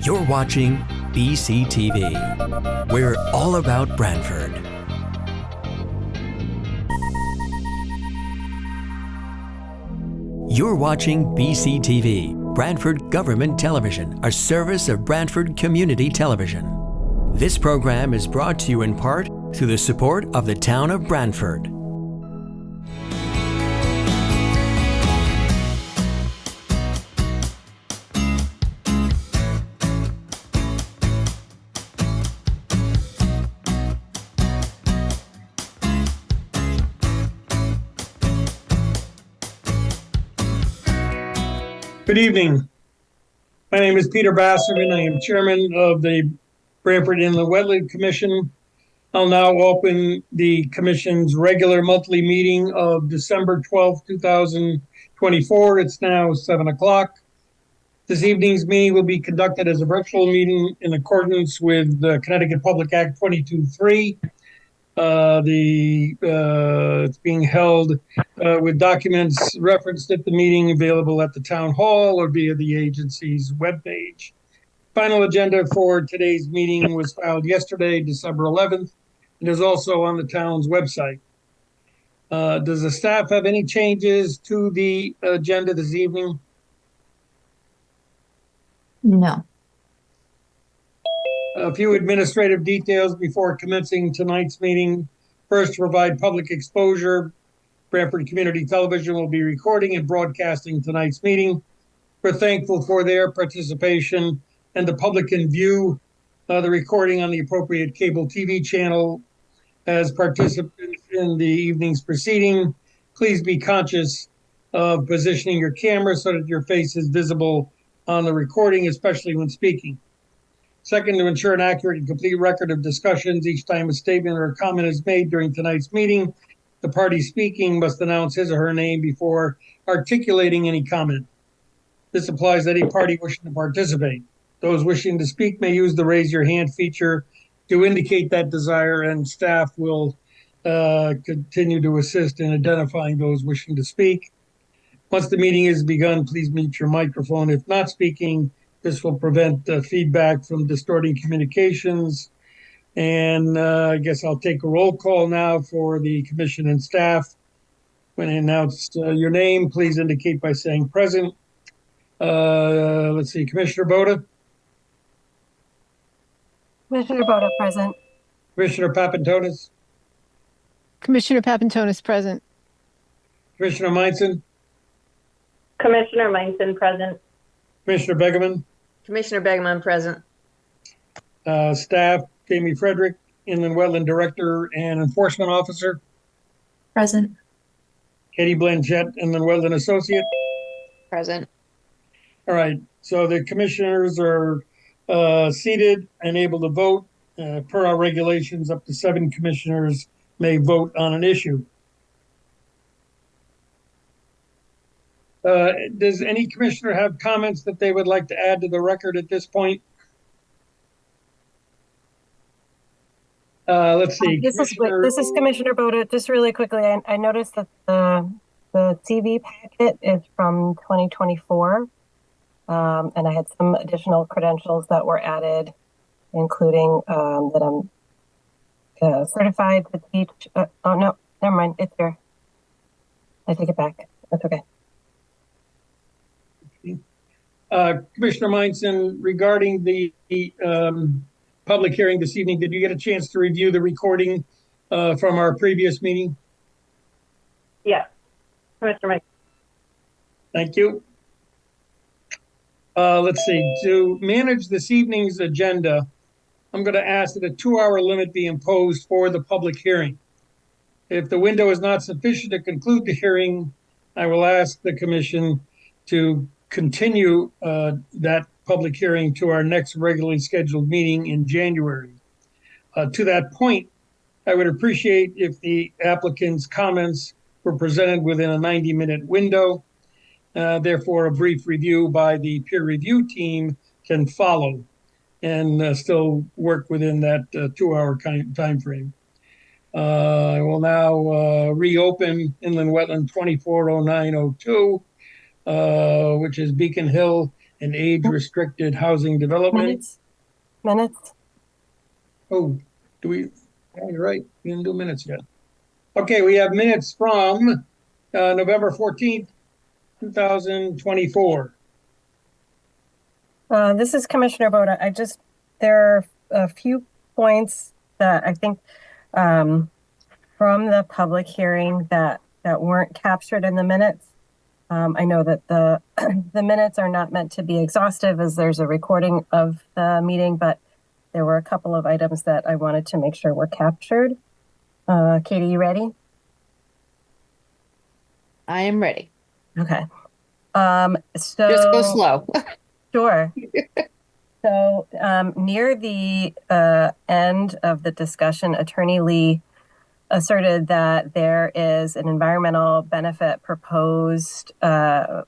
You're watching BCTV. We're all about Branford. You're watching BCTV, Branford Government Television, a service of Branford Community Television. This program is brought to you in part through the support of the town of Branford. Good evening. My name is Peter Basserman. I am chairman of the Branford Inland Wetland Commission. I'll now open the commission's regular monthly meeting of December 12th, 2024. It's now 7 o'clock. This evening's meeting will be conducted as a virtual meeting in accordance with the Connecticut Public Act 22.3. It's being held with documents referenced at the meeting available at the town hall or via the agency's webpage. Final agenda for today's meeting was filed yesterday, December 11th. It is also on the town's website. Does the staff have any changes to the agenda this evening? No. A few administrative details before commencing tonight's meeting. First, to provide public exposure, Branford Community Television will be recording and broadcasting tonight's meeting. We're thankful for their participation, and the public can view the recording on the appropriate cable TV channel. As participants in the evening's proceeding, please be conscious of positioning your camera so that your face is visible on the recording, especially when speaking. Second, to ensure an accurate and complete record of discussions, each time a statement or a comment is made during tonight's meeting, the party speaking must announce his or her name before articulating any comment. This applies to any party wishing to participate. Those wishing to speak may use the raise your hand feature to indicate that desire, and staff will continue to assist in identifying those wishing to speak. Once the meeting is begun, please mute your microphone. If not speaking, this will prevent feedback from distorting communications. And I guess I'll take a roll call now for the commission and staff. When I announce your name, please indicate by saying present. Let's see, Commissioner Boda. Commissioner Boda, present. Commissioner Papantonis. Commissioner Papantonis, present. Commissioner Meinson. Commissioner Meinson, present. Commissioner Begeman. Commissioner Begeman, present. Staff, Jamie Frederick, Inland Wetland Director and Enforcement Officer. Present. Katie Blanchett, Inland Wetland Associate. Present. All right, so the commissioners are seated and able to vote. Per our regulations, up to 7 commissioners may vote on an issue. Does any commissioner have comments that they would like to add to the record at this point? Let's see. This is Commissioner Boda. Just really quickly, I noticed that the TV packet is from 2024, and I had some additional credentials that were added, including that I'm certified to teach. Oh no, never mind. It's here. I take it back. That's okay. Commissioner Meinson, regarding the public hearing this evening, did you get a chance to review the recording from our previous meeting? Yes, Commissioner Meinson. Thank you. Let's see, to manage this evening's agenda, I'm going to ask that a 2-hour limit be imposed for the public hearing. If the window is not sufficient to conclude the hearing, I will ask the commission to continue that public hearing to our next regularly scheduled meeting in January. To that point, I would appreciate if the applicant's comments were presented within a 90-minute window. Therefore, a brief review by the peer review team can follow and still work within that 2-hour time frame. I will now reopen Inland Wetland 240902, which is Beacon Hill and age-restricted housing development. Minutes. Oh, do we, oh, you're right, we didn't do minutes yet. Okay, we have minutes from November 14th, 2024. This is Commissioner Boda. There are a few points that I think from the public hearing that weren't captured in the minutes. I know that the the minutes are not meant to be exhaustive as there's a recording of the meeting, but there were a couple of items that I wanted to make sure were captured. Katie, you ready? I am ready. Okay. Just go slow. Sure. So near the end of the discussion, Attorney Lee asserted that there is an environmental benefit proposed, part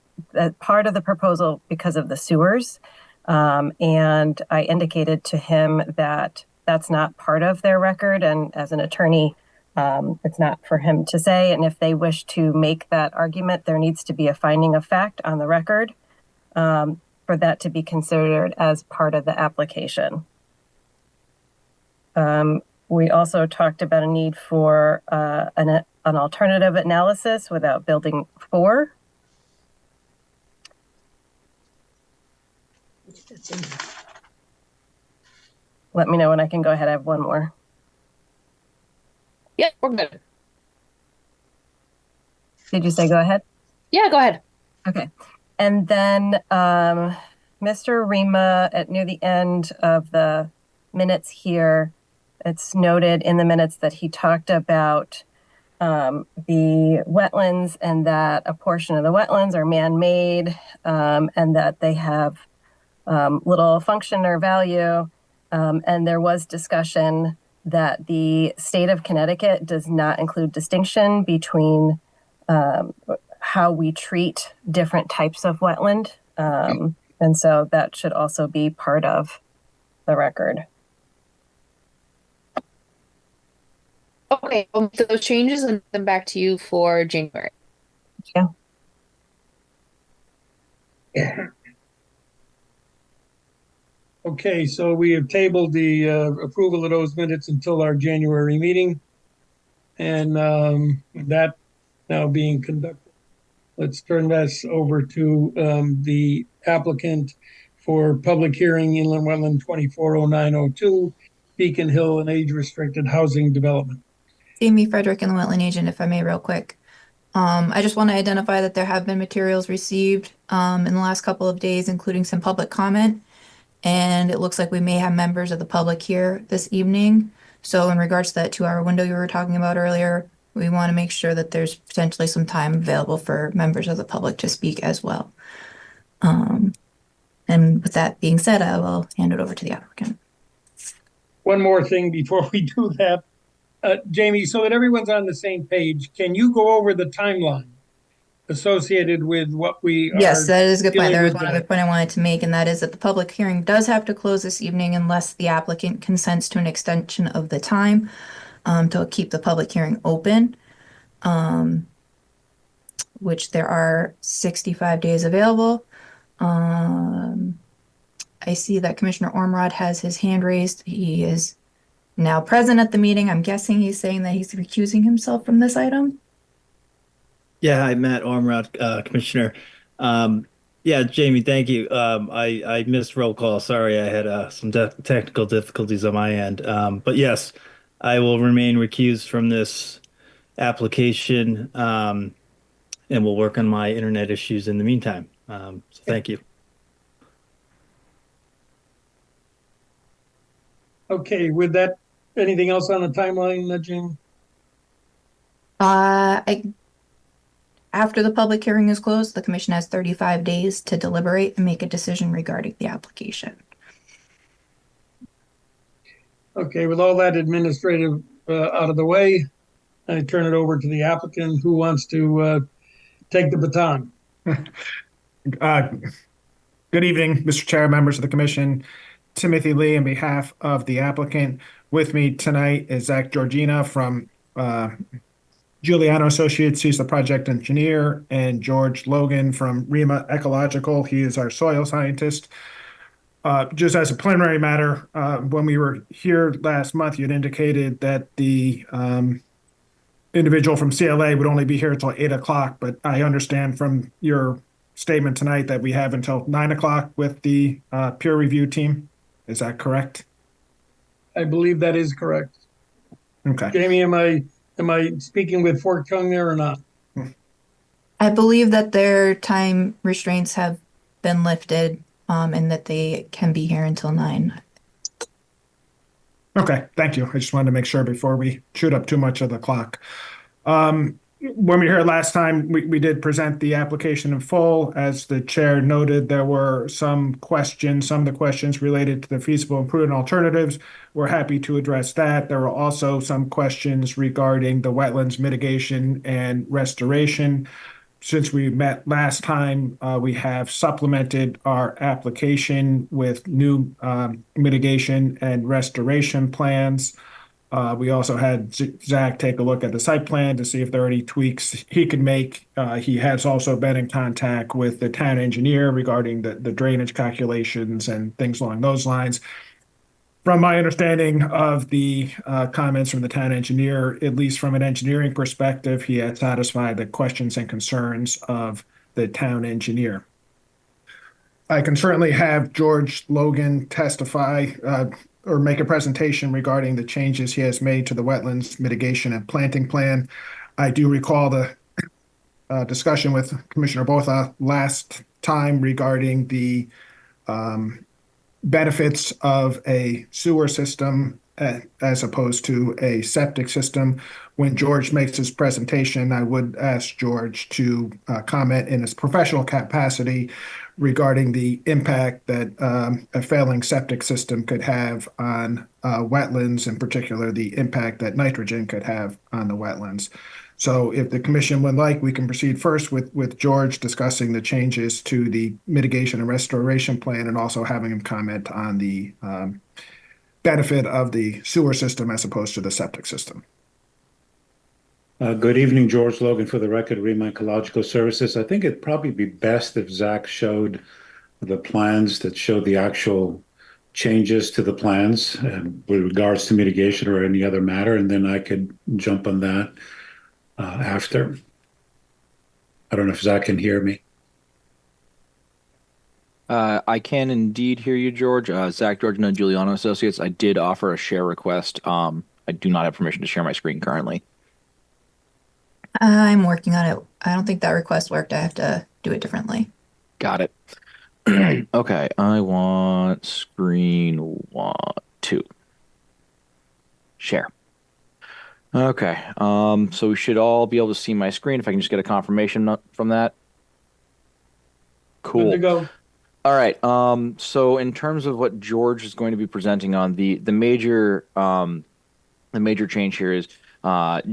of the proposal because of the sewers. And I indicated to him that that's not part of their record. And as an attorney, it's not for him to say. And if they wish to make that argument, there needs to be a finding of fact on the record for that to be considered as part of the application. We also talked about a need for an alternative analysis without building 4. Let me know when I can go ahead. I have one more. Yeah, we're good. Did you say go ahead? Yeah, go ahead. Okay. And then Mr. Rima, near the end of the minutes here, it's noted in the minutes that he talked about the wetlands and that a portion of the wetlands are man-made and that they have little function or value. And there was discussion that the state of Connecticut does not include distinction between how we treat different types of wetland. And so that should also be part of the record. Okay, I'll make those changes and send them back to you for January. Yeah. Okay, so we have tabled the approval of those minutes until our January meeting. And that now being conducted, let's turn this over to the applicant for public hearing inland wetland 240902, Beacon Hill and age-restricted housing development. Amy Frederick and the wetland agent, if I may, real quick. I just want to identify that there have been materials received in the last couple of days, including some public comment. And it looks like we may have members of the public here this evening. So in regards to that 2-hour window you were talking about earlier, we want to make sure that there's potentially some time available for members of the public to speak as well. And with that being said, I will hand it over to the applicant. One more thing before we do that. Jamie, so that everyone's on the same page, can you go over the timeline associated with what we are? Yes, that is a good point. dealing There was with one other point I wanted to make, and that is that the public hearing does have to close this evening unless the applicant consents to an extension of the time to keep the public hearing open, which there are 65 days available. I see that Commissioner Ormrod has his hand raised. He is now present at the meeting. I'm guessing he's saying that he's recusing himself from this item. Yeah, hi, Matt Ormrod, Commissioner. Yeah, Jamie, thank you. I missed roll call. Sorry, I had some technical difficulties on my end. But yes, I will remain recused from this application, and we'll work on my internet issues in the meantime. So thank you. Okay, with that, anything else on the timeline, Jim? After the public hearing is closed, the commission has 35 days to deliberate and make a decision regarding the application. Okay, with all that administrative out of the way, I turn it over to the applicant who wants to take the baton. Good evening, Mr. Chair, members of the commission. Timothy Lee on behalf of the applicant. With me tonight is Zach Georgina from Giuliano Associates, he's the project engineer, and George Logan from REMA Ecological, he is our soil scientist. Just as a preliminary matter, when we were here last month, you had indicated that the individual from CLA would only be here until 8 o'clock, but I understand from your statement tonight that we have until 9 o'clock with the peer review team. Is that correct? I believe that is correct. Okay. Jamie, am I speaking with forked tongue there or not? I believe that their time restraints have been lifted, and that they can be here until 9. Okay, thank you. I just wanted to make sure before we shoot up too much of the clock. When we were here last time, we did present the application in full. As the chair noted, there were some questions, some of the questions related to the feasible and prudent alternatives. We're happy to address that. There were also some questions regarding the wetlands mitigation and restoration. Since we met last time, we have supplemented our application with new mitigation and restoration plans. We also had Zach take a look at the site plan to see if there are any tweaks he could make. He has also been in contact with the town engineer regarding the drainage calculations and things along those lines. From my understanding of the comments from the town engineer, at least from an engineering perspective, he had satisfied the questions and concerns of the town engineer. I can certainly have George Logan testify or make a presentation regarding the changes he has made to the wetlands mitigation and planting plan. I do recall the discussion with Commissioner Botha last time regarding the benefits of a sewer system as opposed to a septic system. When George makes his presentation, I would ask George to comment in his professional capacity regarding the impact that a failing septic system could have on wetlands, in particular, the impact that nitrogen could have on the wetlands. So if the commission would like, we can proceed first with George discussing the changes to the mitigation and restoration plan and also having him comment on the benefit of the sewer system as opposed to the septic system. Good evening, George Logan for the record, REMA Ecological Services. I think it'd probably be best if Zach showed the plans that show the actual changes to the plans with regards to mitigation or any other matter, and then I could jump on that after. I don't know if Zach can hear me. I can indeed hear you, George. Zach Georgiano, Giuliano Associates. I did offer a share request. I do not have permission to share my screen currently. I'm working on it. I don't think that request worked. I have to do it differently. Got it. Okay, I want screen 2. Share. Okay, so we should all be able to see my screen if I can just get a confirmation from that. Cool. Good to go. All right. So in terms of what George is going to be presenting on, the major change here is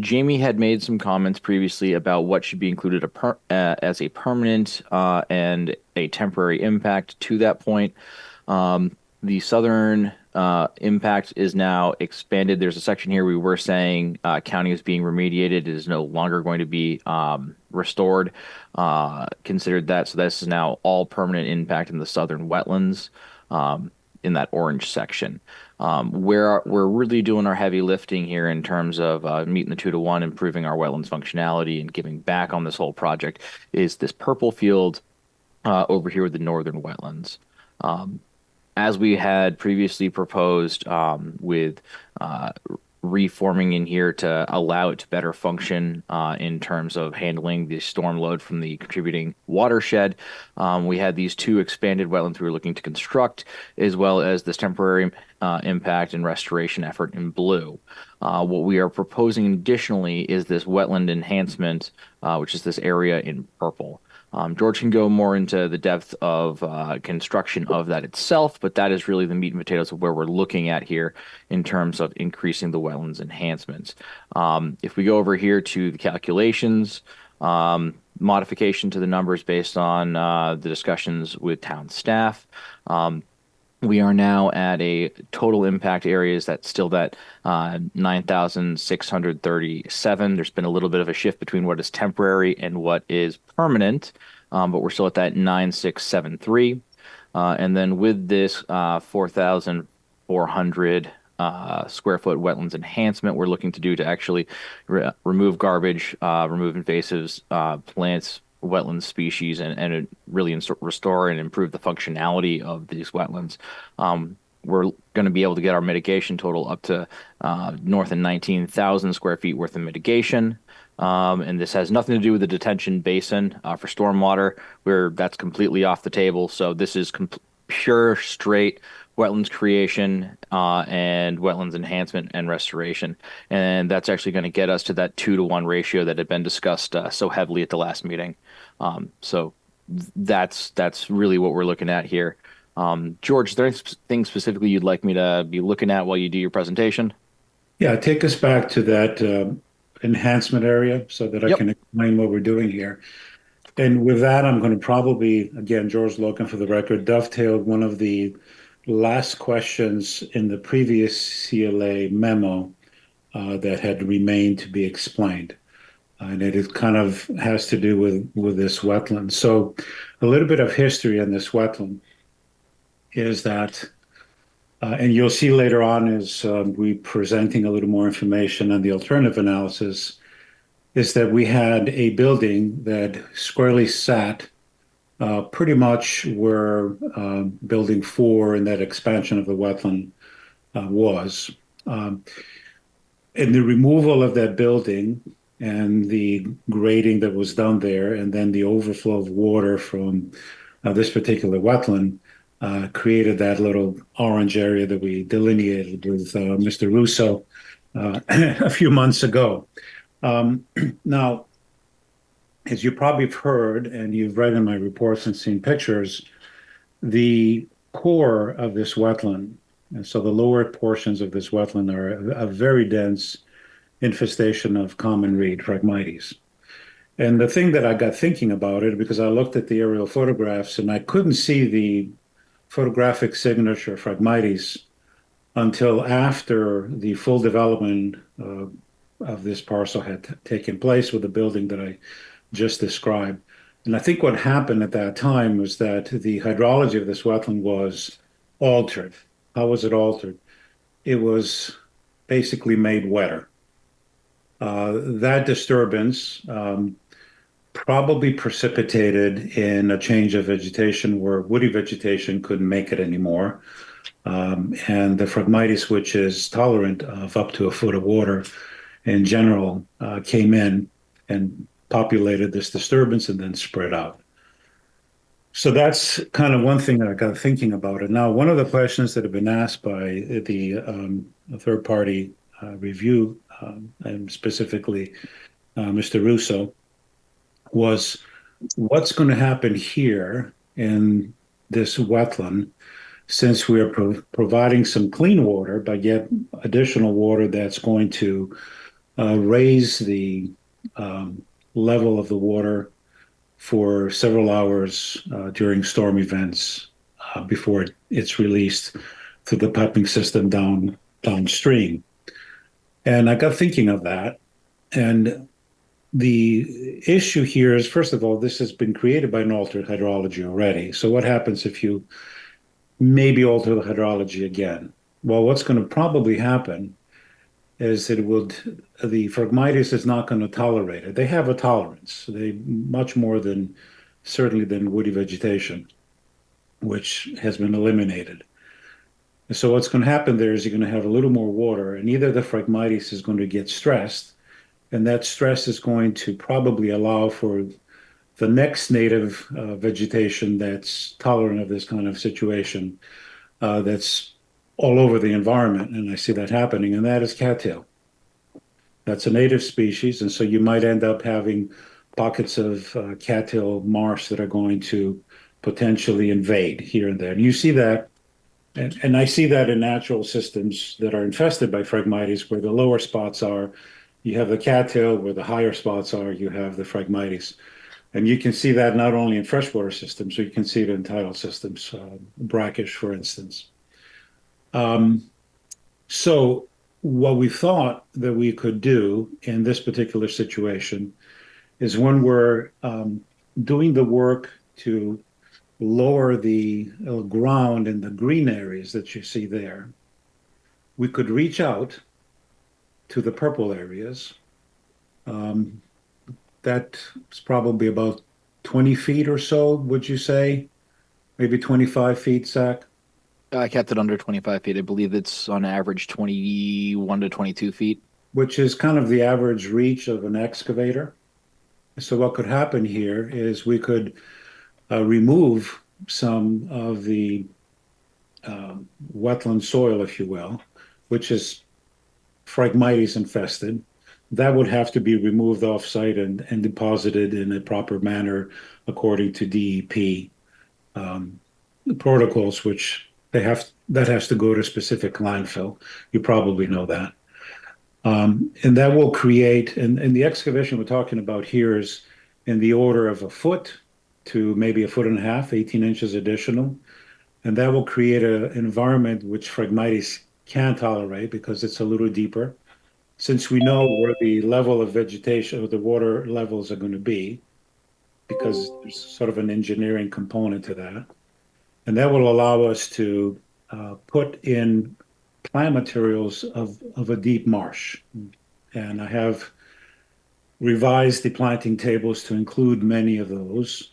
Jamie had made some comments previously about what should be included as a permanent and a temporary impact to that point. The southern impact is now expanded. There's a section here we were saying county is being remediated. It is no longer going to be restored. Considered that. So this is now all permanent impact in the southern wetlands in that orange section. Where we're really doing our heavy lifting here in terms of meeting the 2-to-1, improving our wetlands functionality and giving back on this whole project is this purple field over here with the northern wetlands. As we had previously proposed with reforming in here to allow it to better function in terms of handling the storm load from the contributing watershed. We had these 2 expanded wetlands we were looking to construct, as well as this temporary impact and restoration effort in blue. What we are proposing additionally is this wetland enhancement, which is this area in purple. George can go more into the depth of construction of that itself, but that is really the meat and potatoes of where we're looking at here in terms of increasing the wetlands enhancements. If we go over here to the calculations, modification to the numbers based on the discussions with town staff, We are now at a total impact areas that's still that 9,637. There's been a little bit of a shift between what is temporary and what is permanent, but we're still at that 9,673. And then with this 4,400 square foot wetlands enhancement, we're looking to do to actually remove garbage, remove invasives, plants, wetland species, and really restore and improve the functionality of these wetlands. We're going to be able to get our mitigation total up to north of 19,000 square feet worth of mitigation. And this has nothing to do with the detention basin for stormwater, where that's completely off the table. So this is pure, straight wetlands creation and wetlands enhancement and restoration. And that's actually going to get us to that 2-to-1 ratio that had been discussed so heavily at the last meeting. So that's really what we're looking at here. George, is there anything specifically you'd like me to be looking at while you do your presentation? Yeah, take us back to that enhancement area so that I can explain what we're doing here. And with that, I'm going to probably, again, George Logan for the record, dovetail one of the last questions in the previous CLA memo that had remained to be explained. And it kind of has to do with this wetland. So a little bit of history on this wetland is that, and you'll see later on as we presenting a little more information on the alternative analysis, is that we had a building that squarely sat pretty much where building 4 and that expansion of the wetland was. And the removal of that building and the grading that was done there, and then the overflow of water from this particular wetland created that little orange area that we delineated with Mr. Russo a few months ago. Now, as you probably have heard and you've read in my reports and seen pictures, the core of this wetland, and so the lower portions of this wetland are a very dense infestation of common reed, Phragmites. And the thing that I got thinking about it, because I looked at the aerial photographs and I couldn't see the photographic signature Phragmites until after the full development of this parcel had taken place with the building that I just described. And I think what happened at that time was that the hydrology of this wetland was altered. How was it altered? It was basically made wetter. That disturbance probably precipitated in a change of vegetation where woody vegetation couldn't make it anymore. And the Phragmites, which is tolerant of up to a foot of water in general, came in and populated this disturbance and then spread out. So that's kind of one thing that I got thinking about it. Now, one of the questions that have been asked by the third-party review, and specifically Mr. Russo, was what's going to happen here in this wetland since we are providing some clean water, but yet additional water that's going to raise the level of the water for several hours during storm events before it's released through the piping system downstream. And I got thinking of that. And the issue here is, first of all, this has been created by an altered hydrology already. So what happens if you maybe alter the hydrology again? Well, what's going to probably happen is that the Phragmites is not going to tolerate it. They have a tolerance. They much more than certainly than woody vegetation, which has been eliminated. So what's going to happen there is you're going to have a little more water, and either the Phragmites is going to get stressed, and that stress is going to probably allow for the next native vegetation that's tolerant of this kind of situation, that's all over the environment, and I see that happening, and that is cattail. That's a native species, and so you might end up having pockets of cattail marsh that are going to potentially invade here and there. And you see that, and I see that in natural systems that are infested by Phragmites, where the lower spots are, you have the cattail, where the higher spots are, you have the Phragmites. And you can see that not only in freshwater systems, you can see it in tidal systems, brackish, for instance. So what we thought that we could do in this particular situation is when we're doing the work to lower the ground in the green areas that you see there, we could reach out to the purple areas. Um, that's probably about 20 feet or so, would you say? Maybe 25 feet, Zach? I kept it under 25 feet. I believe it's on average 21 to 22 feet. Which is kind of the average reach of an excavator. So what could happen here is we could remove some of the wetland soil, if you will, which is Phragmites infested. That would have to be removed off-site and deposited in a proper manner according to DEP protocols, which that has to go to specific landfill. You probably know that. And that will create, and the excavation we're talking about here is in the order of a foot to maybe a foot and a half, 18 inches additional. And that will create an environment which Phragmites can't tolerate because it's a little deeper. Since we know where the level of vegetation or the water levels are going to be, because there's sort of an engineering component to that. And that will allow us to put in plant materials of a deep marsh. And I have revised the planting tables to include many of those.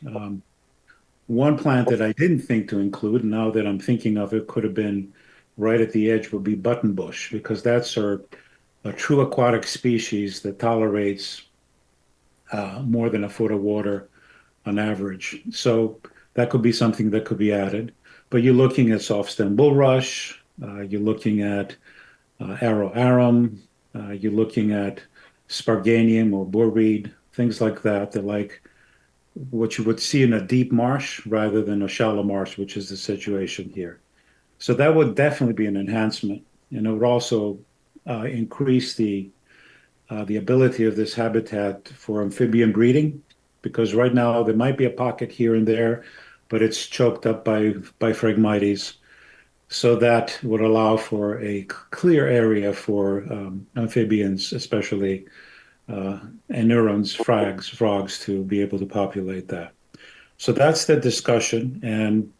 One plant that I didn't think to include, now that I'm thinking of it, could have been right at the edge would be buttonbush, because that's a true aquatic species that tolerates more than a foot of water on average. So that could be something that could be added. But you're looking at soft stem bulrush, you're looking at arrow arum, you're looking at sparganium or boerweed, things like that. They're like what you would see in a deep marsh rather than a shallow marsh, which is the situation here. So that would definitely be an enhancement, and it would also increase the ability of this habitat for amphibian breeding, because right now there might be a pocket here and there, but it's choked up by Phragmites. So that would allow for a clear area for amphibians, especially anurans, frogs, to be able to populate that. So that's the discussion, and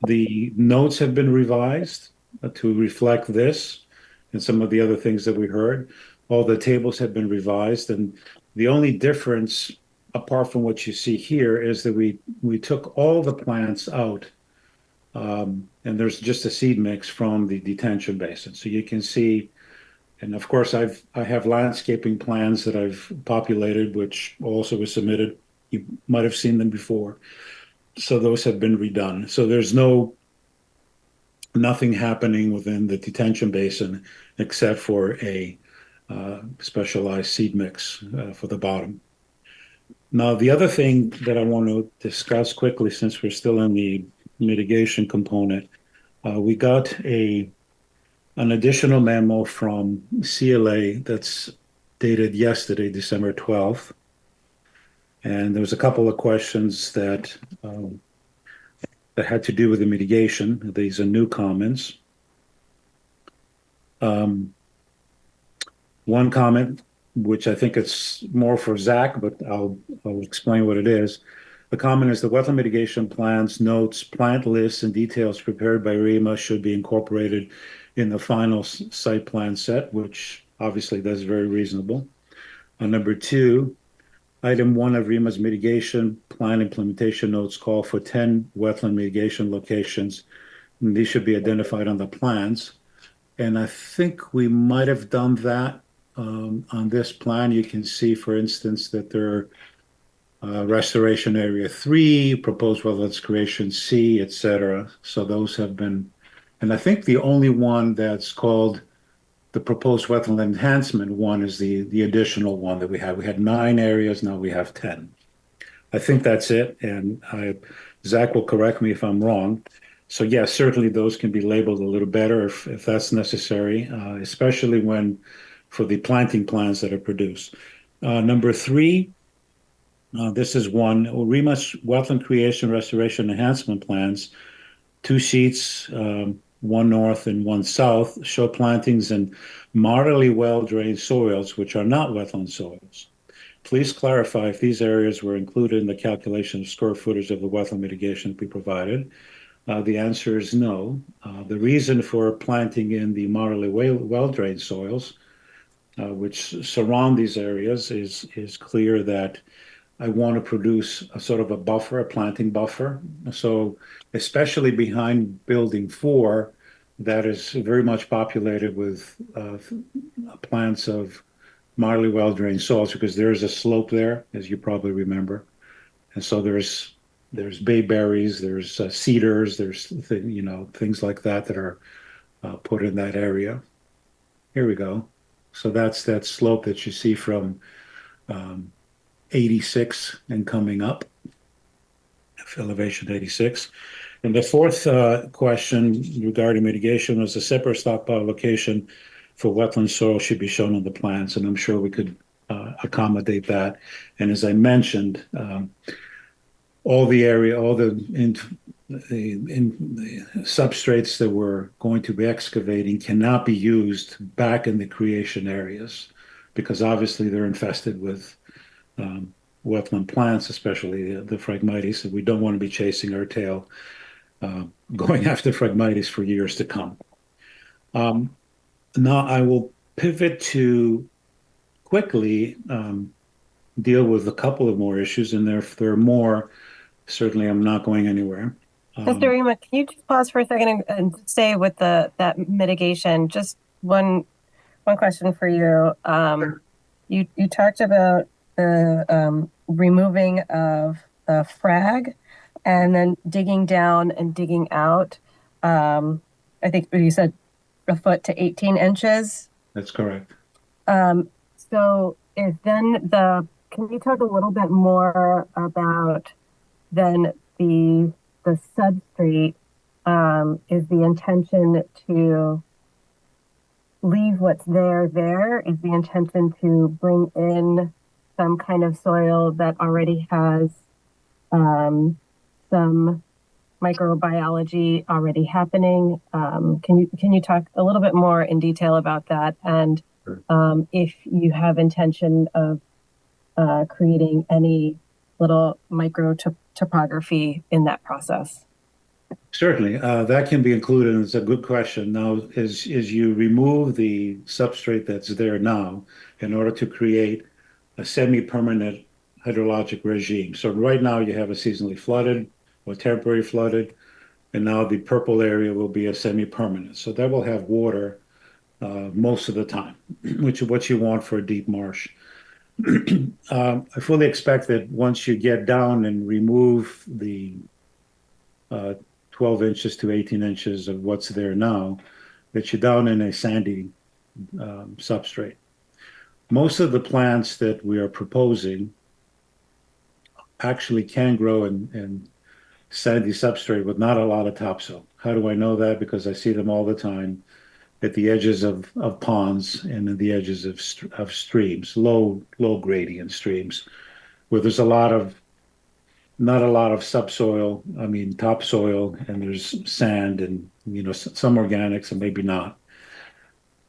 the notes have been revised to reflect this and some of the other things that we heard. All the tables have been revised, and the only difference, apart from what you see here, is that we took all the plants out, and there's just a seed mix from the detention basin. So you can see, and of course, I have landscaping plans that I've populated, which also was submitted. You might have seen them before. So those have been redone. So there's nothing happening within the detention basin except for a specialized seed mix for the bottom. Now, the other thing that I want to discuss quickly, since we're still in the mitigation component, we got an additional memo from CLA that's dated yesterday, December 12th. And there was a couple of questions that had to do with the mitigation. These are new comments. One comment, which I think it's more for Zach, but I'll explain what it is. The comment is the wetland mitigation plans, notes, plant lists, and details prepared by REMA should be incorporated in the final site plan set, which obviously that's very reasonable. Number two, item 1 of REMA's mitigation plan implementation notes call for 10 wetland mitigation locations, and these should be identified on the plans. And I think we might have done that on this plan. You can see, for instance, that there are restoration area 3, proposed wetlands creation C, etc. So those have been, and I think the only one that's called the proposed wetland enhancement one is the additional one that we have. We had 9 areas, now we have 10. I think that's it, and Zach will correct me if I'm wrong. So yes, certainly those can be labeled a little better if that's necessary, especially when for the planting plans that are produced. Number 3, this is one, REMA's wetland creation restoration enhancement plans, 2 sheets one north and one south, show plantings in moderately well-drained soils, which are not wetland soils. Please clarify if these areas were included in the calculation of square footage of the wetland mitigation we provided. The answer is no. The reason for planting in the moderately well-drained soils, which surround these areas, is clear that I want to produce a sort of a buffer, a planting buffer. So especially behind building 4, that is very much populated with plants of moderately well-drained soils because there's a slope there, as you probably remember. And so there's bayberries, there's cedars, there's things like that that are put in that area. Here we go. So that's that slope that you see from 86 and coming up, elevation 86. And the fourth question regarding mitigation was a separate stockpile location for wetland soil should be shown on the plans, and I'm sure we could accommodate that. And as I mentioned, all the substrates that we're going to be excavating cannot be used back in the creation areas because obviously they're infested with wetland plants, especially the Phragmites, and we don't want to be chasing our tail going after Phragmites for years to come. Now I will pivot to quickly deal with a couple of more issues, and if there are more, certainly I'm not going anywhere. Mr. Rima, can you just pause for a second and say with that mitigation, just one question for you. You talked about the removing of the frag and then digging down and digging out. I think you said a foot to 18 inches. That's correct. So is then can you talk a little bit more about then the substrate? Is the intention to leave what's there? Is the intention to bring in some kind of soil that already has some microbiology already happening? Can you talk a little bit more in detail about that? And if you have intention of creating any little micro topography in that process? Certainly, that can be included, and it's a good question. Now, as you remove the substrate that's there now in order to create a semi-permanent hydrologic regime. So right now you have a seasonally flooded or temporary flooded, and now the purple area will be a semi-permanent. So that will have water most of the time, which is what you want for a deep marsh. I fully expect that once you get down and remove the 12 inches to 18 inches of what's there now, that you're down in a sandy substrate. Most of the plants that we are proposing actually can grow in sandy substrate with not a lot of topsoil. How do I know that? Because I see them all the time at the edges of ponds and at the edges of streams, low gradient streams, where there's not a lot of subsoil, topsoil, and there's sand and some organics and maybe not.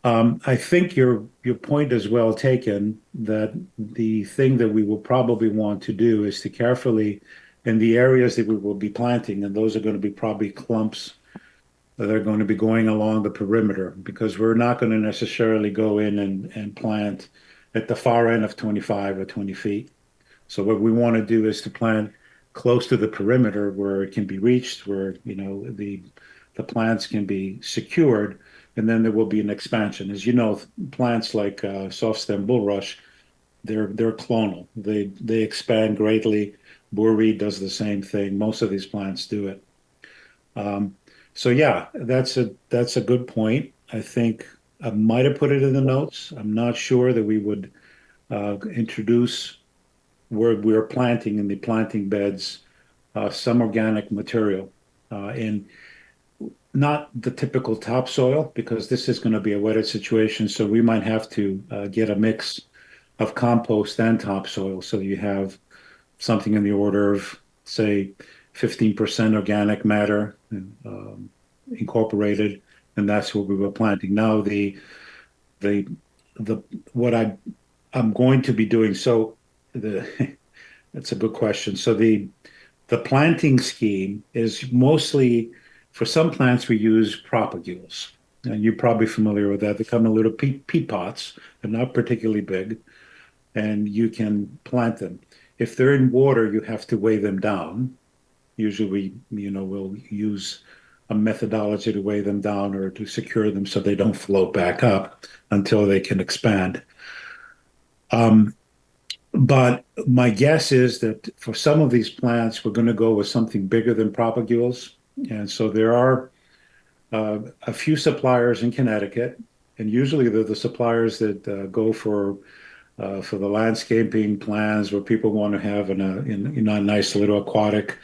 I think your point is well taken that the thing that we will probably want to do is to carefully, in the areas that we will be planting, and those are going to be probably clumps that are going to be going along the perimeter, because we're not going to necessarily go in and plant at the far end of 25 or 20 feet. So what we want to do is to plant close to the perimeter where it can be reached, where the plants can be secured, and then there will be an expansion. As you know, plants like soft stem bulrush, they're clonal. They expand greatly. Boerweed does the same thing. Most of these plants do it. So yeah, that's a good point. I think I might have put it in the notes. I'm not sure that we would introduce where we're planting in the planting beds some organic material and not the typical topsoil, because this is going to be a wetted situation. So we might have to get a mix of compost and topsoil. So you have something in the order of, say, 15% organic matter incorporated, and that's what we were planting. Now the what I'm going to be doing. So the that's a good question. So the planting scheme is mostly for some plants we use propagules. And you're probably familiar with that. They come in little peat pots. They're not particularly big, and you can plant them. If they're in water, you have to weigh them down. Usually, we'll use a methodology to weigh them down or to secure them so they don't float back up until they can expand. But my guess is that for some of these plants, we're going to go with something bigger than propagules. And so there are a few suppliers in Connecticut, and usually they're the suppliers that go for the landscaping plans where people want to have a nice little aquatic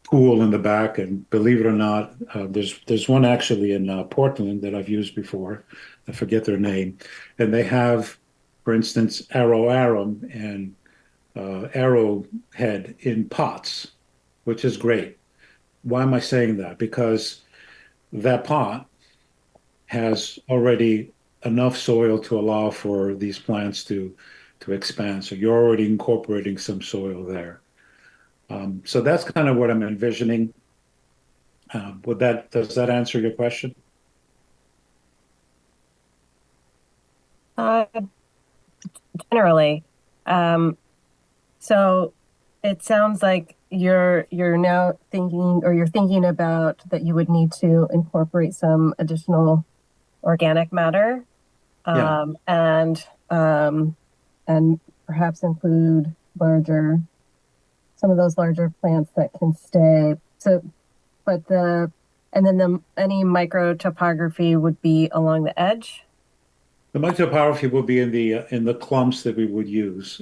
pool in the back. And believe it or not, there's one actually in Portland that I've used before. I forget their name, and they have, for instance, arum and arrowhead in pots, which is great. Why am I saying that? Because that pot has already enough soil to allow for these plants to expand. So you're already incorporating some soil there. So that's kind of what I'm envisioning. Does that answer your question? Generally. So it sounds like you're now thinking, or you're thinking about that you would need to incorporate some additional organic matter, Yeah. and perhaps include some of those larger plants that can stay. So, but any micro topography would be along the edge. The microtopography will be in the clumps that we would use.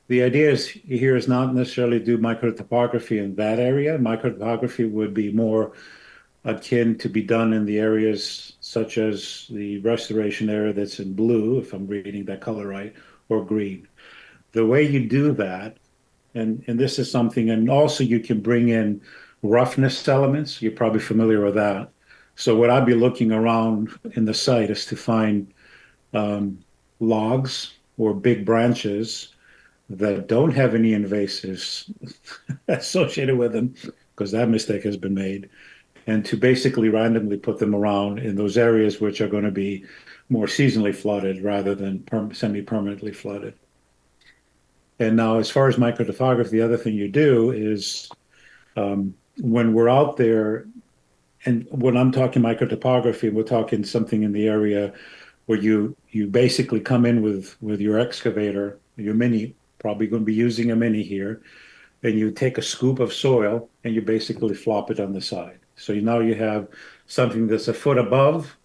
The idea is not necessarily do microtopography in that area. Microtopography would be more akin to be done in the areas such as the restoration area that's in blue, if I'm reading that color right, or green. The way you do that, and this is something, and also you can bring in roughness elements. You're probably familiar with that. So what I'd be looking around in the site is to find logs or big branches that don't have any invasives associated with them, because that mistake has been made, and to basically randomly put them around in those areas which are going to be more seasonally flooded rather than semi-permanently flooded. And now, as far as microtopography, the other thing you do is when we're out there, and when I'm talking microtopography, we're talking something in the area where you basically come in with your excavator, your mini, probably going to be using a mini here, and you take a scoop of soil and you basically flop it on the side. So now you have something that's a foot above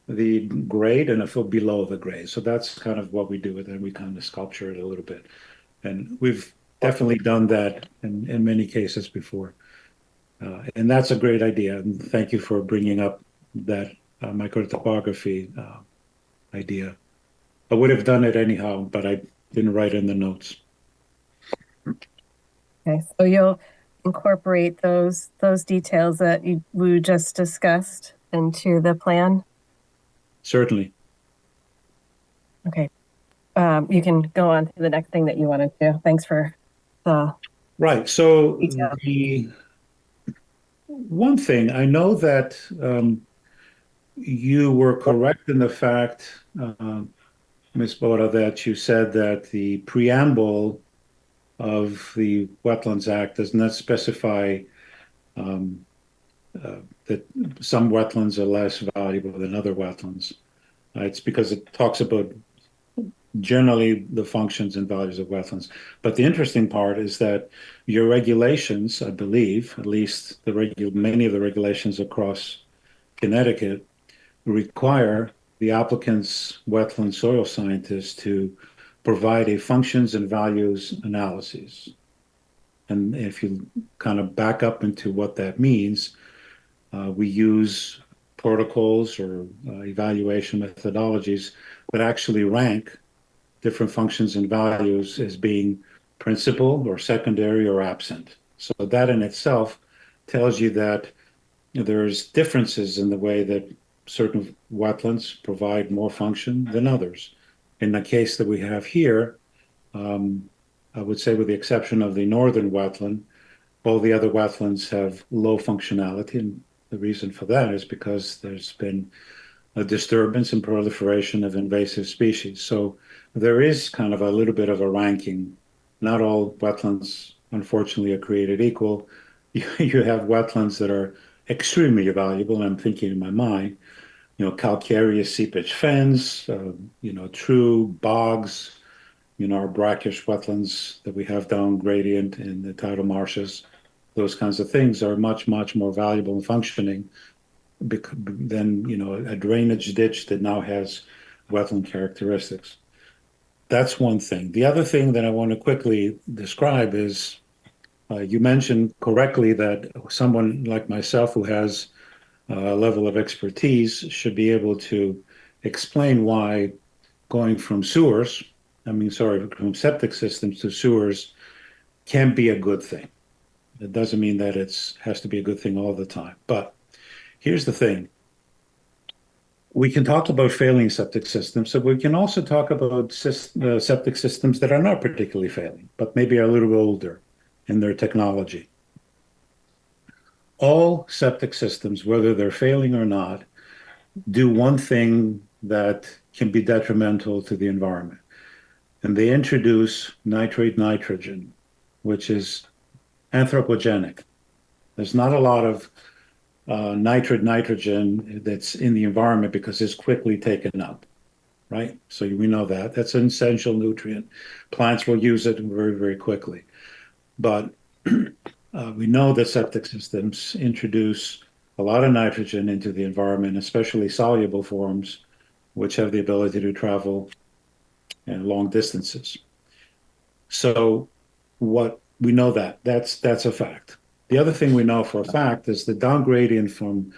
the grade and a foot below the grade. So that's kind of what we do with it. We kind of sculpture it a little bit. And we've definitely done that in many cases before. And that's a great idea. And thank you for bringing up that microtopography idea. I would have done it anyhow, but I didn't write in the notes. Okay, so you'll incorporate those details that we just discussed into the plan? Certainly. Okay. You can go on to the next thing that you wanted to. Thanks for the right. So detail. The one thing I know that you were correct in the fact, Ms. Boda, that you said that the preamble of the Wetlands Act does not specify that some wetlands are less valuable than other wetlands. It's because it talks about generally the functions and values of wetlands. But the interesting part is that your regulations, I believe, at least many of the regulations across Connecticut, require the applicant's wetland soil scientist to provide a functions and values analysis. And if you kind of back up into what that means, we use protocols or evaluation methodologies that actually rank different functions and values as being principal or secondary or absent. So that in itself tells you that there's differences in the way that certain wetlands provide more function than others. In the case that we have here, I would say with the exception of the northern wetland, all the other wetlands have low functionality. And the reason for that is because there's been a disturbance and proliferation of invasive species. So there is kind of a little bit of a ranking. Not all wetlands, unfortunately, are created equal. You have wetlands that are extremely valuable. I'm thinking in my mind, calcareous seepage fens, true bogs, our brackish wetlands that we have down gradient in the tidal marshes. Those kinds of things are much, much more valuable and functioning than, a drainage ditch that now has wetland characteristics. That's one thing. The other thing that I want to quickly describe is you mentioned correctly that someone like myself who has a level of expertise should be able to explain why going from from septic systems to sewers can be a good thing. It doesn't mean that it has to be a good thing all the time. But here's the thing. We can talk about failing septic systems, so we can also talk about septic systems that are not particularly failing, but maybe are a little older in their technology. All septic systems, whether they're failing or not, do one thing that can be detrimental to the environment. And they introduce nitrate nitrogen, which is anthropogenic. There's not a lot of nitrate nitrogen that's in the environment because it's quickly taken up, right? So we know that. That's an essential nutrient. Plants will use it very, very quickly. But we know that septic systems introduce a lot of nitrogen into the environment, especially soluble forms, which have the ability to travel long distances. So what we know that's a fact. The other thing we know for a fact is the down gradient from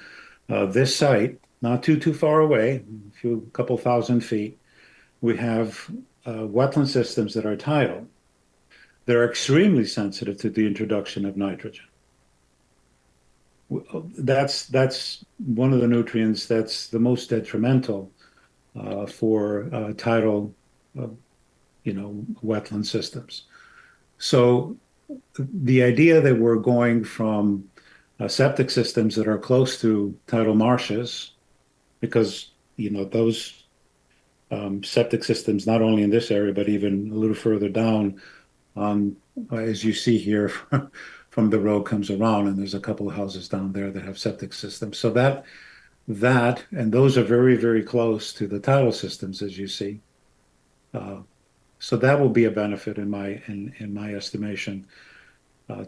this site, not too far away, a couple thousand feet, we have wetland systems that are tidal. They're extremely sensitive to the introduction of nitrogen. That's one of the nutrients that's the most detrimental for tidal, wetland systems. So the idea that we're going from septic systems that are close to tidal marshes, because those septic systems, not only in this area but even a little further down, as you see here from the road comes around, and there's a couple of houses down there that have septic systems. So that and those are very, very close to the tidal systems, as you see. So that will be a benefit in my estimation,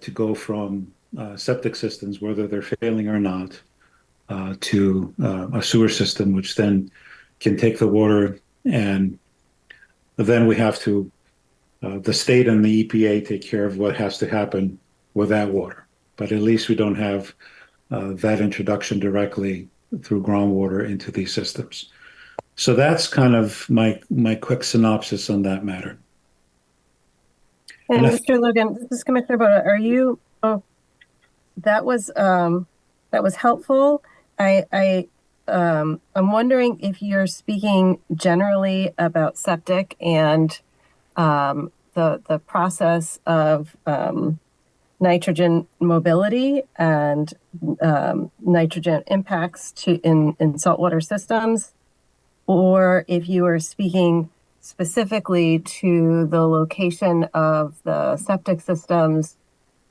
to go from septic systems, whether they're failing or not, to a sewer system, which then can take the water, and then we have to the state and the EPA take care of what has to happen with that water. But at least we don't have that introduction directly through groundwater into these systems. So that's kind of my quick synopsis on that matter. And Mr. Logan, this is Commissioner Boda. Are you? Oh, that was helpful. I'm wondering if you're speaking generally about septic and the process of nitrogen mobility and nitrogen impacts in saltwater systems, or if you are speaking specifically to the location of the septic systems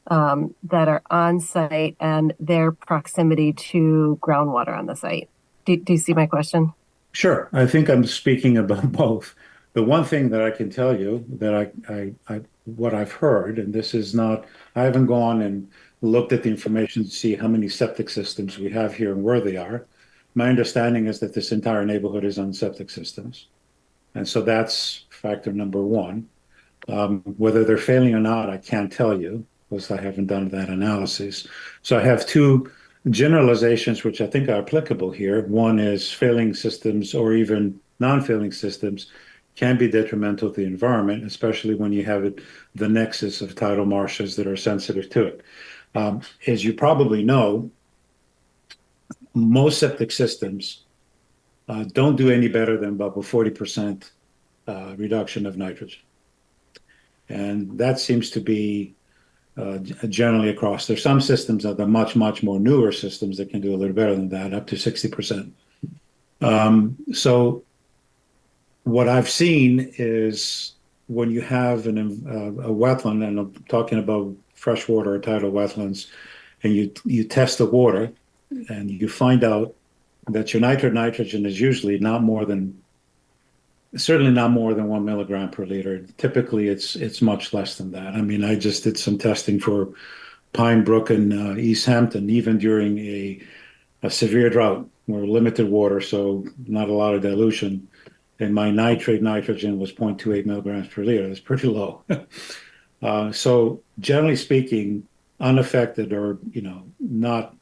that are on site and their proximity to groundwater on the site. Do you see my question? Sure. I think I'm speaking about both. The one thing that I can tell you that what I've heard, and this is not, I haven't gone and looked at the information to see how many septic systems we have here and where they are. My understanding is that this entire neighborhood is on septic systems. And so that's factor number one. Whether they're failing or not, I can't tell you because I haven't done that analysis. So I have two generalizations which I think are applicable here. One is failing systems or even non-failing systems can be detrimental to the environment, especially when you have the nexus of tidal marshes that are sensitive to it. As you probably know, most septic systems don't do any better than about a 40% reduction of nitrogen. And that seems to be generally across. There's some systems that are much, much more newer systems that can do a little better than that, up to 60%. So what I've seen is when you have a wetland, and I'm talking about freshwater or tidal wetlands, and you test the water and you find out that your nitrogen is usually certainly not more than 1 milligram per liter. Typically, it's much less than that. I mean, I just did some testing for Pine Brook and East Hampton, even during a severe drought or limited water, so not a lot of dilution. And my nitrogen was 0.28 milligrams per liter. That's pretty low. So generally speaking, unaffected or not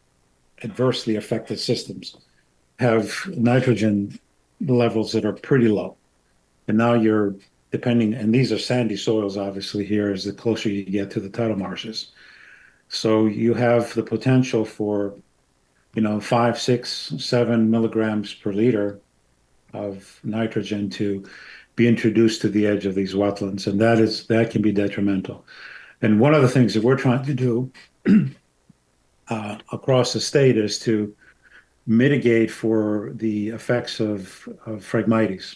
adversely affected systems have nitrogen levels that are pretty low. And now and these are sandy soils, obviously, here as the closer you get to the tidal marshes. So you have the potential for, 5, 6, 7 milligrams per liter of nitrogen to be introduced to the edge of these wetlands. And that can be detrimental. And one of the things that we're trying to do across the state is to mitigate for the effects of Phragmites.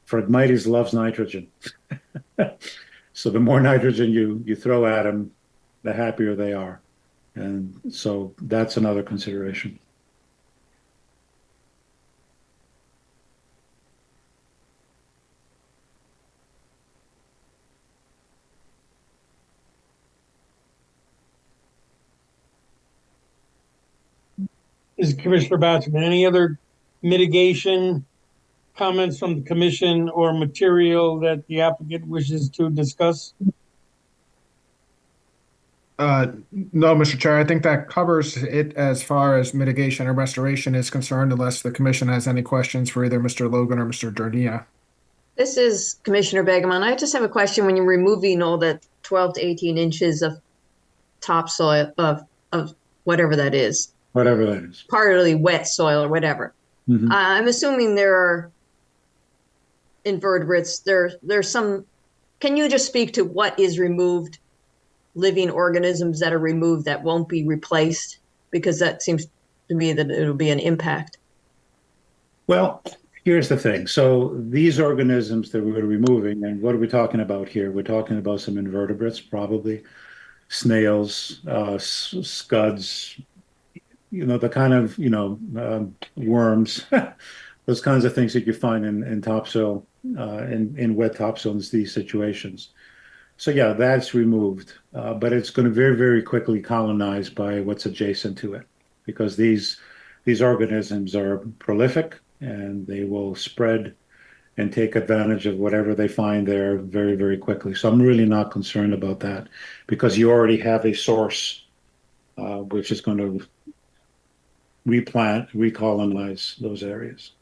Phragmites loves nitrogen. So the more nitrogen you throw at them, the happier they are. And so that's another consideration. Is Commissioner Batchman, any other mitigation comments from the commission or material that the applicant wishes to discuss? No, Mr. Chair, I think that covers it as far as mitigation or restoration is concerned, unless the commission has any questions for either Mr. Logan or Mr. Jarnia. This is Commissioner Begeman. I just have a question. When you're removing all that 12 to 18 inches of topsoil, of whatever that is, partly wet soil or whatever, I'm assuming there are invertebrates. There's some. Can you just speak to what is removed? Living organisms that are removed that won't be replaced, because that seems to me that it'll be an impact. Well, here's the thing. So these organisms that we're removing, and what are we talking about here? We're talking about some invertebrates, probably snails, scuds, the kind of, worms, those kinds of things that you find in topsoil, in wet topsoil in these situations. So yeah, that's removed, but it's going to very, very quickly colonize by what's adjacent to it, because these organisms are prolific and they will spread and take advantage of whatever they find there very, very quickly. So I'm really not concerned about that, because you already have a source which is going to recolonize those areas.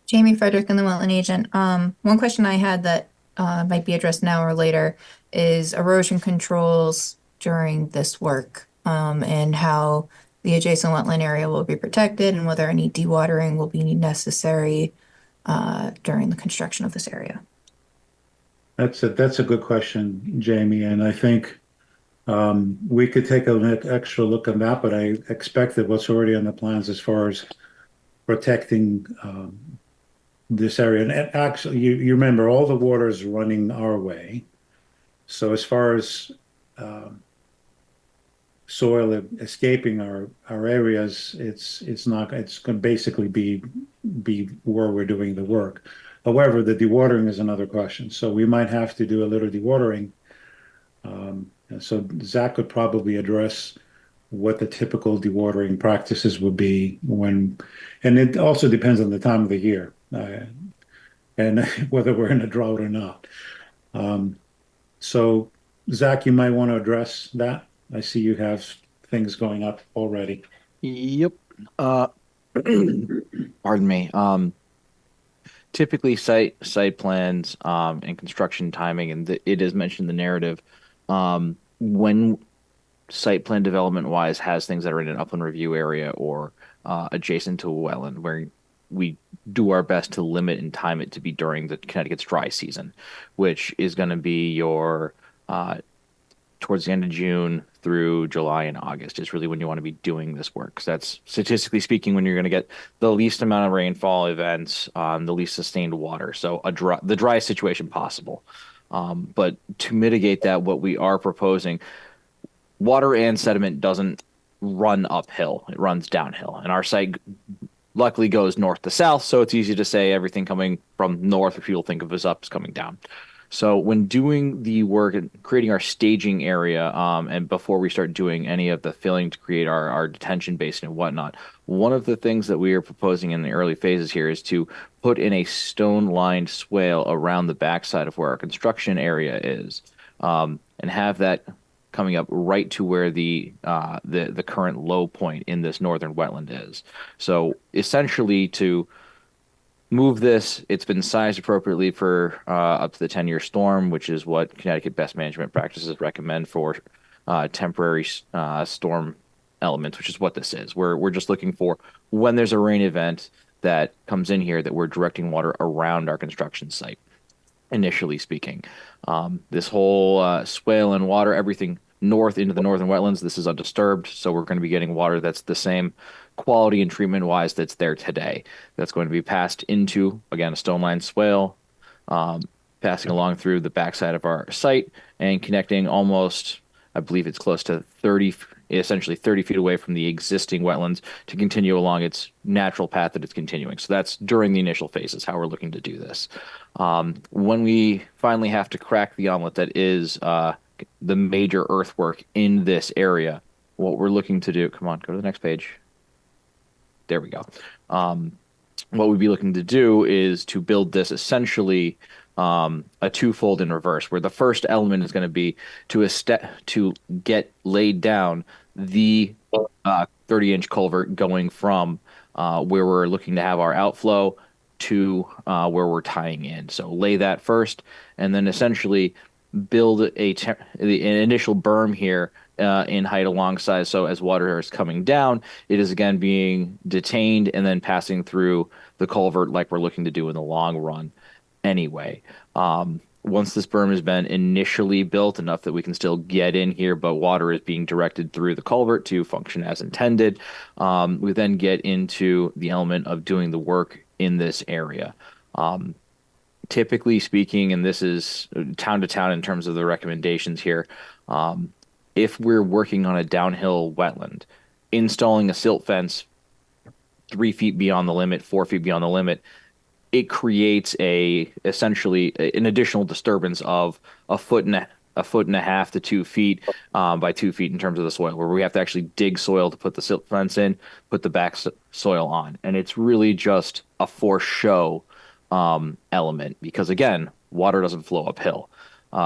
Jamie Frederick and the Wetland Agent. One question I had that might be addressed now or later is erosion controls during this work, and how the adjacent wetland area will be protected and whether any dewatering will be necessary during the construction of this area. That's a good question, Jamie, and I think we could take an extra look at that, but I expect that what's already on the plans as far as protecting this area. And actually, you remember all the water is running our way. So as far as soil escaping our areas, it's going to basically be where we're doing the work. However, the dewatering is another question. So we might have to do a little dewatering. And so Zach could probably address what the typical dewatering practices would be and it also depends on the time of the year. And whether we're in a drought or not. So, Zach, you might want to address that. I see you have things going up already. Yep. Pardon me. typically site plans and construction timing, and it is mentioned in the narrative when site plan development wise has things that are in an upland review area or adjacent to a wetland where we do our best to limit and time it to be during the Connecticut's dry season, which is going to be your towards the end of June through July and August is really when you want to be doing this work. Because that's statistically speaking when you're going to get the least amount of rainfall events, the least sustained water. So the driest situation possible. But to mitigate that, what we are proposing, water and sediment doesn't run uphill; it runs downhill, and our site luckily goes north to south, so it's easy to say everything coming from north, if people think of as up, is coming down. So when doing the work and creating our staging area, and before we start doing any of the filling to create our detention basin and whatnot, one of the things that we are proposing in the early phases here is to put in a stone-lined swale around the backside of where our construction area is, and have that coming up right to where the current low point in this northern wetland is. So essentially to move this, it's been sized appropriately for up to the 10-year storm, which is what Connecticut best management practices recommend for temporary storm elements, which is what this is. We're just looking for when there's a rain event that comes in here that we're directing water around our construction site, initially speaking. This whole swale and water, everything north into the northern wetlands, this is undisturbed, so we're going to be getting water that's the same quality and treatment wise that's there today. That's going to be passed into, again, a stone lined swale, passing along through the backside of our site and connecting almost, I believe it's close to essentially 30 feet away from the existing wetlands to continue along its natural path that it's continuing. So that's during the initial phases, how we're looking to do this. When we finally have to crack the omelet that is the major earthwork in this area, what we're looking to do, come on, go to the next page. There we go. What we'd be looking to do is to build this essentially a twofold in reverse, where the first element is going to be to get laid down the 30-inch culvert going from where we're looking to have our outflow to where we're tying in. So lay that first, and then essentially build an initial berm here in height alongside. So as water is coming down, it is again being detained and then passing through the culvert like we're looking to do in the long run anyway. Once this berm has been initially built enough that we can still get in here, but water is being directed through the culvert to function as intended, we then get into the element of doing the work in this area. Typically speaking, and this is town to town in terms of the recommendations here, if we're working on a downhill wetland, installing a silt fence 3 feet beyond the limit, 4 feet beyond the limit, it creates essentially an additional disturbance of a foot and a half to 2 feet by 2 feet in terms of the soil, where we have to actually dig soil to put the silt fence in, put the back soil on. And it's really just a for show element because, again, water doesn't flow uphill.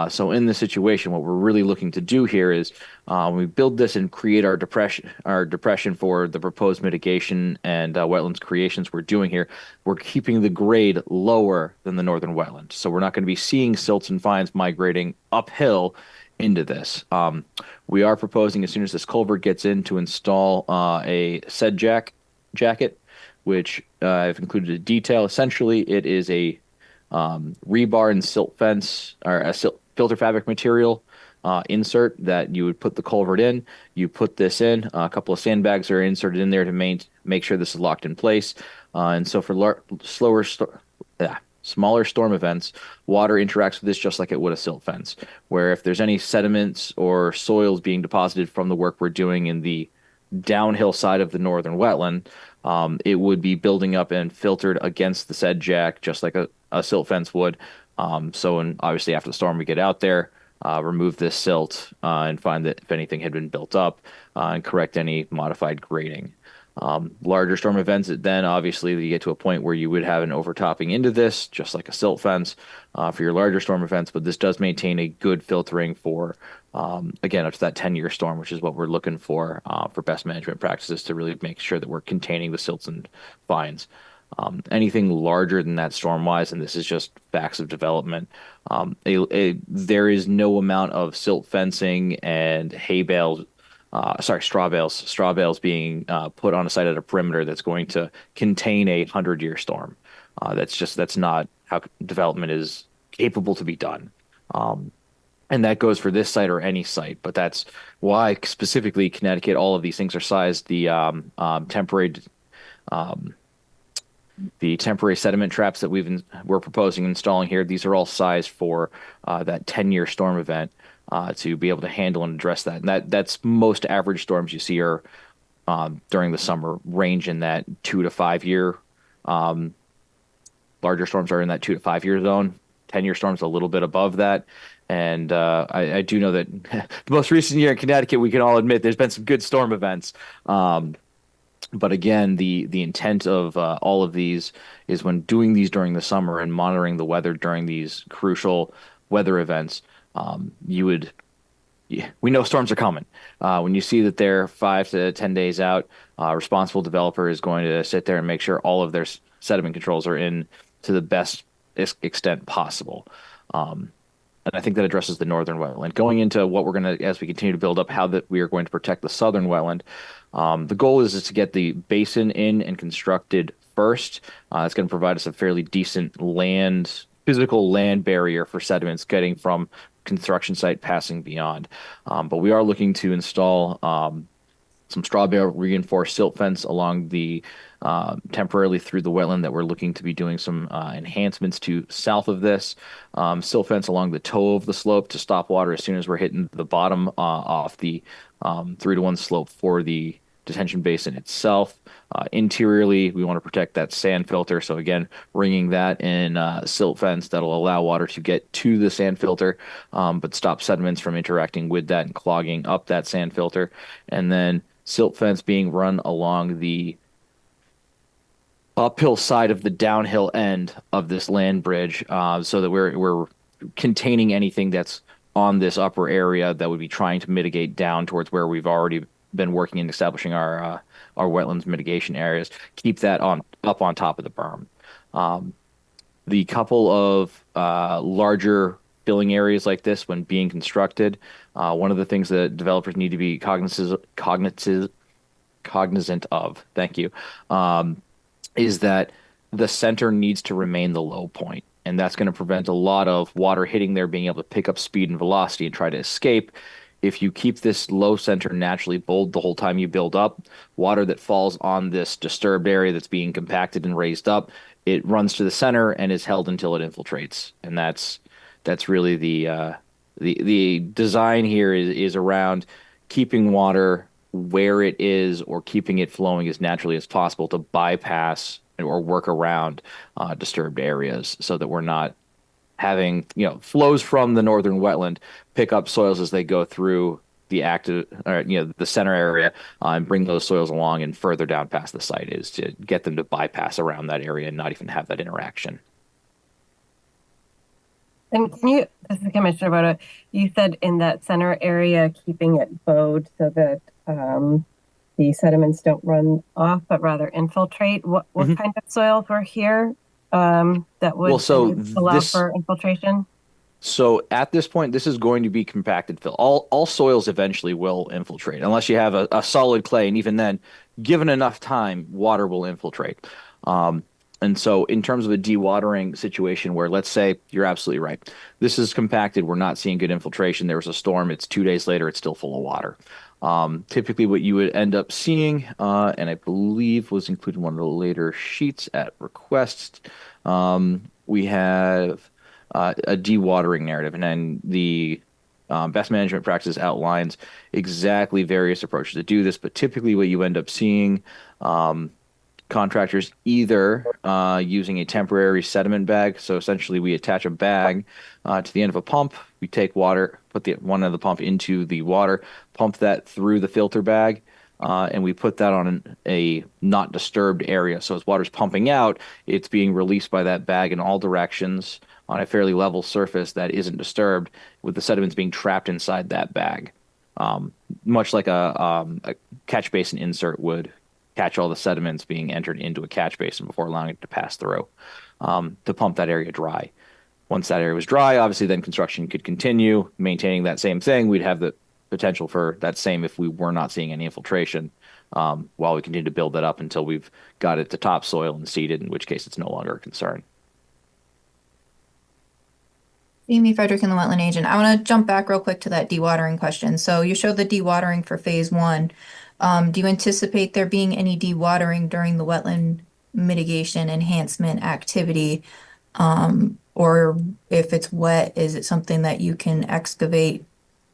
So in this situation, what we're really looking to do here is when we build this and create our depression for the proposed mitigation and wetlands creations we're doing here, we're keeping the grade lower than the northern wetland. So we're not going to be seeing silts and fines migrating uphill into this. We are proposing, as soon as this culvert gets in, to install a sed jacket, which I've included a detail. Essentially, it is a rebar and silt fence or a filter fabric material insert that you would put the culvert in. You put this in. A couple of sandbags are inserted in there to make sure this is locked in place. And so for smaller storm events, water interacts with this just like it would a silt fence, where if there's any sediments or soils being deposited from the work we're doing in the downhill side of the northern wetland, it would be building up and filtered against the said jack, just like a silt fence would. And obviously after the storm, we get out there, remove this silt, and find that if anything had been built up, and correct any modified grading. Larger storm events, then obviously you get to a point where you would have an overtopping into this, just like a silt fence for your larger storm events, but this does maintain a good filtering for, again, up to that 10-year storm, which is what we're looking for best management practices to really make sure that we're containing the silts and fines. Anything larger than that storm-wise, and this is just facts of development, there is no amount of silt fencing and hay bales, straw bales being put on a site at a perimeter that's going to contain a 100-year storm. That's not how development is capable to be done. And that goes for this site or any site, but that's why specifically Connecticut, all of these things are sized. The temporary sediment traps that we're proposing installing here, these are all sized for that 10-year storm event to be able to handle and address that. And that's most average storms you see are during the summer range in that 2 to 5 year. Larger storms are in that 2 to 5 year zone. 10-year storms a little bit above that. And I do know that the most recent year in Connecticut, we can all admit there's been some good storm events. But again, the intent of all of these is when doing these during the summer and monitoring the weather during these crucial weather events, we know storms are coming. When you see that they're 5 to 10 days out, a responsible developer is going to sit there and make sure all of their sediment controls are in to the best extent possible. And I think that addresses the northern wetland. Going into what we're going to, as we continue to build up, how that we are going to protect the southern wetland. The goal is to get the basin in and constructed first. It's going to provide us a fairly decent physical land barrier for sediments getting from construction site passing beyond. But we are looking to install some straw bale reinforced silt fence along the temporarily through the wetland that we're looking to be doing some enhancements to south of this. Silt fence along the toe of the slope to stop water as soon as we're hitting the bottom off the 3-to-1 slope for the detention basin itself. Interiorly, we want to protect that sand filter. So again, ringing that in silt fence that'll allow water to get to the sand filter, but stop sediments from interacting with that and clogging up that sand filter. And then silt fence being run along the uphill side of the downhill end of this land bridge, so that we're containing anything that's on this upper area that would be trying to mitigate down towards where we've already been working in establishing our wetlands mitigation areas. Keep that up on top of the berm. The couple of larger filling areas like this, when being constructed, one of the things that developers need to be cognizant of, thank you, is that the center needs to remain the low point. And that's going to prevent a lot of water hitting there, being able to pick up speed and velocity and try to escape. If you keep this low center naturally bold the whole time you build up, water that falls on this disturbed area that's being compacted and raised up, it runs to the center and is held until it infiltrates. And that's really the design here is around keeping water where it is or keeping it flowing as naturally as possible to bypass or work around disturbed areas, so that we're not having flows from the northern wetland pick up soils as they go through the the center area and bring those soils along and further down past the site, is to get them to bypass around that area and not even have that interaction. And this is Commissioner Boda, you said in that center area, keeping it bowed so that the sediments don't run off, but rather infiltrate. What kind of soils were here that would allow for infiltration? So at this point, this is going to be compacted fill. All soils eventually will infiltrate, unless you have a solid clay, and even then, given enough time, water will infiltrate. And so in terms of a dewatering situation where, let's say, you're absolutely right, this is compacted, we're not seeing good infiltration, there was a storm, it's 2 days later, it's still full of water. Typically what you would end up seeing, and I believe was included in one of the later sheets at request, we have a dewatering narrative, and then the best management practices outlines exactly various approaches to do this, but typically what you end up seeing, contractors either using a temporary sediment bag. So essentially we attach a bag to the end of a pump. We take water, put one end of the pump into the water, pump that through the filter bag, and we put that on a not disturbed area. So as water's pumping out, it's being released by that bag in all directions on a fairly level surface that isn't disturbed, with the sediments being trapped inside that bag, much like a catch basin insert would catch all the sediments being entered into a catch basin before allowing it to pass through, to pump that area dry. Once that area was dry, obviously then construction could continue maintaining that same thing. We'd have the potential for that same if we were not seeing any infiltration, while we continue to build that up until we've got it to topsoil and seeded, in which case it's no longer a concern. Amy Frederick and the wetland agent. I want to jump back real quick to that dewatering question. So you showed the dewatering for phase one. Do you anticipate there being any dewatering during the wetland mitigation enhancement activity? Or if it's wet, is it something that you can excavate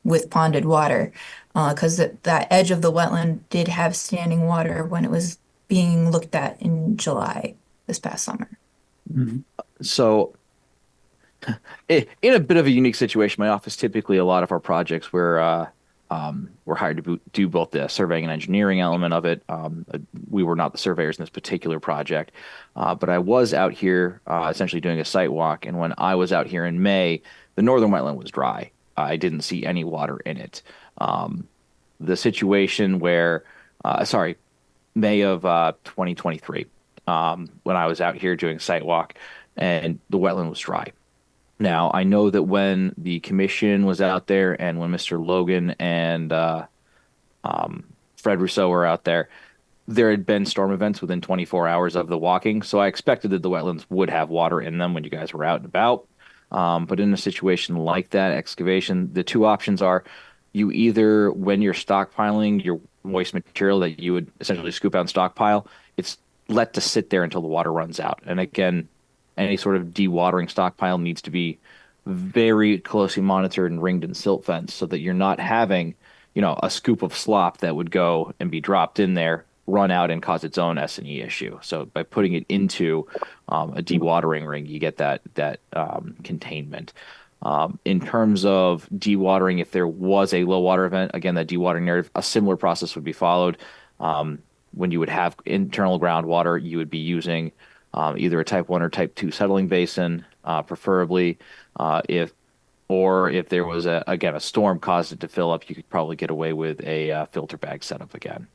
with ponded water? Because that edge of the wetland did have standing water when it was being looked at in July this past summer. So in a bit of a unique situation, my office, typically a lot of our projects we're hired to do both the surveying and engineering element of it. We were not the surveyors in this particular project, but I was out here essentially doing a site walk. And when I was out here in May, the northern wetland was dry. I didn't see any water in it. The situation where, May of 2023, when I was out here doing a site walk, and the wetland was dry. Now, I know that when the commission was out there and when Mr. Logan and Fred Rousseau were out there, there had been storm events within 24 hours of the walking. So I expected that the wetlands would have water in them when you guys were out and about. But in a situation like that, excavation, the two options are you either, when you're stockpiling your moist material that you would essentially scoop out and stockpile, it's let to sit there until the water runs out. And again, any sort of dewatering stockpile needs to be very closely monitored and ringed in silt fence so that you're not having, a scoop of slop that would go and be dropped in there, run out and cause its own S&E issue. So by putting it into a dewatering ring, you get that containment. In terms of dewatering, if there was a low water event, again, that dewatering narrative, a similar process would be followed. When you would have internal groundwater, you would be using either a type 1 or type 2 settling basin, preferably. If there was a storm caused it to fill up, you could probably get away with a filter bag setup again.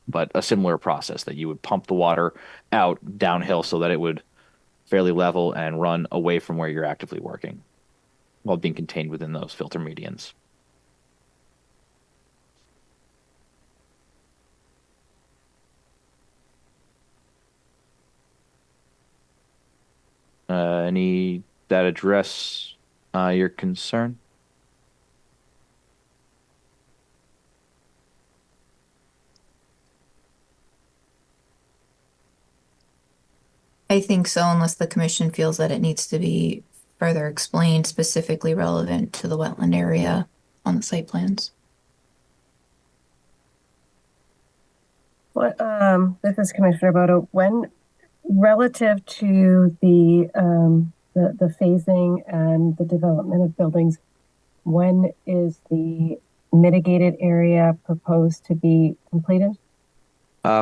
But a similar process that you would pump the water out downhill so that it would fairly level and run away from where you're actively working while being contained within those filter medians. Any that address your concern? I think so, unless the commission feels that it needs to be further explained, specifically relevant to the wetland area on the site plans. This is Commissioner Bodo. When, relative to the phasing and the development of buildings, when is the mitigated area proposed to be completed?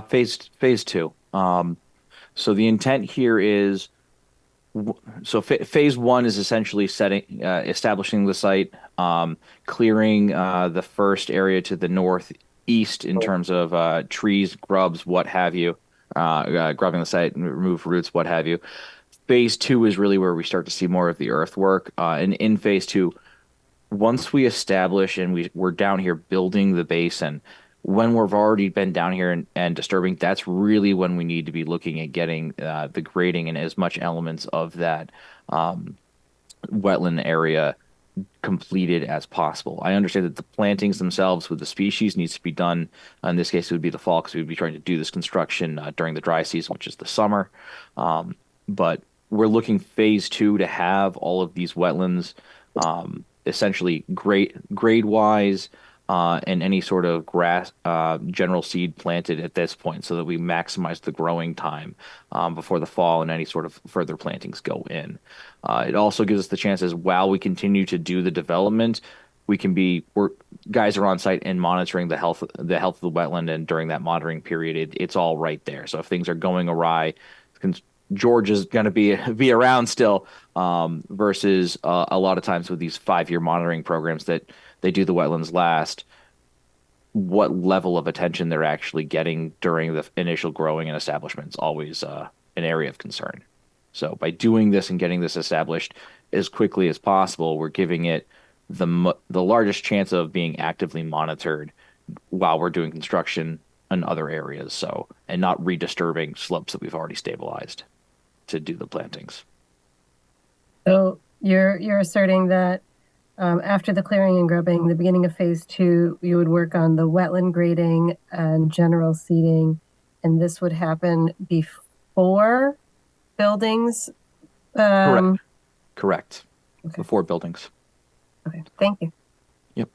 Phase two. So the intent here is, phase one is essentially establishing the site, clearing the first area to the northeast in terms of trees, grubs, what have you, grubbing the site and remove roots, what have you. Phase two is really where we start to see more of the earthwork. And in phase two, once we establish and we're down here building the basin, when we've already been down here and disturbing, that's really when we need to be looking at getting the grading and as much elements of that wetland area completed as possible. I understand that the plantings themselves with the species needs to be done. In this case, it would be the fall because we would be trying to do this construction during the dry season, which is the summer. But we're looking phase two to have all of these wetlands essentially grade-wise, and any sort of grass, general seed planted at this point so that we maximize the growing time before the fall and any sort of further plantings go in. It also gives us the chances while we continue to do the development, guys are on site and monitoring the health of the wetland, and during that monitoring period, it's all right there. So if things are going awry, George is going to be around still, versus a lot of times with these 5-year monitoring programs that they do the wetlands last. what level of attention they're actually getting during the initial growing and establishment is always an area of concern. So by doing this and getting this established as quickly as possible, we're giving it the largest chance of being actively monitored while we're doing construction in other areas. So, and not redisturbing slopes that we've already stabilized to do the plantings. So you're asserting that after the clearing and grubbing, the beginning of phase 2, you would work on the wetland grading and general seeding, and this would happen before buildings? Correct. Okay. Before buildings. Okay, thank you. Yep.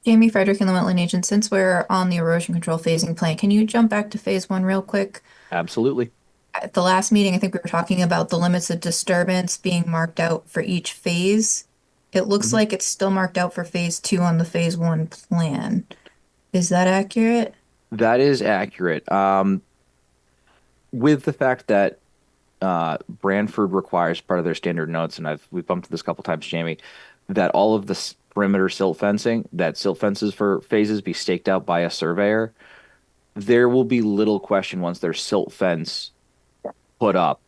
Jamie Frederick and the Wetland Agent, since we're on the erosion control phasing plan, can you jump back to phase 1 real quick? Absolutely. At the last meeting, I think we were talking about the limits of disturbance being marked out for each phase. It looks like it's still marked out for phase 2 on the phase 1 plan. Is that accurate? That is accurate. With the fact that Branford requires part of their standard notes, and we've bumped this a couple times, Jamie, that all of the perimeter silt fencing, that silt fences for phases be staked out by a surveyor. There will be little question once there's silt fence put up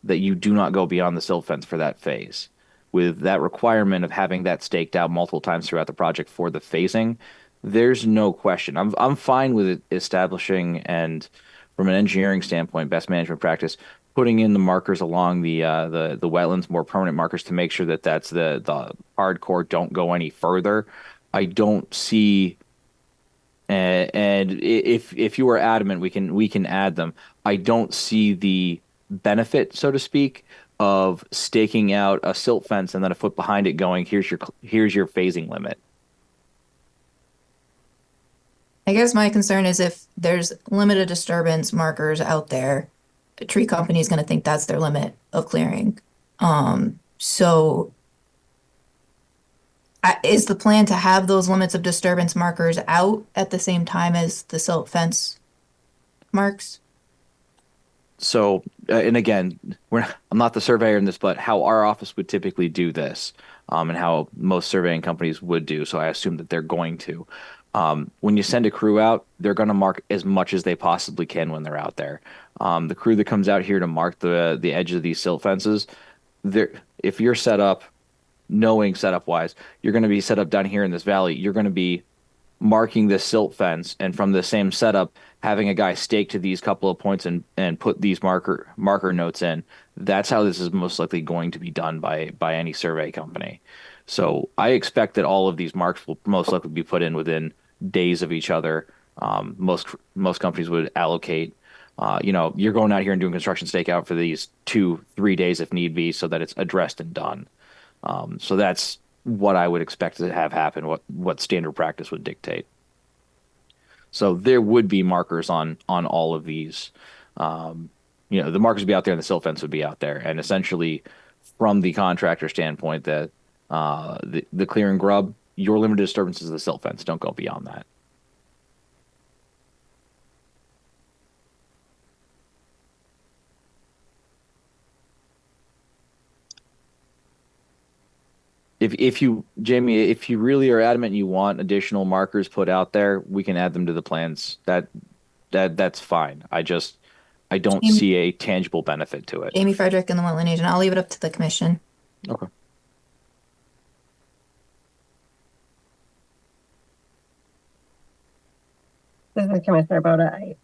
that you do not go beyond the silt fence for that phase. With that requirement of having that staked out multiple times throughout the project for the phasing, there's no question. I'm fine with it establishing, and from an engineering standpoint, best management practice, putting in the markers along the wetlands, more permanent markers, to make sure that that's the hardcore don't go any further. I don't see, and if you are adamant, we can add them. I don't see the benefit, so to speak, of staking out a silt fence and then a foot behind it going, here's your phasing limit. I guess my concern is if there's limited disturbance markers out there, a tree company is going to think that's their limit of clearing. So is the plan to have those limits of disturbance markers out at the same time as the silt fence marks? So, and again, I'm not the surveyor in this, but how our office would typically do this, and how most surveying companies would do. So I assume that they're going to. When you send a crew out, they're going to mark as much as they possibly can when they're out there. The crew that comes out here to mark the edge of these silt fences, if you're set up, knowing setup wise, you're going to be set up down here in this valley. You're going to be marking this silt fence, and from the same setup, having a guy stake to these couple of points and put these marker notes in. That's how this is most likely going to be done by any survey company. So I expect that all of these marks will most likely be put in within days of each other. Most companies would allocate, you're going out here and doing construction stakeout for these 2-3 days if need be, so that it's addressed and done. So that's what I would expect to have happen, what standard practice would dictate. So there would be markers on all of these. The markers would be out there and the silt fence would be out there. And essentially, from the contractor standpoint, that the clear and grub, your limited disturbance is the silt fence. Don't go beyond that. Jamie, if you really are adamant and you want additional markers put out there, we can add them to the plans. That's fine. I don't see a tangible benefit to it. Jamie Frederick and the Wetland Agent. I'll leave it up to the commission. Okay. This is Commissioner Boda.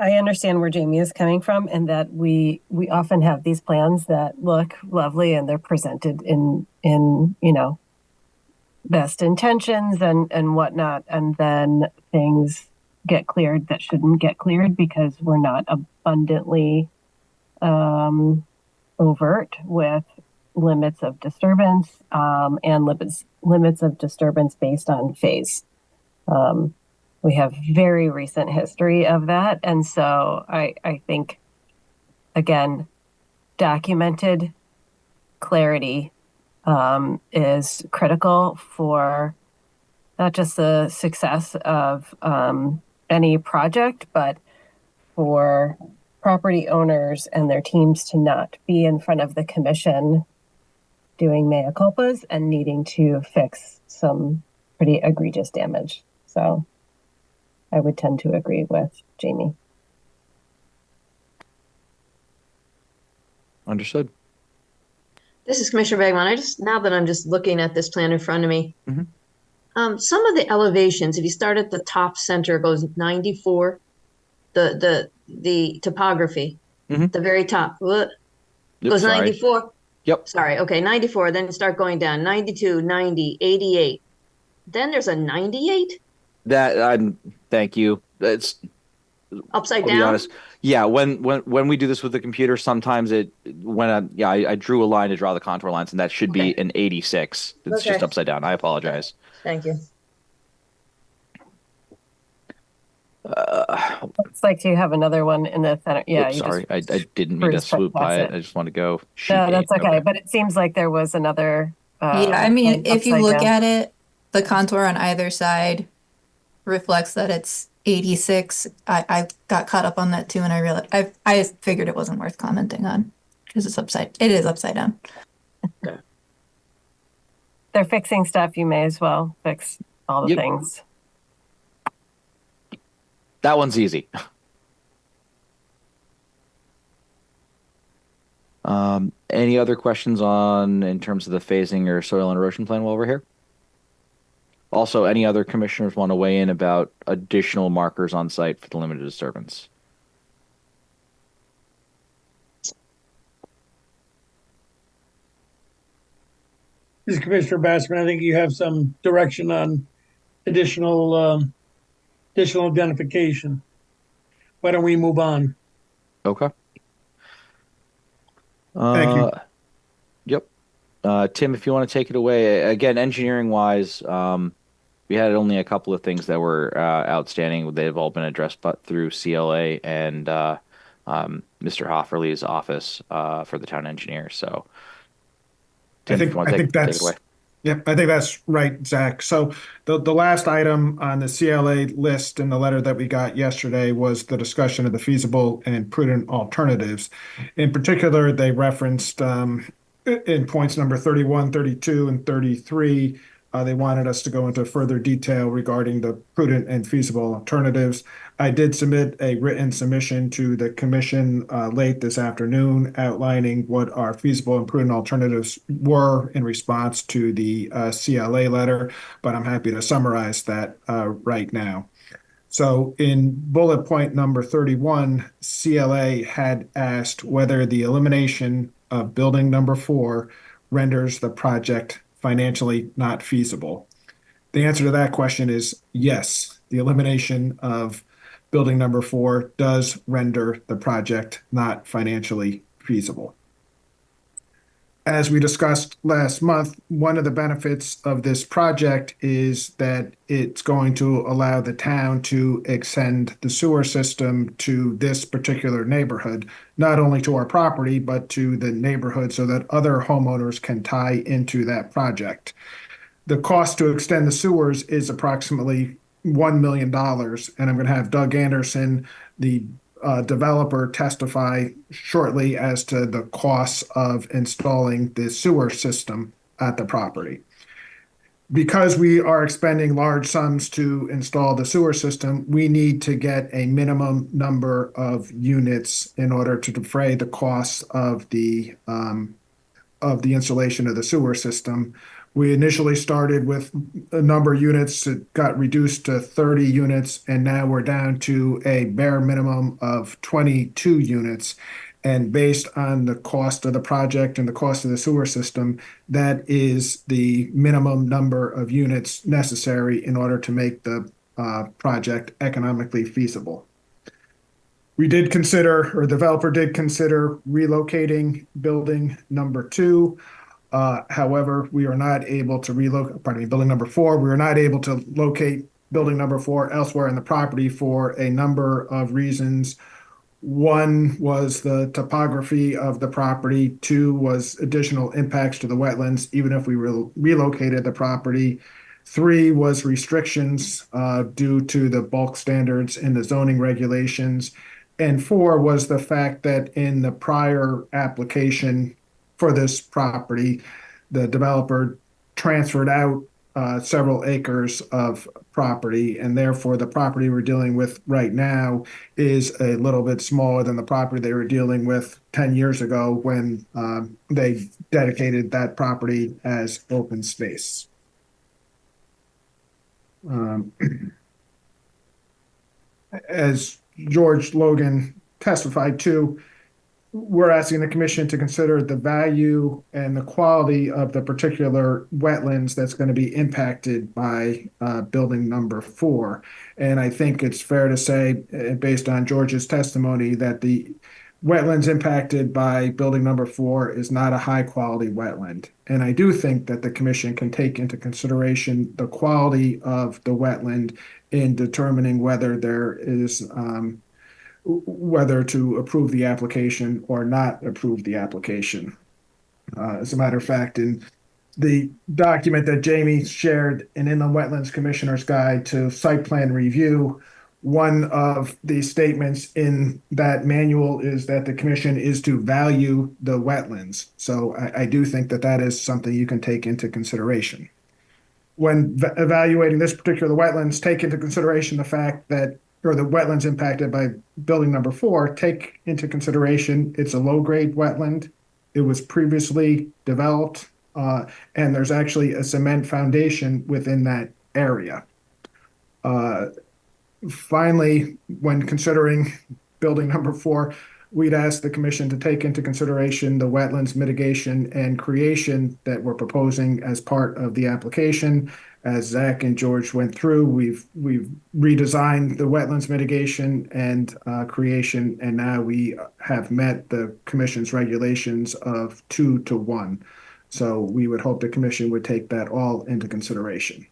I understand where Jamie is coming from, and that we often have these plans that look lovely and they're presented in best intentions and whatnot, and then things get cleared that shouldn't get cleared because we're not abundantly overt with limits of disturbance and limits of disturbance based on phase. We have very recent history of that. And so I think, again, documented clarity is critical for not just the success of any project, but for property owners and their teams to not be in front of the commission doing mea culpas and needing to fix some pretty egregious damage. So I would tend to agree with Jamie. Understood. This is Commissioner Bergman. Now that I'm just looking at this plan in front of me, some of the elevations, if you start at the top center, it goes 94, the topography, the very top, goes 94. Yep. Sorry. Okay. 94. Then start going down 92, 90, 88. Then there's a 98. Thank you. It's upside I'll down. be honest. Yeah. When we do this with the computer, sometimes I drew a line to draw the contour lines, and that should be an 86. It's just upside down. I apologize. Thank you. Looks like you have another one in the center. Yeah. Sorry, I didn't mean to swoop by it. I just want to go. No, that's okay. But it seems like there was another. Yeah, I mean, if you look at it, the contour on either side reflects that it's 86. I got caught up on that too, and I realized I figured it wasn't worth commenting on because it is upside down. They're fixing stuff. You may as well fix all the things. That one's easy. Any other questions in terms of the phasing or soil and erosion plan while we're here? Also, any other commissioners want to weigh in about additional markers on site for the limited disturbance? This is Commissioner Bassman. I think you have some direction on additional identification. Why don't we move on? Okay. Thank you. Yep. Tim, if you want to take it away. Again, engineering-wise, we had only a couple of things that were outstanding. They've all been addressed through CLA and Mr. Hofferly's office for the town engineer. So, Tim, I think that's Yep, I think that's right, Zach. So the last item on the CLA list in the letter that we got yesterday was the discussion of the feasible and prudent alternatives. In particular, they referenced in points number 31, 32, and 33, they wanted us to go into further detail regarding the prudent and feasible alternatives. I did submit a written submission to the commission late this afternoon outlining what our feasible and prudent alternatives were in response to the CLA letter, but I'm happy to summarize that right now. So in bullet point number 31, CLA had asked whether the elimination of building number 4 renders the project financially not feasible. The answer to that question is yes. The elimination of building number 4 does render the project not financially feasible. As we discussed last month, one of the benefits of this project is that it's going to allow the town to extend the sewer system to this particular neighborhood, not only to our property, but to the neighborhood so that other homeowners can tie into that project. The cost to extend the sewers is approximately $1 million, and I'm going to have Doug Anderson, the developer, testify shortly as to the costs of installing the sewer system at the property. Because we are expending large sums to install the sewer system, we need to get a minimum number of units in order to defray the costs of the installation of the sewer system. We initially started with a number of units. It got reduced to 30 units, and now we're down to a bare minimum of 22 units. And based on the cost of the project and the cost of the sewer system, that is the minimum number of units necessary in order to make the project economically feasible. We did consider, or the developer did consider, relocating building number 2. However, we are not able to building number 4. We are not able to locate building number 4 elsewhere in the property for a number of reasons. One was the topography of the property. 2 was additional impacts to the wetlands, even if we relocated the property. 3 was restrictions due to the bulk standards in the zoning regulations. And 4 was the fact that in the prior application for this property, the developer transferred out several acres of property, and therefore the property we're dealing with right now is a little bit smaller than the property they were dealing with 10 years ago when they dedicated that property as open space. As George Logan testified to, we're asking the commission to consider the value and the quality of the particular wetlands that's going to be impacted by building number 4. And I think it's fair to say, based on George's testimony, that the wetlands impacted by building number 4 is not a high quality wetland. And I do think that the commission can take into consideration the quality of the wetland in determining whether there is whether to approve the application or not approve the application. As a matter of fact, in the document that Jamie shared, an Inland Wetlands Commissioner's Guide to Site Plan Review, one of the statements in that manual is that the commission is to value the wetlands. So I do think that that is something you can take into consideration. When evaluating this particular wetlands, take into consideration the fact that, or the wetlands impacted by building number 4, take into consideration it's a low-grade wetland. It was previously developed, and there's actually a cement foundation within that area. Finally, when considering building number 4, we'd ask the commission to take into consideration the wetlands mitigation and creation that we're proposing as part of the application. As Zach and George went through, we've redesigned the wetlands mitigation and creation, and now we have met the commission's regulations of 2 to 1. So we would hope the commission would take that all into consideration.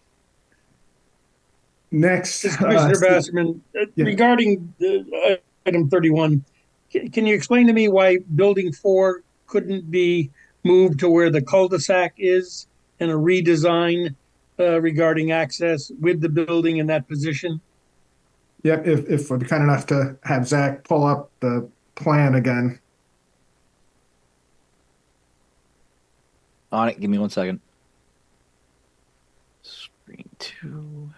Next, Commissioner Basserman, regarding item 31, can you explain to me why building 4 couldn't be moved to where the cul-de-sac is and a redesign regarding access with the building in that position? Yep, if we're kind enough to have Zach pull up the plan again. On it, give me 1 second. Screen 2,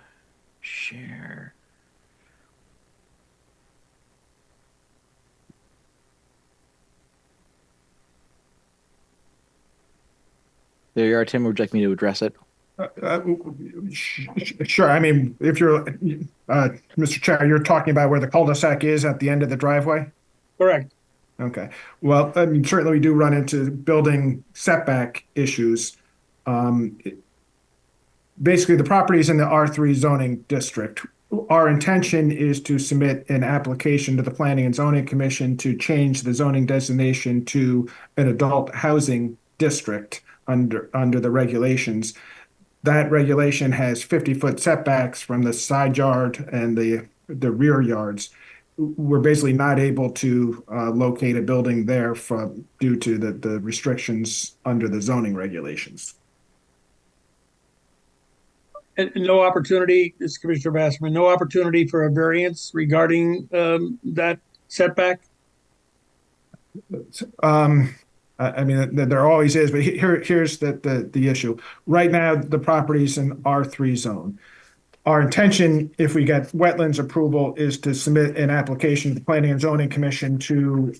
share. There you are, Tim. Would you like me to address it? Sure. I mean, if you're, Mr. Chair, you're talking about where the cul-de-sac is at the end of the driveway? Correct. Okay. Well, I mean, certainly we do run into building setback issues. Basically, the property is in the R3 zoning district. Our intention is to submit an application to the Planning and Zoning Commission to change the zoning designation to an adult housing district under the regulations. That regulation has 50-foot setbacks from the side yard and the rear yards. We're basically not able to locate a building there due to the restrictions under the zoning regulations. And no opportunity, this is Commissioner Basserman, no opportunity for a variance regarding that setback? I mean, there always is, but here's the issue. Right now, the property's in R3 zone. Our intention, if we get wetlands approval, is to submit an application to the Planning and Zoning Commission to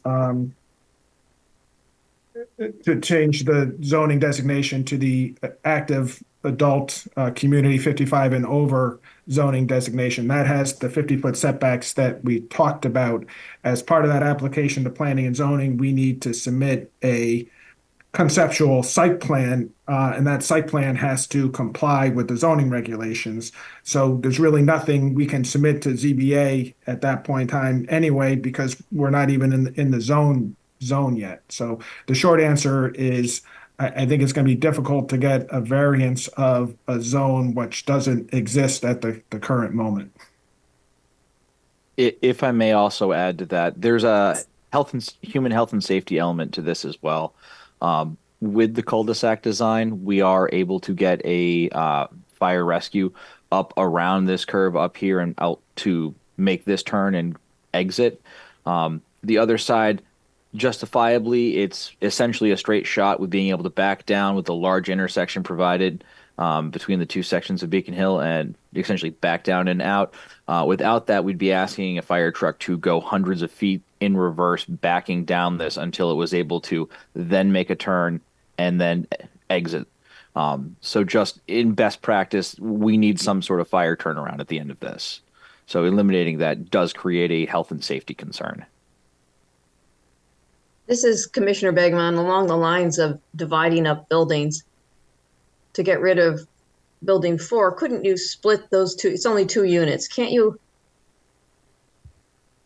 change the zoning designation to the active adult community 55 and over zoning designation. That has the 50-foot setbacks that we talked about. As part of that application to Planning and Zoning, we need to submit a conceptual site plan, and that site plan has to comply with the zoning regulations. So there's really nothing we can submit to ZBA at that point in time anyway, because we're not even in the zone yet. So the short answer is I think it's going to be difficult to get a variance of a zone which doesn't exist at the current moment. If I may also add to that, there's a human health and safety element to this as well. With the cul-de-sac design, we are able to get a fire rescue up around this curve up here and out to make this turn and exit. The other side, justifiably, it's essentially a straight shot with being able to back down with the large intersection provided between the two sections of Beacon Hill and essentially back down and out. Without that, we'd be asking a fire truck to go hundreds of feet in reverse, backing down this until it was able to then make a turn and then exit. So just in best practice, we need some sort of fire turnaround at the end of this. So eliminating that does create a health and safety concern. This is Commissioner Begman along the lines of dividing up buildings to get rid of building 4. Couldn't you split those two? It's only 2 units. Can't you?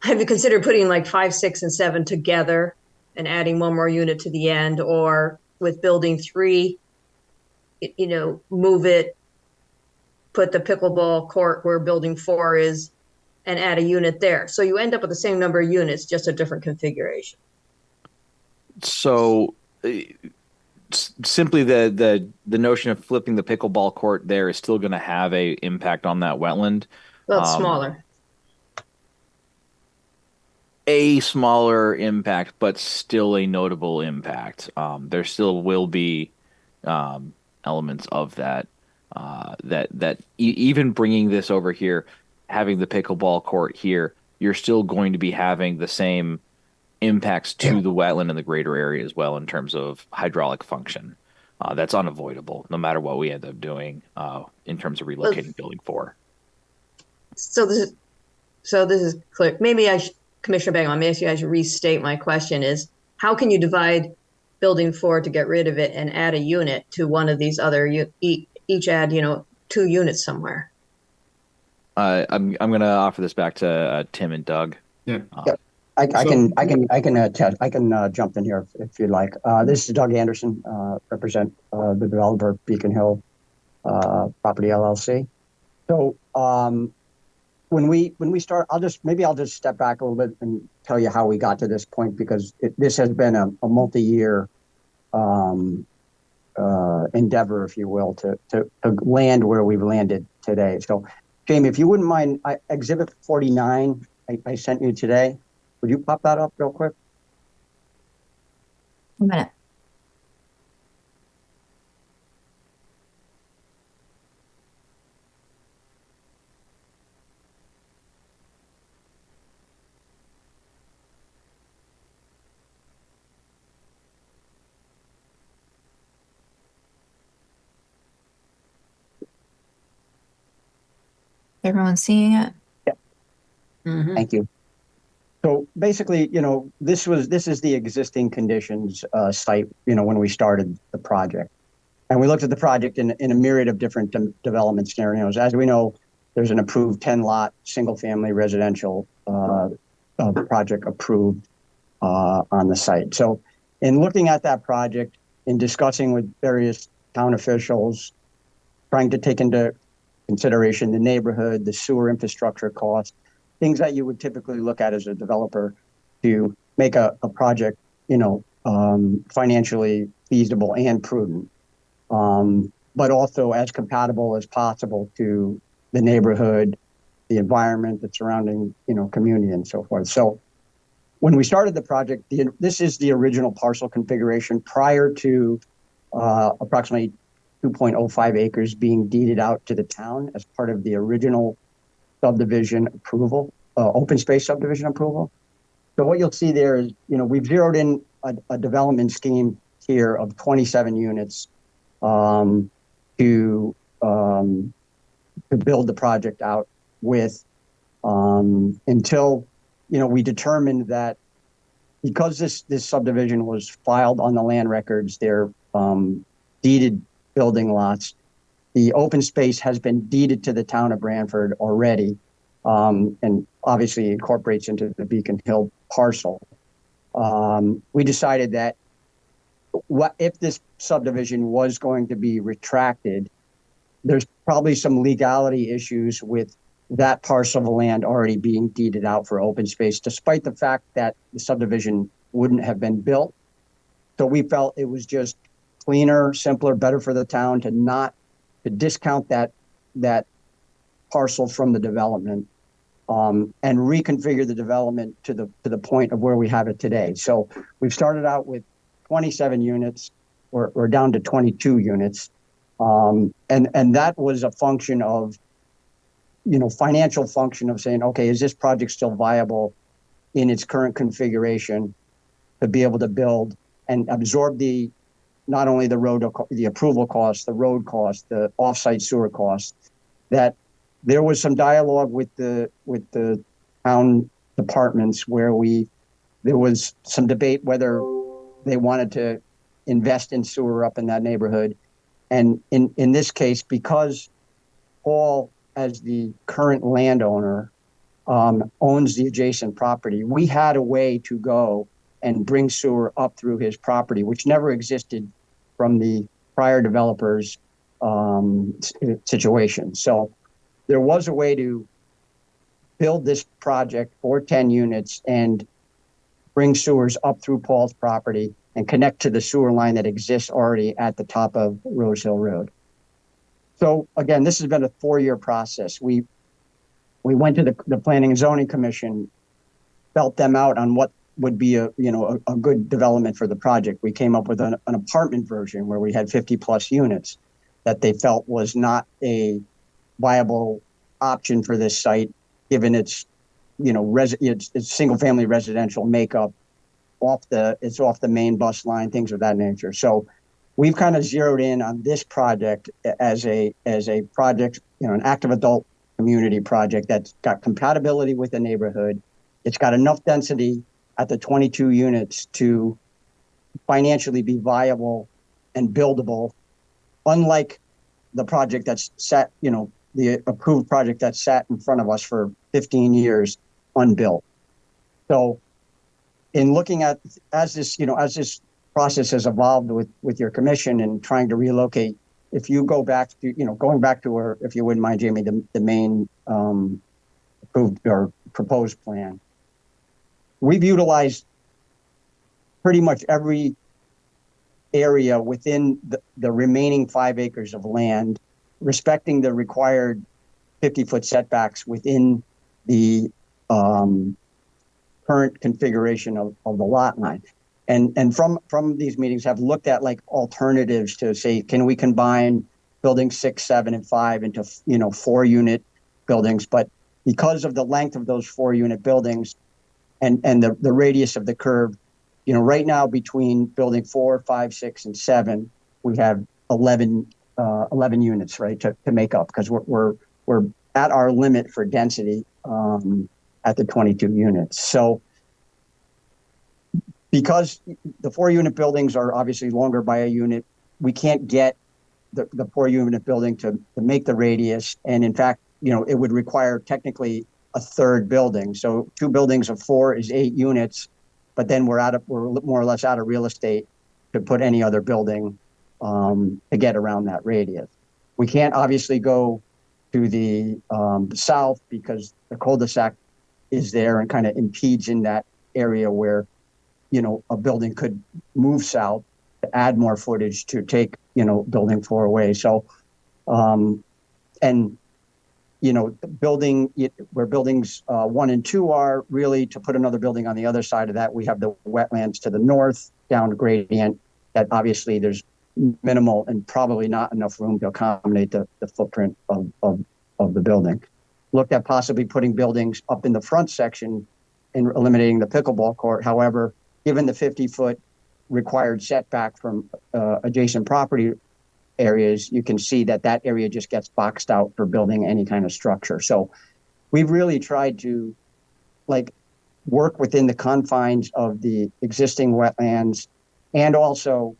Have you considered putting like 5, 6, and 7 together and adding one more unit to the end, or with building 3, move it, put the pickleball court where building 4 is and add a unit there. So you end up with the same number of units, just a different configuration. So simply the notion of flipping the pickleball court there is still going to have a impact on that wetland. Well, it's smaller. A smaller impact, but still a notable impact. There still will be elements of that even bringing this over here, having the pickleball court here, you're still going to be having the same impacts to the wetland and the greater area as well in terms of hydraulic function. That's unavoidable no matter what we end up doing in terms of relocating building 4. So this is clear. Maybe Commissioner Bang, I should restate my question is, how can you divide building 4 to get rid of it and add a unit to one of these other, each add, 2 units somewhere? I'm going to offer this back to Tim and Doug. Yeah. I can jump in here if you'd like. This is Doug Anderson, represent the developer Beacon Hill Property LLC. So when we start, I'll just step back a little bit and tell you how we got to this point, because this has been a multi-year endeavor, if you will, to land where we've landed today. So, Jamie, if you wouldn't mind, Exhibit 49 I sent you today. Would you pop that up real quick? A minute. Everyone seeing it? Yeah. Mm-hmm. Thank you. So basically, this is the existing conditions site, when we started the project. And we looked at the project in a myriad of different development scenarios. As we know, there's an approved 10-lot single-family residential project approved on the site. So in looking at that project, in discussing with various town officials, trying to take into consideration the neighborhood, the sewer infrastructure costs, things that you would typically look at as a developer to make a project, financially feasible and prudent, but also as compatible as possible to the neighborhood, the environment, the surrounding, community, and so forth. So when we started the project, this is the original parcel configuration prior to approximately 2.05 acres being deeded out to the town as part of the original subdivision approval, open space subdivision approval. So what you'll see there is, we've zeroed in a development scheme here of 27 units to build the project out with until, we determined that because this subdivision was filed on the land records, they're deeded building lots. The open space has been deeded to the town of Branford already, and obviously incorporates into the Beacon Hill parcel. We decided that if this subdivision was going to be retracted, there's probably some legality issues with that parcel of land already being deeded out for open space, despite the fact that the subdivision wouldn't have been built. So we felt it was just cleaner, simpler, better for the town to discount that parcel from the development and reconfigure the development to the point of where we have it today. So we've started out with 27 units. We're down to 22 units. And that was a function of, financial function of saying, okay, is this project still viable in its current configuration to be able to build and absorb not only the approval costs, the road costs, the offsite sewer costs. That there was some dialogue with the town departments where there was some debate whether they wanted to invest in sewer up in that neighborhood. And in this case, because Paul, as the current landowner, owns the adjacent property, we had a way to go and bring sewer up through his property, which never existed from the prior developers' situation. So there was a way to build this project for 10 units and bring sewers up through Paul's property and connect to the sewer line that exists already at the top of Rose Hill Road. So again, this has been a 4-year process. We went to the Planning and Zoning Commission, felt them out on what would be a good development for the project. We came up with an apartment version where we had 50 plus units that they felt was not a viable option for this site, given its single family residential makeup, it's off the main bus line, things of that nature. So we've kind of zeroed in on this project as a project, an active adult community project that's got compatibility with the neighborhood. It's got enough density at the 22 units to financially be viable and buildable, unlike the project that's sat, the approved project that sat in front of us for 15 years unbuilt. So in looking at, as this process has evolved with your commission and trying to relocate, if you go back to, going back to, or if you wouldn't mind, Jamie, the main approved or proposed plan, we've utilized pretty much every area within the remaining 5 acres of land, respecting the required 50-foot setbacks within the current configuration of the lot line. And from these meetings have looked at like alternatives to say, can we combine buildings 6, 7, and 5 into 4-unit buildings? But because of the length of those 4-unit buildings and the radius of the curve, right now between building 4, 5, 6, and 7, we have 11 units, right, to make up, because we're at our limit for density at the 22 units. So because the 4-unit buildings are obviously longer by a unit, we can't get the 4-unit building to make the radius. And in fact, it would require technically a 3rd building. So 2 buildings of 4 is 8 units, but then we're more or less out of real estate to put any other building to get around that radius. We can't obviously go to the south because the cul-de-sac is there and kind of impedes in that area where a building could move south to add more footage to take building 4 away. So building where buildings 1 and 2 are, really to put another building on the other side of that, we have the wetlands to the north down gradient that obviously there's minimal and probably not enough room to accommodate the footprint of the building. Looked at possibly putting buildings up in the front section and eliminating the pickleball court. However, given the 50-foot required setback from adjacent property areas, you can see that area just gets boxed out for building any kind of structure. So we've really tried to work within the confines of the existing wetlands, and also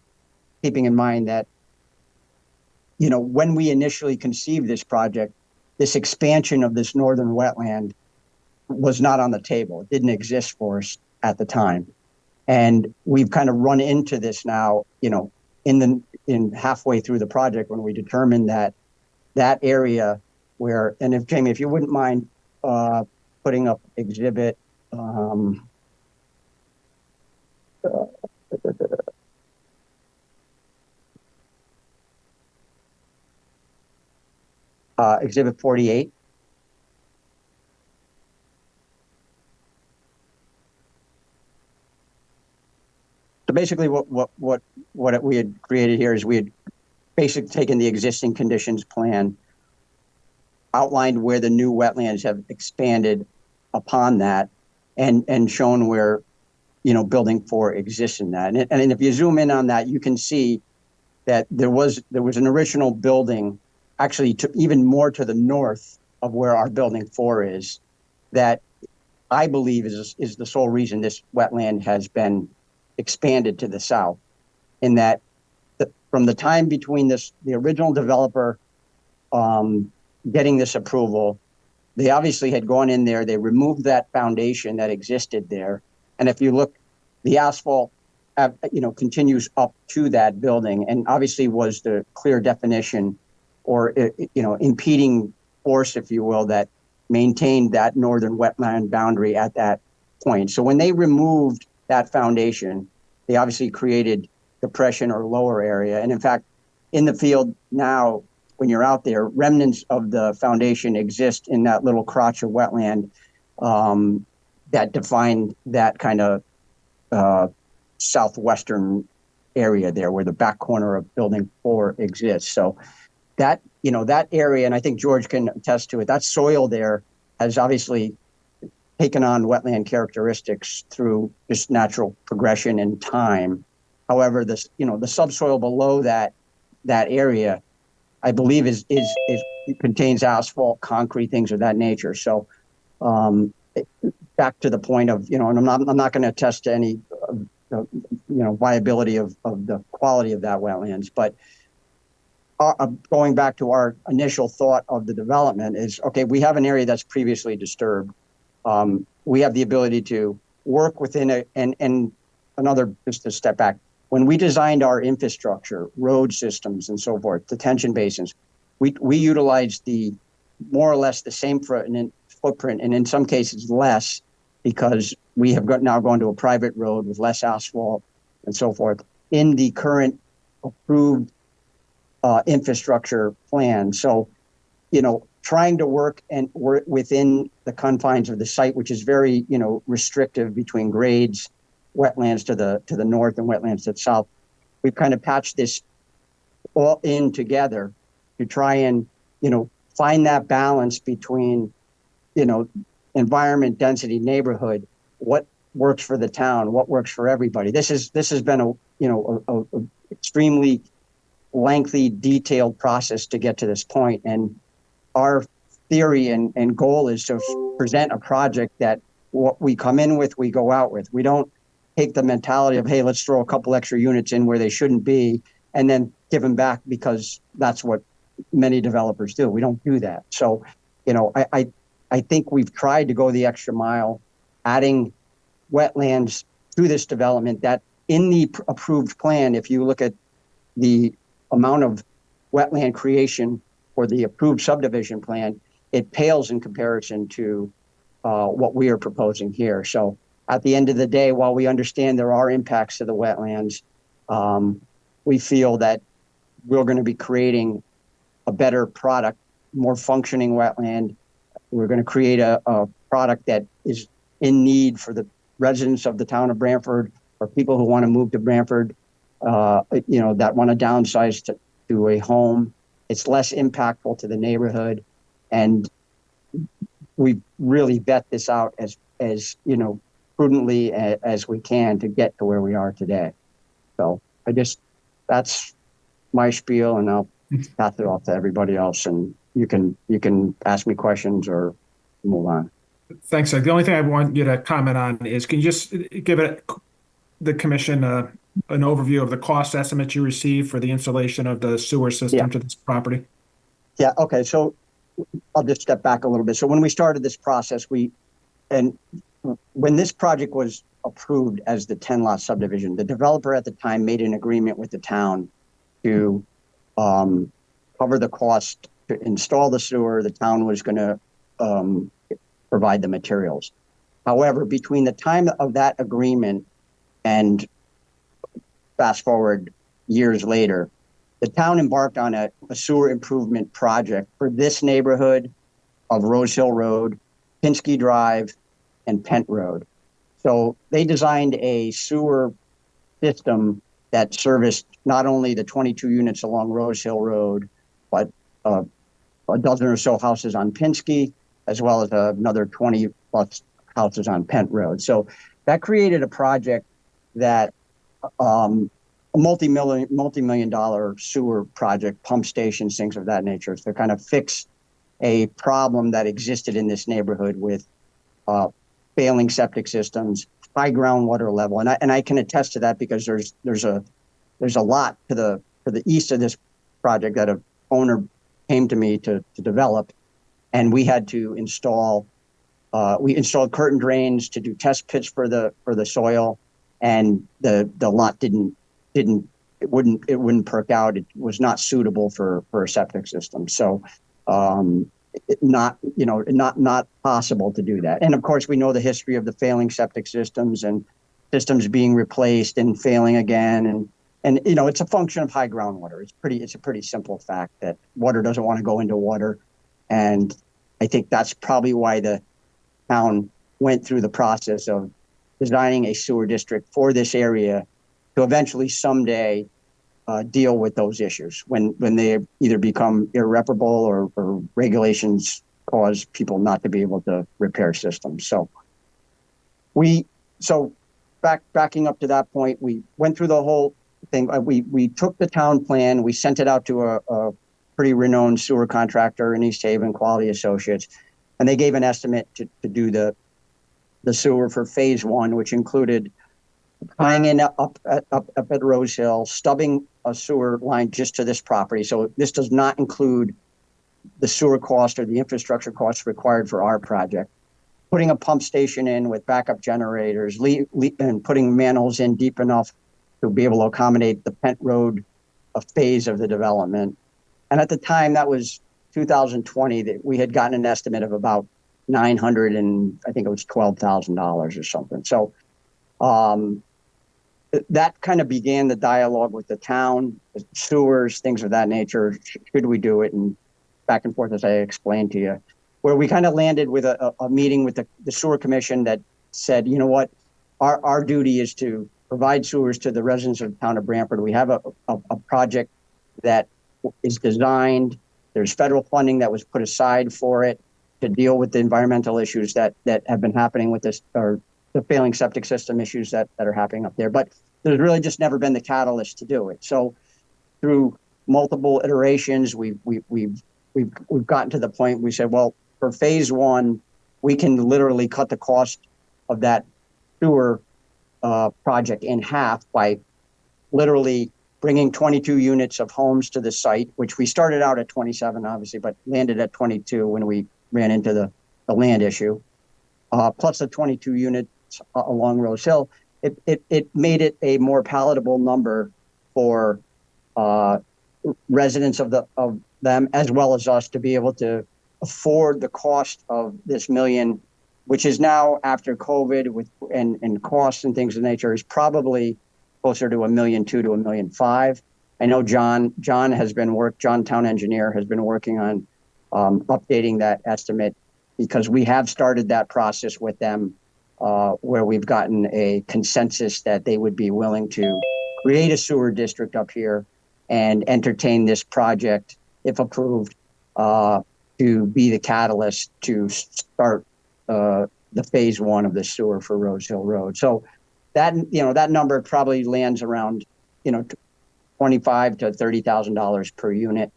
keeping in mind that, when we initially conceived this project, this expansion of this northern wetland was not on the table. It didn't exist for us at the time. And we've kind of run into this now, in halfway through the project, when we determined that area where, and if Jamie, if you wouldn't mind putting up exhibit exhibit 48. basically what we had created here is we had basically taken the existing conditions plan, outlined where the new wetlands have expanded upon that, and shown where, building 4 exists in that. And if you zoom in on that, you can see that there was an original building, actually even more to the north of where our building 4 is, that I believe is the sole reason this wetland has been expanded to the south. In that, from the time between the original developer getting this approval, they obviously had gone in there, they removed that foundation that existed there. And if you look, the asphalt, continues up to that building, and obviously was the clear definition or, impeding force, if you will, that maintained that northern wetland boundary at that point. So when they removed that foundation, they obviously created depression or lower area. And in fact, in the field now, when you're out there, remnants of the foundation exist in that little crotch of wetland that defined that kind of southwestern area there where the back corner of building 4 exists. So that, that area, and I think George can attest to it, that soil there has obviously taken on wetland characteristics through just natural progression and time. However, the subsoil below that area, I believe it contains asphalt, concrete, things of that nature. So back to the point of, and I'm not going to attest to any, viability of the quality of that wetlands, but going back to our initial thought of the development is, okay, we have an area that's previously disturbed. We have the ability to work within it, and another, just to step back, when we designed our infrastructure, road systems and so forth, detention basins, we utilized the more or less the same footprint, and in some cases less, because we have now gone to a private road with less asphalt and so forth in the current approved infrastructure plan. So, trying to work within the confines of the site, which is very, restrictive between grades, wetlands to the north and wetlands to the south. We've kind of patched this all in together to try and, find that balance between, environment, density, neighborhood, what works for the town, what works for everybody. This has been a extremely lengthy, detailed process to get to this point. And our theory and goal is to present a project that what we come in with, we go out with. We don't take the mentality of, hey, let's throw a couple extra units in where they shouldn't be and then give them back, because that's what many developers do. We don't do that. So, I think we've tried to go the extra mile, adding wetlands to this development that in the approved plan, if you look at the amount of wetland creation for the approved subdivision plan, it pales in comparison to what we are proposing here. So at the end of the day, while we understand there are impacts to the wetlands, we feel that we're going to be creating a better product, more functioning wetland. We're going to create a product that is in need for the residents of the town of Branford, or people who want to move to Branford, that want to downsize to a home. It's less impactful to the neighborhood, and we really vet this out as prudently as we can to get to where we are today. So that's my spiel, and I'll pass it off to everybody else, and you can ask me questions or move on. Thanks, Doug. The only thing I want you to comment on is, can you just give the commission an overview of the cost estimates you received for the installation of the sewer system to this property? Yeah. Okay. So I'll just step back a little bit. So when we started this process, when this project was approved as the 10-lot subdivision, the developer at the time made an agreement with the town to cover the cost to install the sewer. The town was going to provide the materials. However, between the time of that agreement and fast forward years later, the town embarked on a sewer improvement project for this neighborhood of Rose Hill Road, Pinsky Drive, and Pent Road. So they designed a sewer system that serviced not only the 22 units along Rose Hill Road, but a dozen or so houses on Pinsky, as well as another 20 plus houses on Pent Road. So that created a project that a multi-million dollar sewer project, pump stations, things of that nature, to kind of fix a problem that existed in this neighborhood with failing septic systems, high groundwater level, and I can attest to that because there's a lot to the east of this project that a owner came to me to develop, and we had to install. We installed curtain drains to do test pits for the soil, and the lot it wouldn't perk out. It was not suitable for a septic system. So not possible to do that. And of course, we know the history of the failing septic systems and systems being replaced and failing again. And it's a function of high groundwater. It's a pretty simple fact that water doesn't want to go into water. And I think that's probably why the town went through the process of designing a sewer district for this area to eventually someday deal with those issues when they either become irreparable or regulations cause people not to be able to repair systems. So backing up to that point, we went through the whole thing. We took the town plan, we sent it out to a pretty renowned sewer contractor in East Haven, Quality Associates, and they gave an estimate to do the sewer for phase one, which included tying in up at Rose Hill, stubbing a sewer line just to this property. So this does not include the sewer cost or the infrastructure costs required for our project. Putting a pump station in with backup generators, and putting manholes in deep enough to be able to accommodate the Pent Road phase of the development. And at the time, that was 2020, that we had gotten an estimate of about $900 and I think it was $12,000 or something. So that kind of began the dialogue with the town, sewers, things of that nature. Should we do it? And back and forth, as I explained to you, where we kind of landed with a meeting with the sewer commission that said, you know what, our duty is to provide sewers to the residents of the town of Branford. We have a project that is designed. There's federal funding that was put aside for it to deal with the environmental issues that have been happening with this, or the failing septic system issues that are happening up there. But there's really just never been the catalyst to do it. So through multiple iterations, we've gotten to the point we said, well, for phase one, we can literally cut the cost of that sewer project in half by literally bringing 22 units of homes to the site, which we started out at 27, obviously, but landed at 22 when we ran into the land issue, plus the 22 units along Rose Hill. It made it a more palatable number for residents of them, as well as us, to be able to afford the cost of this million, which is now, after COVID and costs and things of nature, is probably closer to $1.2 million to $1.5 million. I know John town engineer, has been working on updating that estimate, because we have started that process with them, where we've gotten a consensus that they would be willing to create a sewer district up here and entertain this project, if approved, to be the catalyst to start the phase one of the sewer for Rose Hill Road. So that number probably lands around $25,000 to $30,000 per unit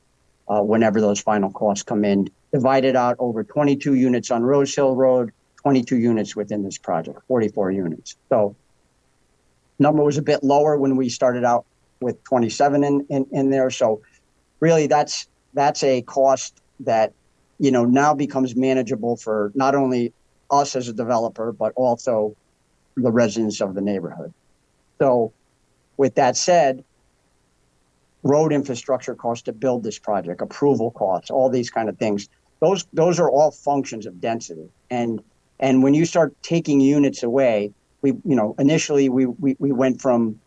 whenever those final costs come in, divided out over 22 units on Rose Hill Road, 22 units within this project, 44 units. So number was a bit lower when we started out with 27 in there. So really that's a cost that now becomes manageable for not only us as a developer, but also the residents of the neighborhood. So with that said, road infrastructure costs to build this project, approval costs, all these kind of things, those are all functions of density. And when you start taking units away, initially we went from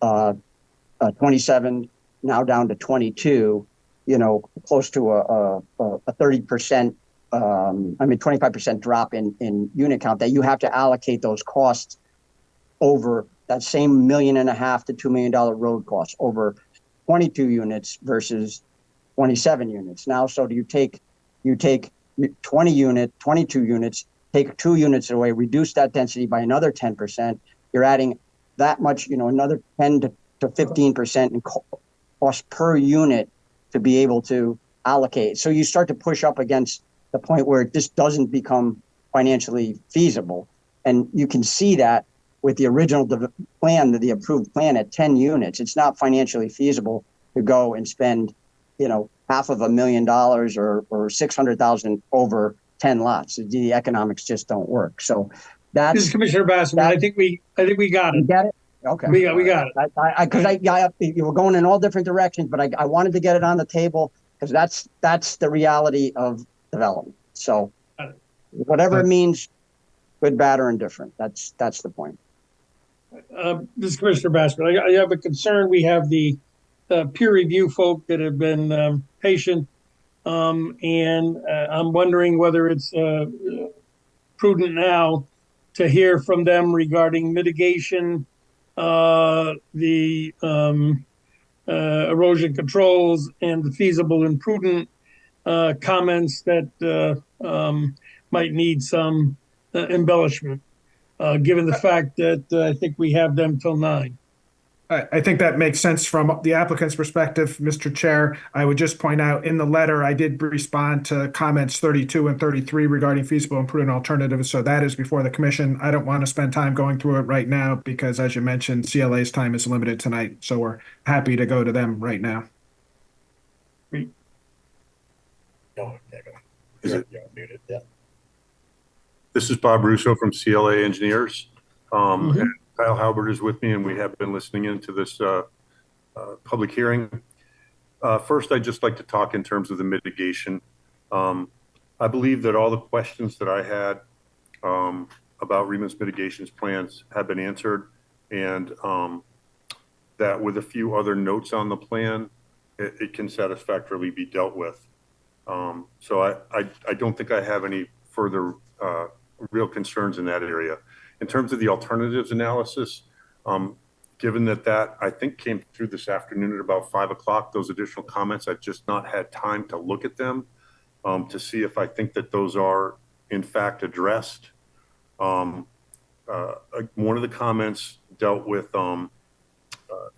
27 now down to 22, close to a 30%, 25% drop in unit count, that you have to allocate those costs over that same $1.5 to $2 million road cost over 22 units versus 27 units. Now, so do you take 22 units, take 2 units away, reduce that density by another 10%. You're adding that much, another 10 to 15% in cost per unit to be able to allocate. So you start to push up against the point where this doesn't become financially feasible. And you can see that with the original plan, the approved plan at 10 units, it's not financially feasible to go and spend, $500,000 or 600,000 over 10 lots. The economics just don't work. So that's This is Commissioner Bassman. I think we got it. You get it? Okay. We got it. Because you were going in all different directions, but I wanted to get it on the table because that's the reality of development. So whatever it means, good, bad, or indifferent. That's the point. This is Commissioner Bassman. I have a concern. We have the peer review folk that have been patient, and I'm wondering whether it's prudent now to hear from them regarding mitigation, the erosion controls, and the feasible and prudent comments that might need some embellishment, given the fact that I think we have them till 9. I think that makes sense from the applicant's perspective, Mr. Chair. I would just point out in the letter, I did respond to comments 32 and 33 regarding feasible and prudent alternatives. So that is before the commission. I don't want to spend time going through it right now because, as you mentioned, CLA's time is limited tonight. So we're happy to go to them right now. Great. This is Bob Russo from CLA Engineers. And Kyle Halbert is with me, and we have been listening into this public hearing. First, I'd just like to talk in terms of the mitigation. I believe that all the questions that I had about Remus mitigations plans have been answered, and that with a few other notes on the plan, it can satisfactorily be dealt with. So I don't think I have any further real concerns in that area. In terms of the alternatives analysis, given that I think came through this afternoon at about 5 o'clock, those additional comments, I've just not had time to look at them to see if I think that those are in fact addressed. One of the comments dealt with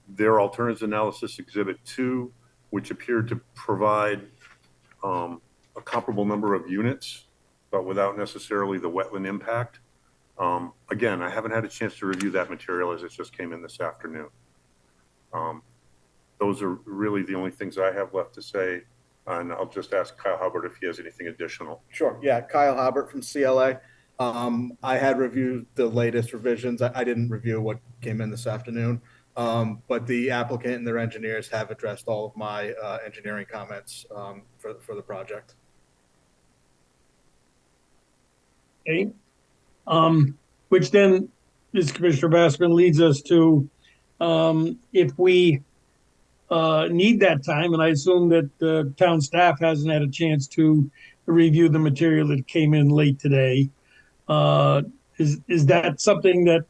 their alternatives analysis exhibit 2, which appeared to provide a comparable number of units, but without necessarily the wetland impact. Again, I haven't had a chance to review that material as it just came in this afternoon. Those are really the only things I have left to say, and I'll just ask Kyle Halbert if he has anything additional. Sure. Yeah, Kyle Halbert from CLA. I had reviewed the latest revisions. I didn't review what came in this afternoon, but the applicant and their engineers have addressed all of my engineering comments for the project. Okay. Which then, as Commissioner Bassman leads us to, if we need that time, and I assume that the town staff hasn't had a chance to review the material that came in late today, is that something that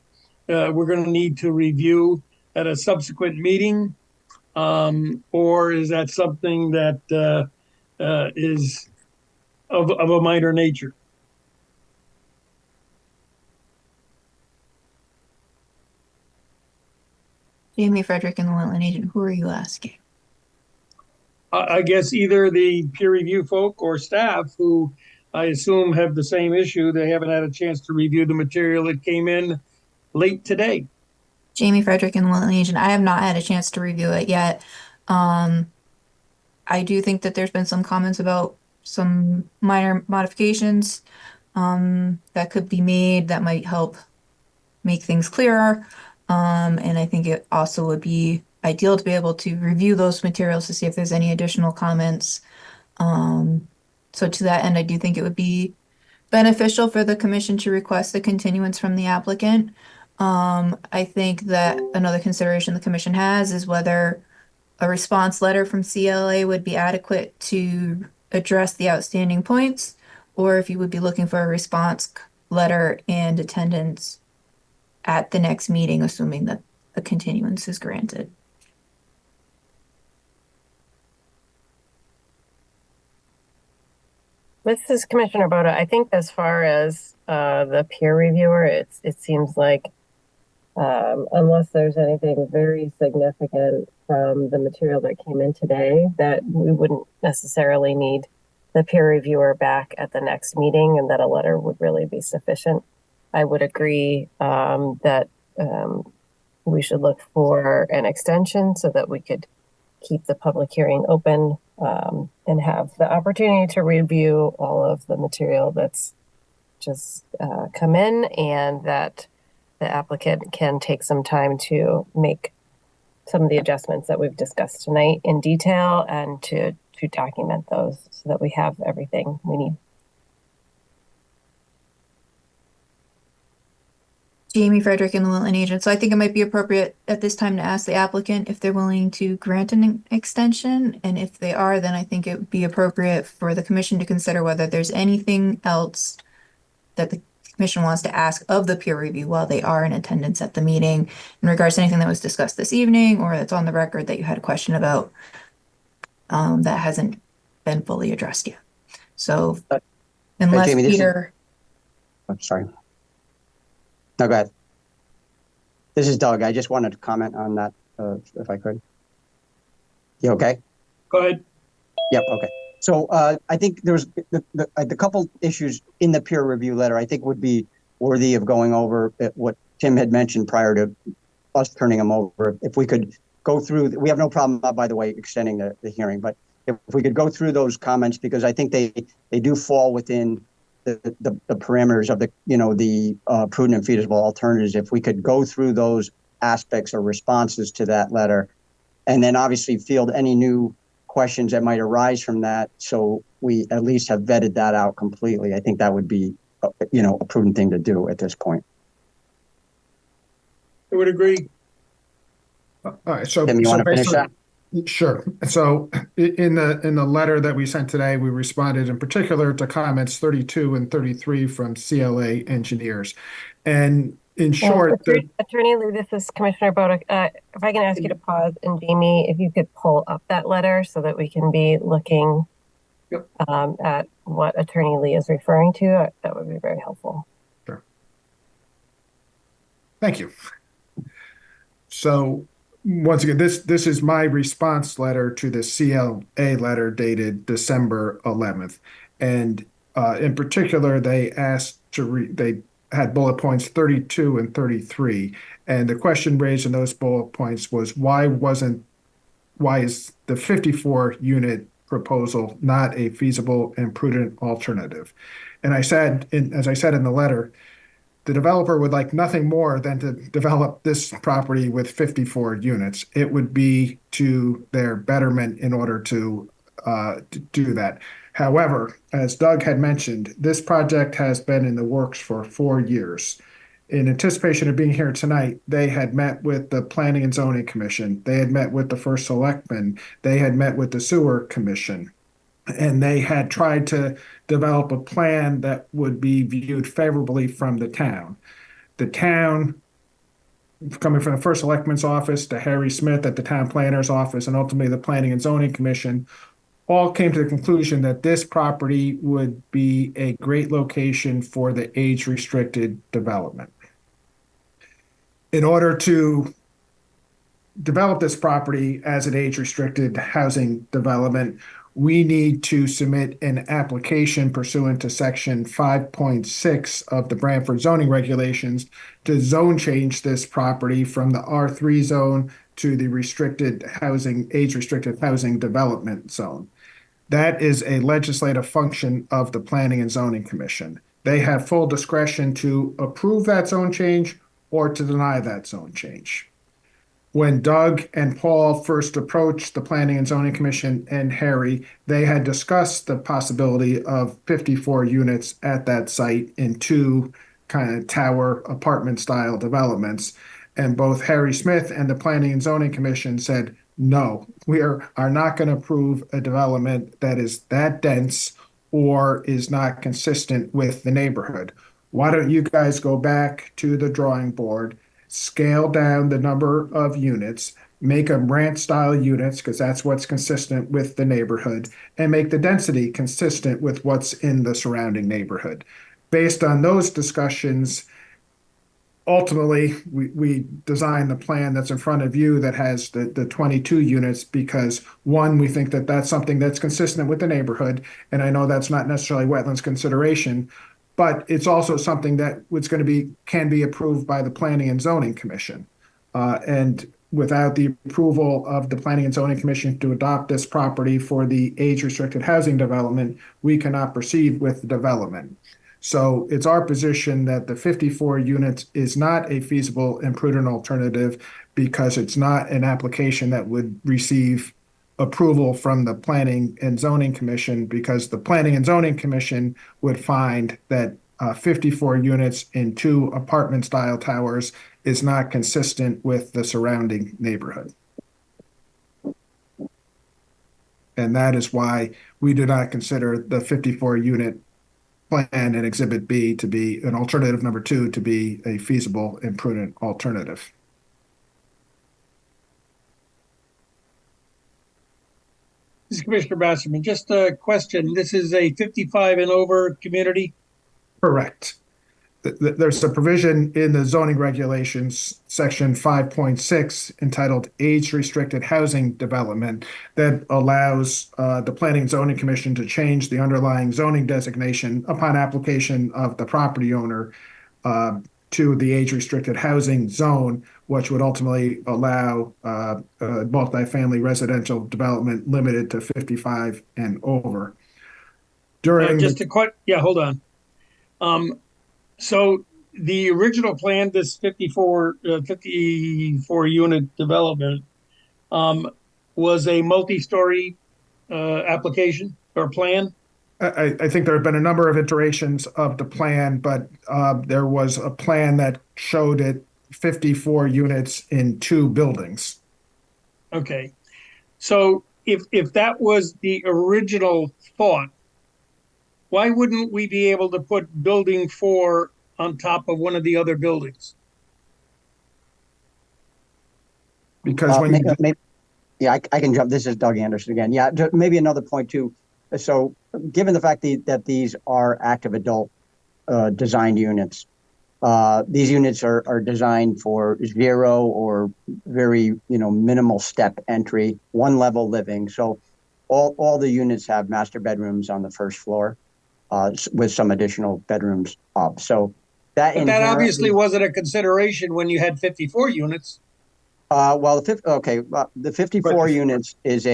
we're going to need to review at a subsequent meeting, or is that something that is of a minor nature? Jamie Frederick and the Wetland Agent, who are you asking? I guess either the peer review folk or staff, who I assume have the same issue. They haven't had a chance to review the material that came in late today. Jamie Frederick and the Wetland Agent. I have not had a chance to review it yet. I do think that there's been some comments about some minor modifications that could be made that might help make things clearer. And I think it also would be ideal to be able to review those materials to see if there's any additional comments. So to that end, I do think it would be beneficial for the commission to request a continuance from the applicant. I think that another consideration the commission has is whether a response letter from CLA would be adequate to address the outstanding points, or if you would be looking for a response letter and attendance at the next meeting, assuming that a continuance is granted. This is Commissioner Boda. I think as far as the peer reviewer, it seems like unless there's anything very significant from the material that came in today, that we wouldn't necessarily need the peer reviewer back at the next meeting, and that a letter would really be sufficient. I would agree that we should look for an extension so that we could keep the public hearing open and have the opportunity to review all of the material that's just come in, and that the applicant can take some time to make some of the adjustments that we've discussed tonight in detail and to document those so that we have everything we need. Jamie Frederick and the Wetland agent. So I think it might be appropriate at this time to ask the applicant if they're willing to grant an extension. And if they are, then I think it would be appropriate for the commission to consider whether there's anything else that the commission wants to ask of the peer review while they are in attendance at the meeting in regards to anything that was discussed this evening or that's on the record that you had a question about that hasn't been fully addressed yet. So unless Jamie, Peter... I'm sorry. No, go ahead. This is Doug. I just wanted to comment on that, if I could. You okay? Go ahead. Yep, okay. So I think there's the couple issues in the peer review letter I think would be worthy of going over what Tim had mentioned prior to us turning them over. If we could go through, we have no problem, by the way, extending the hearing, but if we could go through those comments, because I think they do fall within the parameters of the prudent and feasible alternatives. If we could go through those aspects or responses to that letter, and then obviously field any new questions that might arise from that, so we at least have vetted that out completely. I think that would be a prudent thing to do at this point. I would agree. All right, so Tim, you want to finish that? Sure. So in the letter that we sent today, we responded in particular to comments 32 and 33 from CLA engineers. And in short, Attorney Lee, this is Commissioner Boda. If I can ask you to pause, and Jamie, if you could pull up that letter so that we can be looking at what Attorney Lee is referring to, that would be very helpful. Sure. Thank you. So once again, this is my response letter to the CLA letter dated December 11th. And in particular, they asked they had bullet points 32 and 33. And the question raised in those bullet points was, why is the 54 unit proposal not a feasible and prudent alternative? And I said, as I said in the letter, the developer would like nothing more than to develop this property with 54 units. It would be to their betterment in order to do that. However, as Doug had mentioned, this project has been in the works for 4 years. In anticipation of being here tonight, they had met with the Planning and Zoning Commission. They had met with the First Selectman. They had met with the Sewer Commission. And they had tried to develop a plan that would be viewed favorably from the town. The town, coming from the First Selectman's office to Harry Smith at the town planner's office, and ultimately the Planning and Zoning Commission, all came to the conclusion that this property would be a great location for the age-restricted development. In order to develop this property as an age-restricted housing development, we need to submit an application pursuant to section 5.6 of the Branford zoning regulations to zone change this property from the R3 zone to the restricted housing, age-restricted housing development zone. That is a legislative function of the Planning and Zoning Commission. They have full discretion to approve that zone change or to deny that zone change. When Doug and Paul first approached the Planning and Zoning Commission and Harry, they had discussed the possibility of 54 units at that site in 2 kind of tower apartment style developments. And both Harry Smith and the Planning and Zoning Commission said, no, we are not going to approve a development that is that dense or is not consistent with the neighborhood. why don't you guys go back to the drawing board, scale down the number of units, make them ranch-style units, because that's what's consistent with the neighborhood, and make the density consistent with what's in the surrounding neighborhood. Based on those discussions, ultimately, we designed the plan that's in front of you that has the 22 units because, one, we think that that's something that's consistent with the neighborhood, and I know that's not necessarily wetlands consideration, but it's also something that can be approved by the Planning and Zoning Commission. And without the approval of the Planning and Zoning Commission to adopt this property for the age-restricted housing development, we cannot proceed with the development. So it's our position that the 54 units is not a feasible and prudent alternative because it's not an application that would receive approval from the Planning and Zoning Commission, because the Planning and Zoning Commission would find that 54 units in 2 apartment-style towers is not consistent with the surrounding neighborhood. And that is why we do not consider the 54-unit plan and Exhibit B to be an alternative number 2 to be a feasible and prudent alternative. This is Commissioner Basserman. Just a question. This is a 55 and over community? Correct. There's a provision in the zoning regulations, section 5.6, entitled Age-Restricted Housing Development, that allows the Planning and Zoning Commission to change the underlying zoning designation upon application of the property owner to the age-restricted housing zone, which would ultimately allow multifamily residential development limited to 55 and over. Hold on. So the original plan, this 54 unit development, was a multi-story application or plan? I think there have been a number of iterations of the plan, but there was a plan that showed it 54 units in 2 buildings. Okay. So if that was the original thought, why wouldn't we be able to put building 4 on top of one of the other buildings? Because I can jump. This is Doug Anderson again. Yeah, maybe another point too. So given the fact that these are active adult designed units, these units are designed for 0 or very minimal step entry, 1 level living. So all the units have master bedrooms on the first floor. With some additional bedrooms up. So that obviously wasn't a consideration when you had 54 units. The 54 units is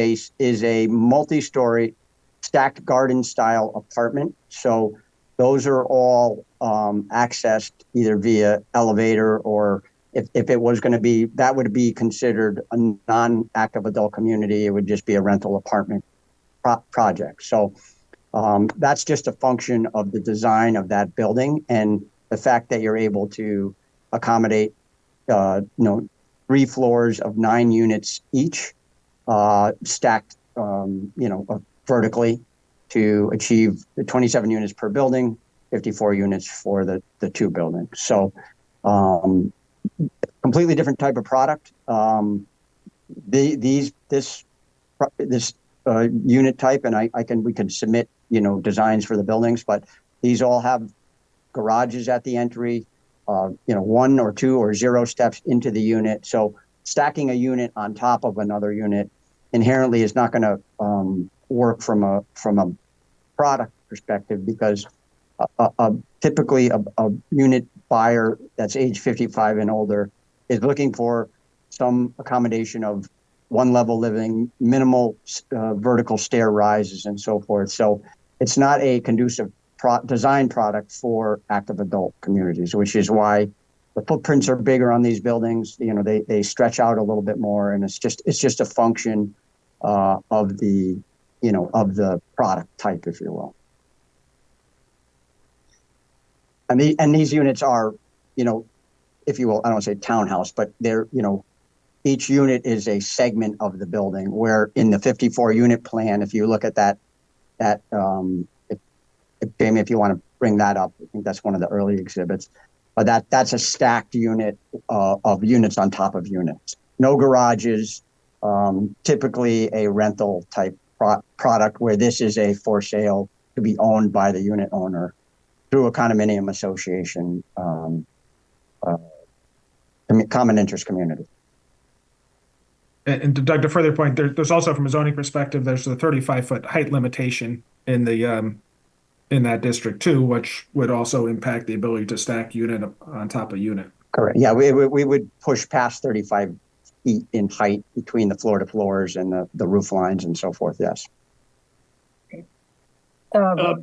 a multi-story stacked garden style apartment. So those are all accessed either via elevator, or if it was going to be, that would be considered a non-active adult community. It would just be a rental apartment project. So that's just a function of the design of that building and the fact that you're able to accommodate, 3 floors of 9 units each, stacked, vertically to achieve the 27 units per building, 54 units for the 2 buildings. So, completely different type of product. This unit type, and we could submit designs for the buildings, but these all have garages at the entry, 1 or 2 or 0 steps into the unit. So stacking a unit on top of another unit inherently is not going to work from a product perspective, because typically a unit buyer that's age 55 and older is looking for some accommodation of 1 level living, minimal vertical stair rises, and so forth. So it's not a conducive design product for active adult communities, which is why the footprints are bigger on these buildings. They stretch out a little bit more, and it's just a function of the product type, if you will. And these units are, if you will, I don't want to say townhouse, but they're, each unit is a segment of the building, where in the 54 unit plan, if you look at that, Jamie, if you want to bring that up. I think that's one of the early exhibits. But that's a stacked unit of units on top of units. No garages, typically a rental type product where this is a for sale to be owned by the unit owner through a condominium association, common interest community. And Doug, to further point, there's also from a zoning perspective, there's a 35-foot height limitation in the in that district too, which would also impact the ability to stack unit on top of unit. Correct. Yeah, we would push past 35 feet in height between the floor to floors and the roof lines and so forth. Yes. Go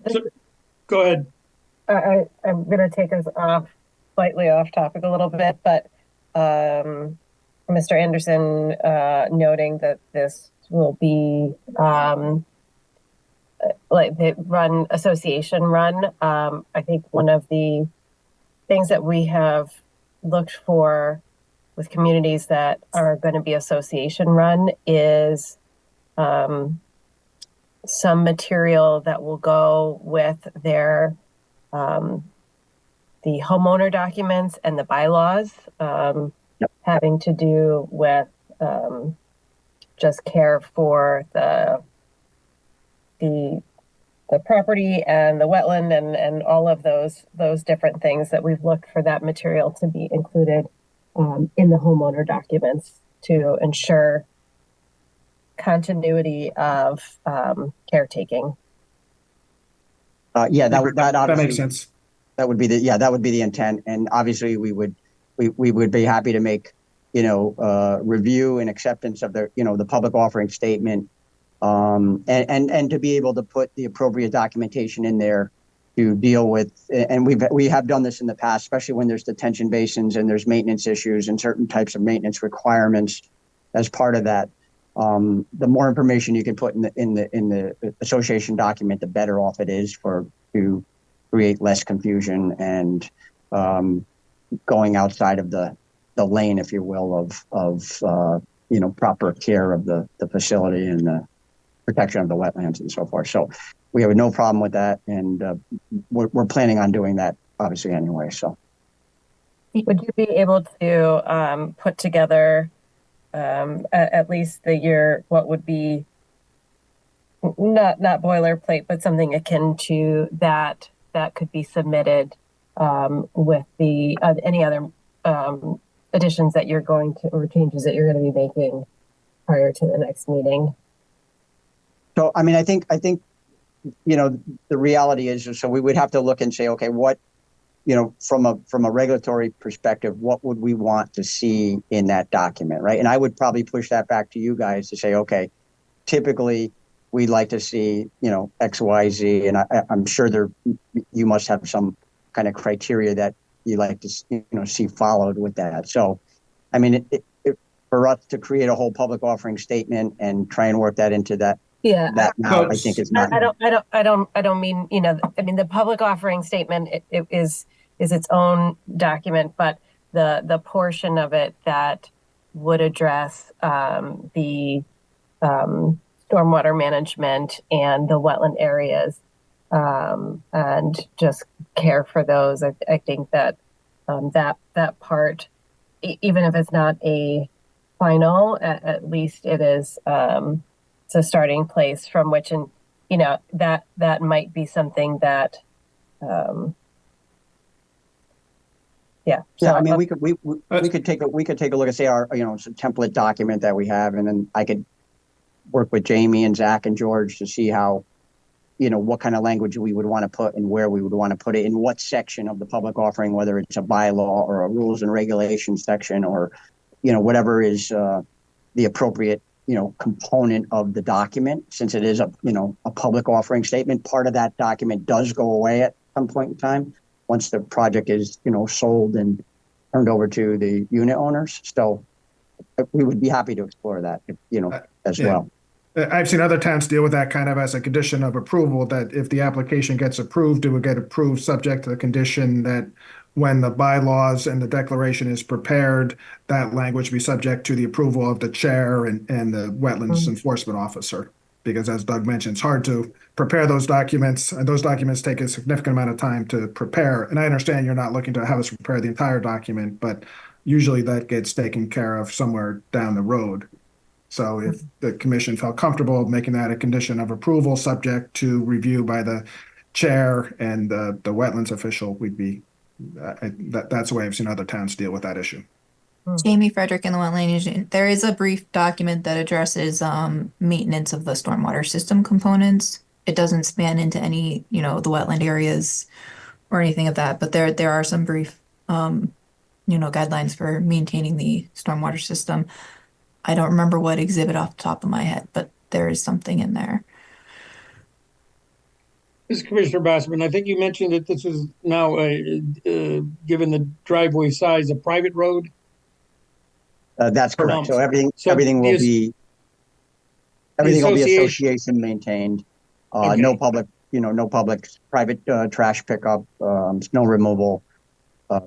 ahead. I'm going to take us slightly off topic a little bit, but Mr. Anderson noting that this will be like the association run. I think one of the things that we have looked for with communities that are going to be association run is some material that will go with their the homeowner documents and the bylaws, having to do with just care for the property and the wetland and all of those different things that we've looked for that material to be included in the homeowner documents to ensure continuity of caretaking. Yeah, that obviously makes sense. That would be the intent, and obviously we would be happy to make review and acceptance of the public offering statement, and to be able to put the appropriate documentation in there to deal with, and we have done this in the past, especially when there's detention basins and there's maintenance issues and certain types of maintenance requirements as part of that. The more information you can put in the association document, the better off it is to create less confusion and going outside of the lane, if you will, of proper care of the facility and the protection of the wetlands and so forth. So we have no problem with that, and we're planning on doing that obviously anyway. So would you be able to put together at least what would be not boilerplate, but something akin to that could be submitted with the any other additions that you're going to, or changes that you're going to be making prior to the next meeting? So, I mean, I think, the reality is, so we would have to look and say, okay, what, from a regulatory perspective, what would we want to see in that document, right? And I would probably push that back to you guys to say, okay, typically we'd like to see, X, Y, Z, and I'm sure you must have some kind of criteria that you like to, see followed with that. So, I mean, for us to create a whole public offering statement and try and work that into that. Yeah, I think it's not. I don't mean, I mean, the public offering statement it is its own document, but the portion of it that would address the stormwater management and the wetland areas and just care for those. I think that that part, even if it's not a final, at least it is. It's a starting place from which, and that might be something that, yeah. So, I mean, we could take a look at, say, our some template document that we have, and then I could work with Jamie and Zach and George to see how, what kind of language we would want to put and where we would want to put it in what section of the public offering, whether it's a bylaw or a rules and regulations section, or whatever is the appropriate component of the document. Since it is a public offering statement, part of that document does go away at some point in time once the project is sold and turned over to the unit owners. So we would be happy to explore that as well. I've seen other towns deal with that kind of as a condition of approval, that if the application gets approved, it would get approved subject to the condition that when the bylaws and the declaration is prepared, that language be subject to the approval of the chair and the wetlands enforcement officer, because as Doug mentioned, it's hard to prepare those documents, and those documents take a significant amount of time to prepare. And I understand you're not looking to have us prepare the entire document, but usually that gets taken care of somewhere down the road. So if the commission felt comfortable making that a condition of approval, subject to review by the chair and the wetlands official, we'd be, that's the way I've seen other towns deal with that issue. Jamie Frederick in the Wetland Agent. There is a brief document that addresses maintenance of the stormwater system components. It doesn't span into any, the wetland areas or anything of that, but there are some brief, guidelines for maintaining the stormwater system. I don't remember what exhibit off the top of my head, but there is something in there. This is Commissioner Bassman. I think you mentioned that this is now, given the driveway size, a private road. That's correct. So everything will be association maintained. Okay. No public, no public private trash pickup, snow removal,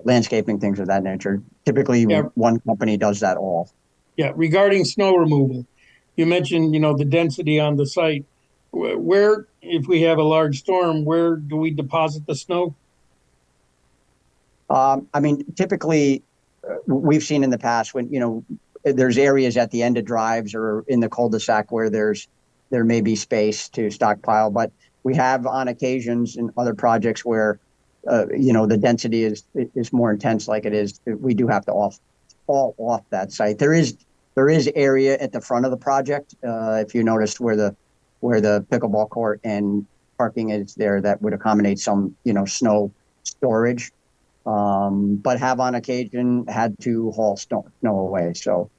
landscaping, things of that nature. Typically, one company does that all. Yeah. Regarding snow removal, you mentioned the density on the site. Where, if we have a large storm, where do we deposit the snow? Typically, we've seen in the past when, there's areas at the end of drives or in the cul-de-sac where there may be space to stockpile, but we have on occasions in other projects where, the density is more intense like it is. We do have to haul off that site. There is area at the front of the project. If you noticed where the pickleball court and parking is there, that would accommodate some, snow storage. But have on occasion had to haul snow away. So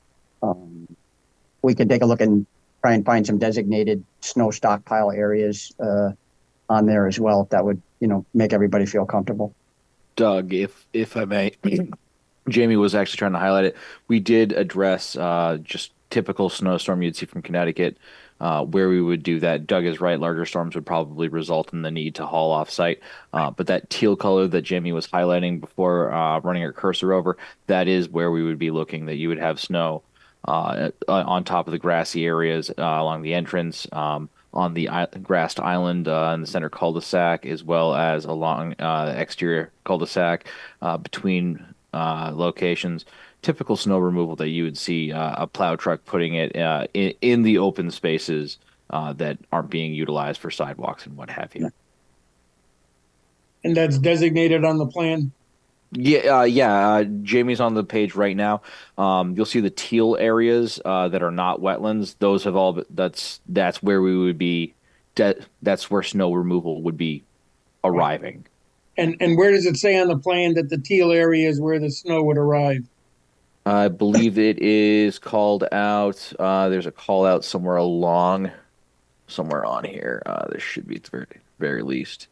we could take a look and try and find some designated snow stockpile areas on there as well, if that would, make everybody feel comfortable. Doug, if I may, Jamie was actually trying to highlight it. We did address just typical snowstorm you'd see from Connecticut, where we would do that. Doug is right. Larger storms would probably result in the need to haul off site. But that teal color that Jamie was highlighting before running her cursor over, that is where we would be looking, that you would have snow on top of the grassy areas along the entrance, on the grassed island in the center cul-de-sac, as well as along the exterior cul-de-sac between locations. Typical snow removal that you would see a plow truck putting it in the open spaces that aren't being utilized for sidewalks and what have you. And that's designated on the plan? Yeah. Jamie's on the page right now. You'll see the teal areas that are not wetlands. Those have all. That's where we would be. That's where snow removal would be arriving. And where does it say on the plan that the teal area is where the snow would arrive? I believe it is called out. There's a call out somewhere on here. There should be at the very least.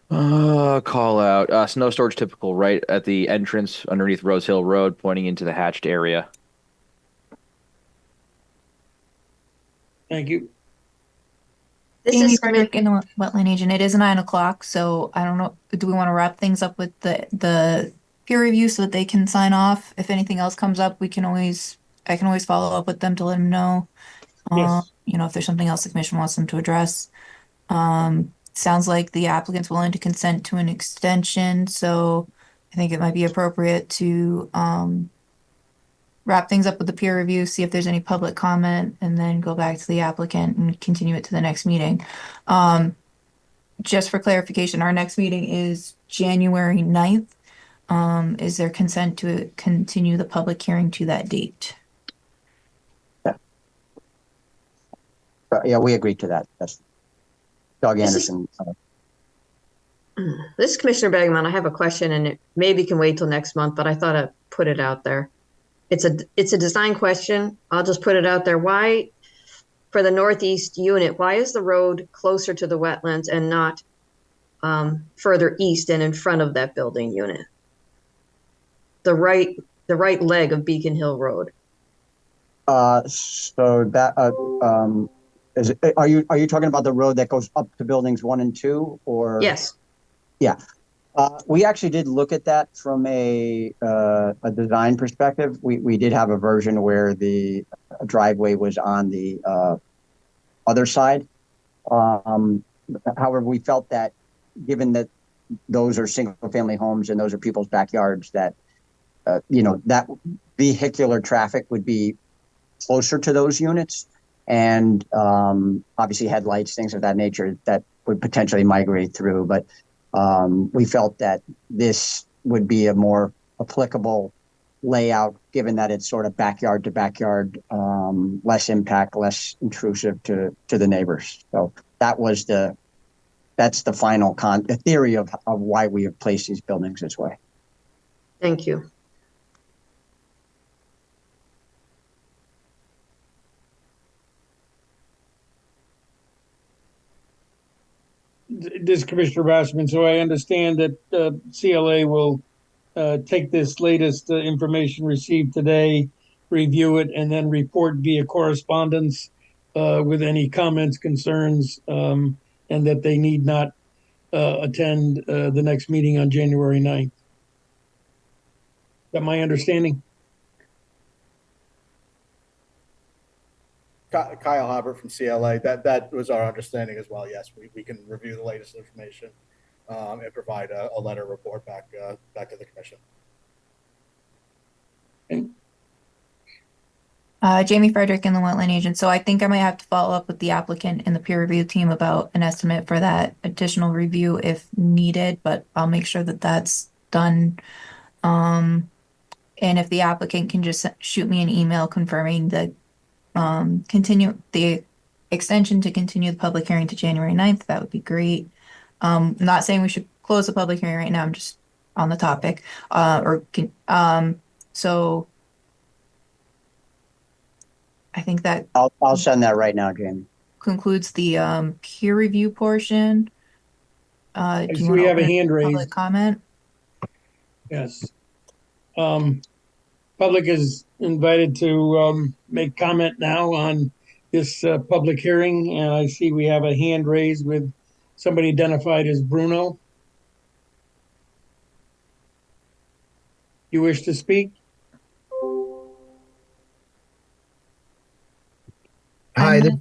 Call out. Snow storage typical right at the entrance underneath Rose Hill Road, pointing into the hatched area. Thank you. This Jamie is Frederick in the Wetland Agent. It is 9 o'clock, so I don't know. Do we want to wrap things up with the peer review so that they can sign off? If anything else comes up, I can always follow up with them to let them know. Yes. If there's something else the commission wants them to address. Sounds like the applicant's willing to consent to an extension, so I think it might be appropriate to wrap things up with the peer review, see if there's any public comment, and then go back to the applicant and continue it to the next meeting. Just for clarification, our next meeting is January 9th. Is there consent to continue the public hearing to that date? Yeah, we agreed to that. That's Doug Anderson. This is Commissioner Begeman. I have a question, and it maybe can wait till next month, but I thought I'd put it out there. It's a design question. I'll just put it out there. Why, for the northeast unit, why is the road closer to the wetlands and not further east and in front of that building unit? The right leg of Beacon Hill Road. So that are you talking about the road that goes up to buildings 1 and 2, or? Yes. Yeah. We actually did look at that from a design perspective. We did have a version where the driveway was on the other side. However, we felt that given that those are single family homes and those are people's backyards, that that vehicular traffic would be closer to those units, and obviously headlights, things of that nature that would potentially migrate through. But we felt that this would be a more applicable layout, given that it's sort of backyard to backyard, less impact, less intrusive to the neighbors. So that's the final the theory of why we have placed these buildings this way. Thank you. This is Commissioner Bassman. So I understand that CLA will take this latest information received today, review it, and then report via correspondence with any comments, concerns, and that they need not attend the next meeting on January 9th. Is that my understanding? Kyle Habert from CLA. That was our understanding as well. Yes, we can review the latest information and provide a letter report back to the commission. Jamie Frederick and the Wetland Agent. So I think I might have to follow up with the applicant and the peer review team about an estimate for that additional review if needed, but I'll make sure that that's done. And if the applicant can just shoot me an email confirming the extension to continue the public hearing to January 9th, that would be great. I'm not saying we should close the public hearing right now. I'm just on the topic. So I think that I'll send that right now, Jamie. concludes the peer review portion. I Do see you we want have to a open hand public raised. comment? Yes. Public is invited to make comment now on this public hearing, and I see we have a hand raised with somebody identified as Bruno. You wish to speak? Hi, this is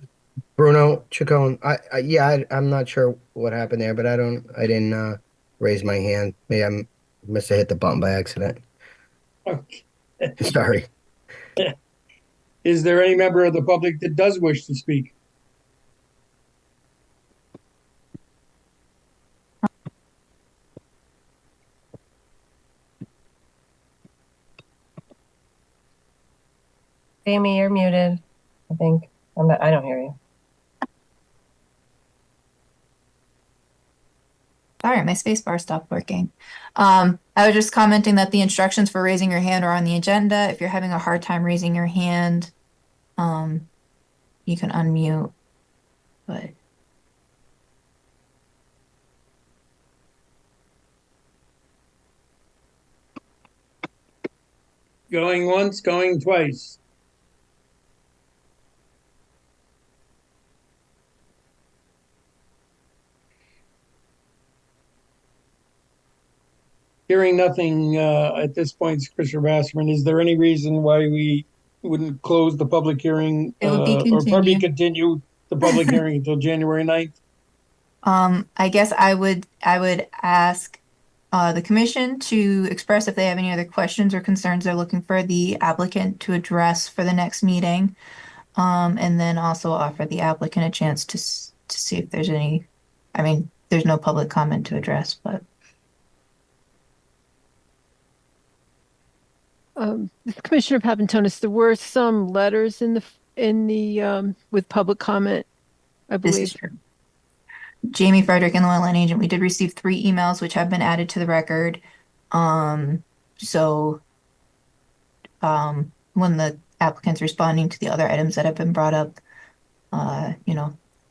Bruno Chacon. I'm not sure what happened there, but I didn't raise my hand. Maybe I must have hit the button by accident. Okay. Sorry. Is there any member of the public that does wish to speak? Jamie, you're muted. I think I don't hear you. All right, my space bar stopped working. I was just commenting that the instructions for raising your hand are on the agenda. If you're having a hard time raising your hand, you can unmute. But Going once, going twice. Hearing nothing at this point, Commissioner Basserman, is there any reason why we wouldn't close the public hearing it would be or probably continued. continue the public hearing until January 9th? I guess I would ask the commission to express if they have any other questions or concerns they're looking for the applicant to address for the next meeting. And then also offer the applicant a chance to see if there's any, I mean, there's no public comment to address, but. Commissioner Papantonis, there were some letters in the with public comment, I believe. This is true. Jamie Frederick and the Wetland Agent, we did receive 3 emails which have been added to the record. So when the applicant's responding to the other items that have been brought up,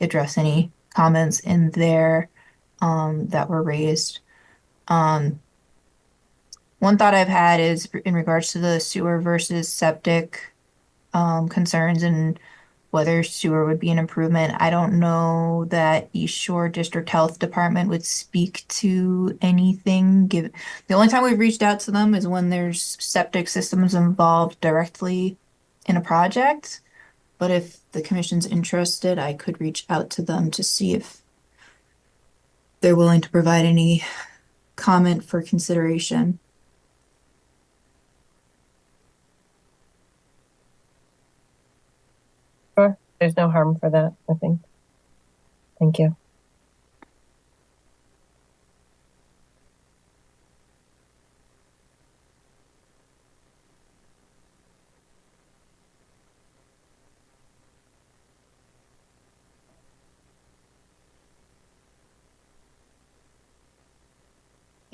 address any comments in there that were raised. One thought I've had is in regards to the sewer versus septic concerns and whether sewer would be an improvement. I don't know that East Shore District Health Department would speak to anything. The only time we've reached out to them is when there's septic systems involved directly in a project. but if the commission's interested, I could reach out to them to see if they're willing to provide any comment for consideration. Sure, there's no harm for that, I think. Thank you.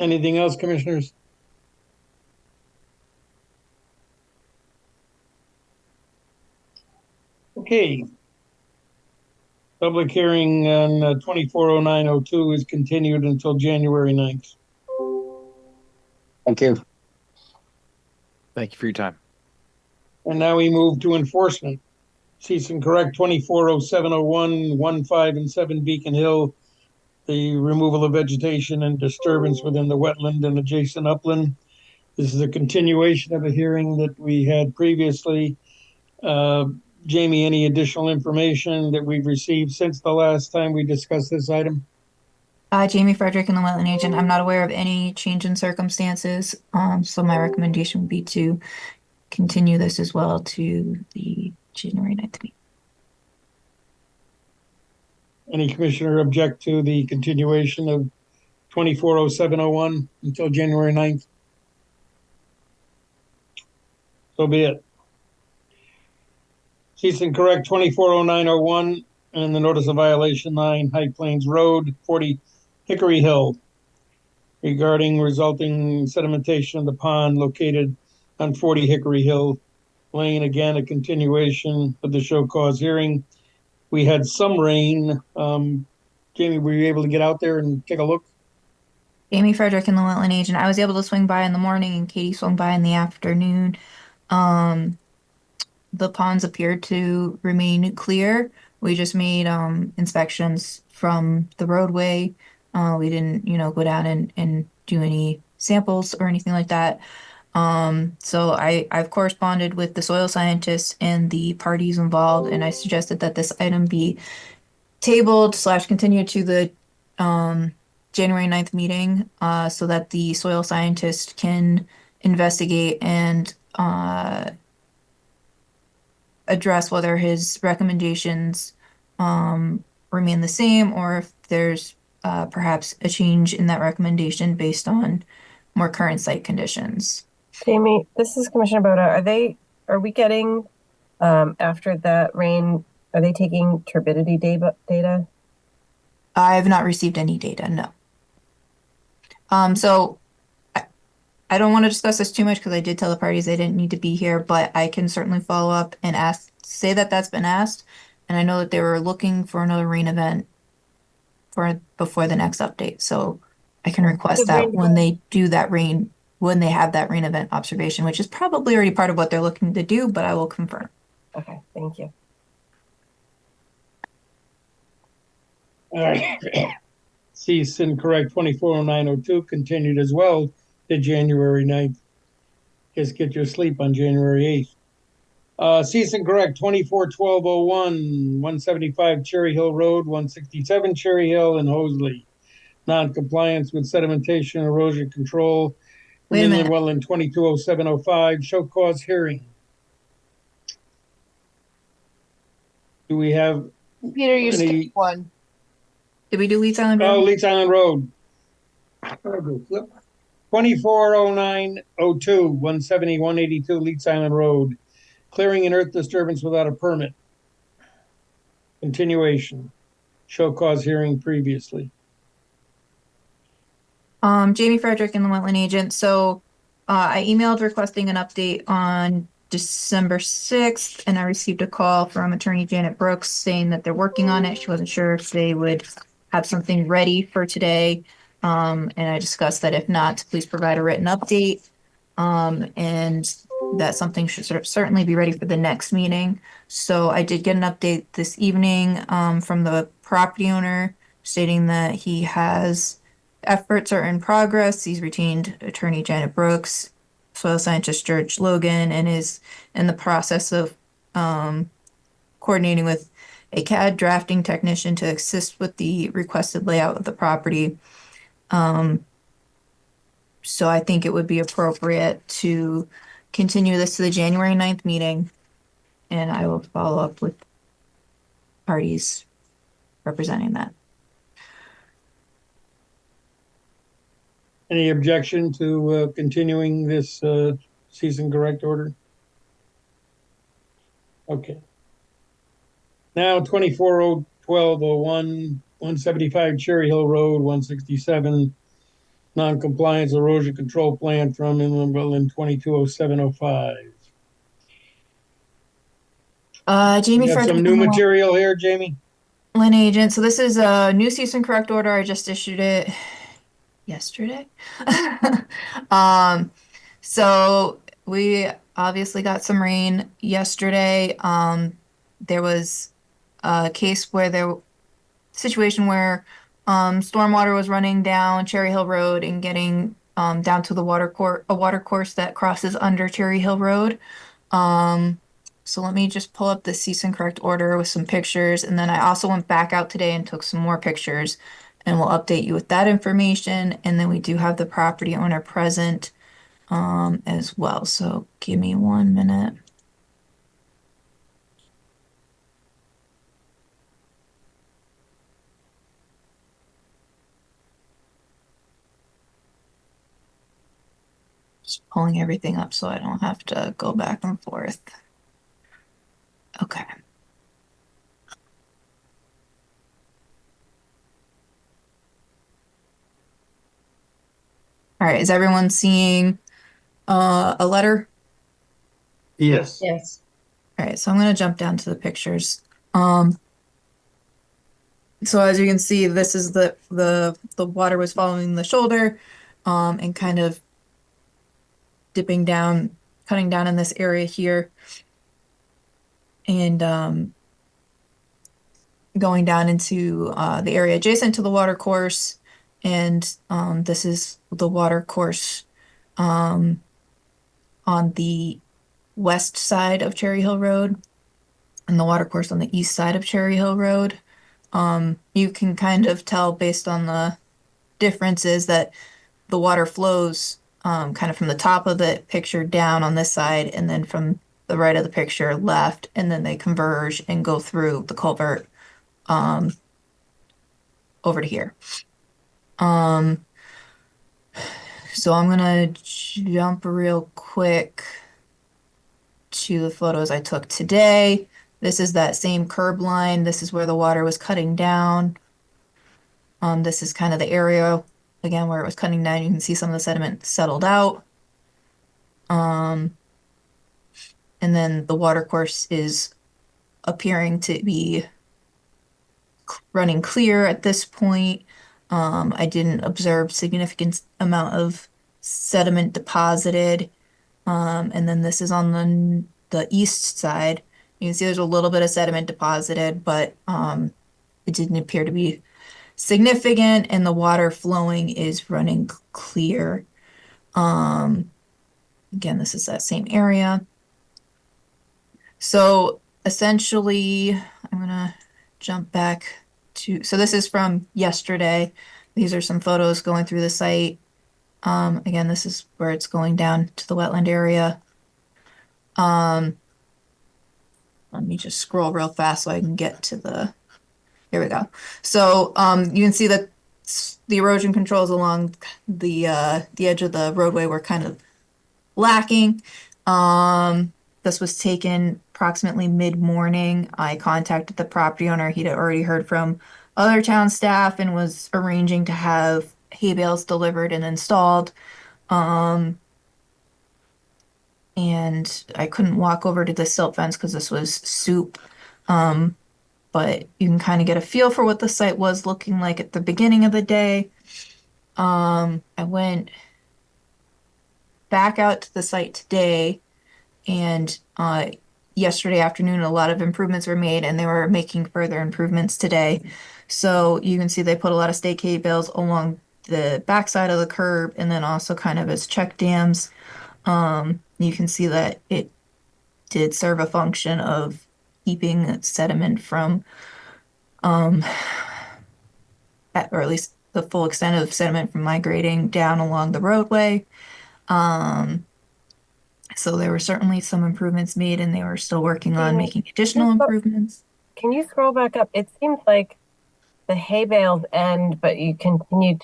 Anything else, commissioners? Okay. Public hearing on 240902 is continued until January 9th. Thank you. Thank you for your time. And now we move to enforcement. Cease and correct 240701, 15 and 7 Beacon Hill, the removal of vegetation and disturbance within the wetland and adjacent upland. This is a continuation of a hearing that we had previously. Jamie, any additional information that we've received since the last time we discussed this item? Jamie Frederick and the wetland agent. I'm not aware of any change in circumstances. So my recommendation would be to continue this as well to the January 9th meeting. Any commissioner object to the continuation of 240701 until January 9th? So be it. Cease and correct 240901 and the notice of violation 9 High Plains Road, 40 Hickory Hill, regarding resulting sedimentation of the pond located on 40 Hickory Hill Lane. Again, a continuation of the show cause hearing. We had some rain. Jamie, were you able to get out there and take a look? Jamie Frederick and the wetland agent. I was able to swing by in the morning and Katie swung by in the afternoon. The ponds appeared to remain clear. We just made inspections from the roadway. We didn't, go down and do any samples or anything like that. So I've corresponded with the soil scientists and the parties involved, and I suggested that this item be tabled / continued to the January 9th meeting so that the soil scientist can investigate and address whether his recommendations remain the same or if there's perhaps a change in that recommendation based on more current site conditions. Jamie, this is Commissioner Boda. Are we getting, after that rain, are they taking turbidity data? I have not received any data, no. So I don't want to discuss this too much because I did tell the parties they didn't need to be here, but I can certainly follow up and say that that's been asked. And I know that they were looking for another rain event before the next update. So I can request that when they do that rain, when they have that rain event observation, which is probably already part of what they're looking to do, but I will confirm. Okay, thank you. All right. Cease and correct 240902 continued as well to January 9th. Just get your sleep on January 8th. Cease and correct 241201, 175 Cherry Hill Road, 167 Cherry Hill in Hosley. Non-compliance with sedimentation erosion control. Wait a minute. Wetland 220705, show cause hearing. Do we have Peter, you skipped one. Did we do Leeds Island Road? Oh, Leeds Island Road. 240902, 170, 182 Leeds Island Road. Clearing an earth disturbance without a permit. Continuation. Show cause hearing previously. Jamie Frederick and the wetland agent. So I emailed requesting an update on December 6th, and I received a call from attorney Janet Brooks saying that they're working on it. She wasn't sure if they would have something ready for today. And I discussed that if not, please provide a written update. And that something should certainly be ready for the next meeting. So I did get an update this evening from the property owner stating that he has efforts are in progress. He's retained attorney Janet Brooks, soil scientist George Logan, and is in the process of coordinating with a CAD drafting technician to assist with the requested layout of the property. So I think it would be appropriate to continue this to the January 9th meeting, and I will follow up with parties representing that. Any objection to continuing this cease and correct order? Okay. Now 24/12/01, 175 Cherry Hill Road, 167 non-compliance erosion control plan from inland wetland 220705. Jamie You got some new material here, Jamie? Lynn Agent. So this is a new cease and correct order. I just issued it yesterday. So we obviously got some rain yesterday. There was a case where situation where stormwater was running down Cherry Hill Road and getting down to the water course that crosses under Cherry Hill Road. So let me just pull up the cease and correct order with some pictures, and then I also went back out today and took some more pictures, and we'll update you with that information. And then we do have the property owner present as well. So give me 1 minute. Just pulling everything up so I don't have to go back and forth. Okay. All right, is everyone seeing a letter? Yes. Yes. All right, so I'm going to jump down to the pictures. So as you can see, this is the water was following the shoulder and kind of dipping down, cutting down in this area here, and going down into the area adjacent to the water course. And this is the water course on the west side of Cherry Hill Road, and the water course on the east side of Cherry Hill Road. You can kind of tell based on the differences that the water flows kind of from the top of the picture down on this side, and then from the right of the picture left, and then they converge and go through the culvert over to here. So I'm gonna jump real quick to the photos I took today. This is that same curb line. This is where the water was cutting down. This is kind of the area, again, where it was cutting down. You can see some of the sediment settled out. And then the water course is appearing to be running clear at this point. I didn't observe significant amount of sediment deposited. And then this is on the east side. You can see there's a little bit of sediment deposited, but it didn't appear to be significant, and the water flowing is running clear. Again, this is that same area. So essentially, I'm gonna jump back to, so this is from yesterday. These are some photos going through the site. Again, this is where it's going down to the wetland area. Let me just scroll real fast so I can get to here we go. So you can see that the erosion controls along the edge of the roadway were kind of lacking. This was taken approximately mid-morning. I contacted the property owner. He'd already heard from other town staff and was arranging to have hay bales delivered and installed. And I couldn't walk over to the silt fence because this was soup. But you can kind of get a feel for what the site was looking like at the beginning of the day. I went back out to the site today, and yesterday afternoon a lot of improvements were made, and they were making further improvements today. So you can see they put a lot of stake hay bales along the backside of the curb, and then also kind of as check dams. You can see that it did serve a function of keeping sediment from, or at least the full extent of sediment from migrating down along the roadway. So there were certainly some improvements made, and they were still working on making additional improvements. Can you scroll back up? It seems like the hay bales end, but it continues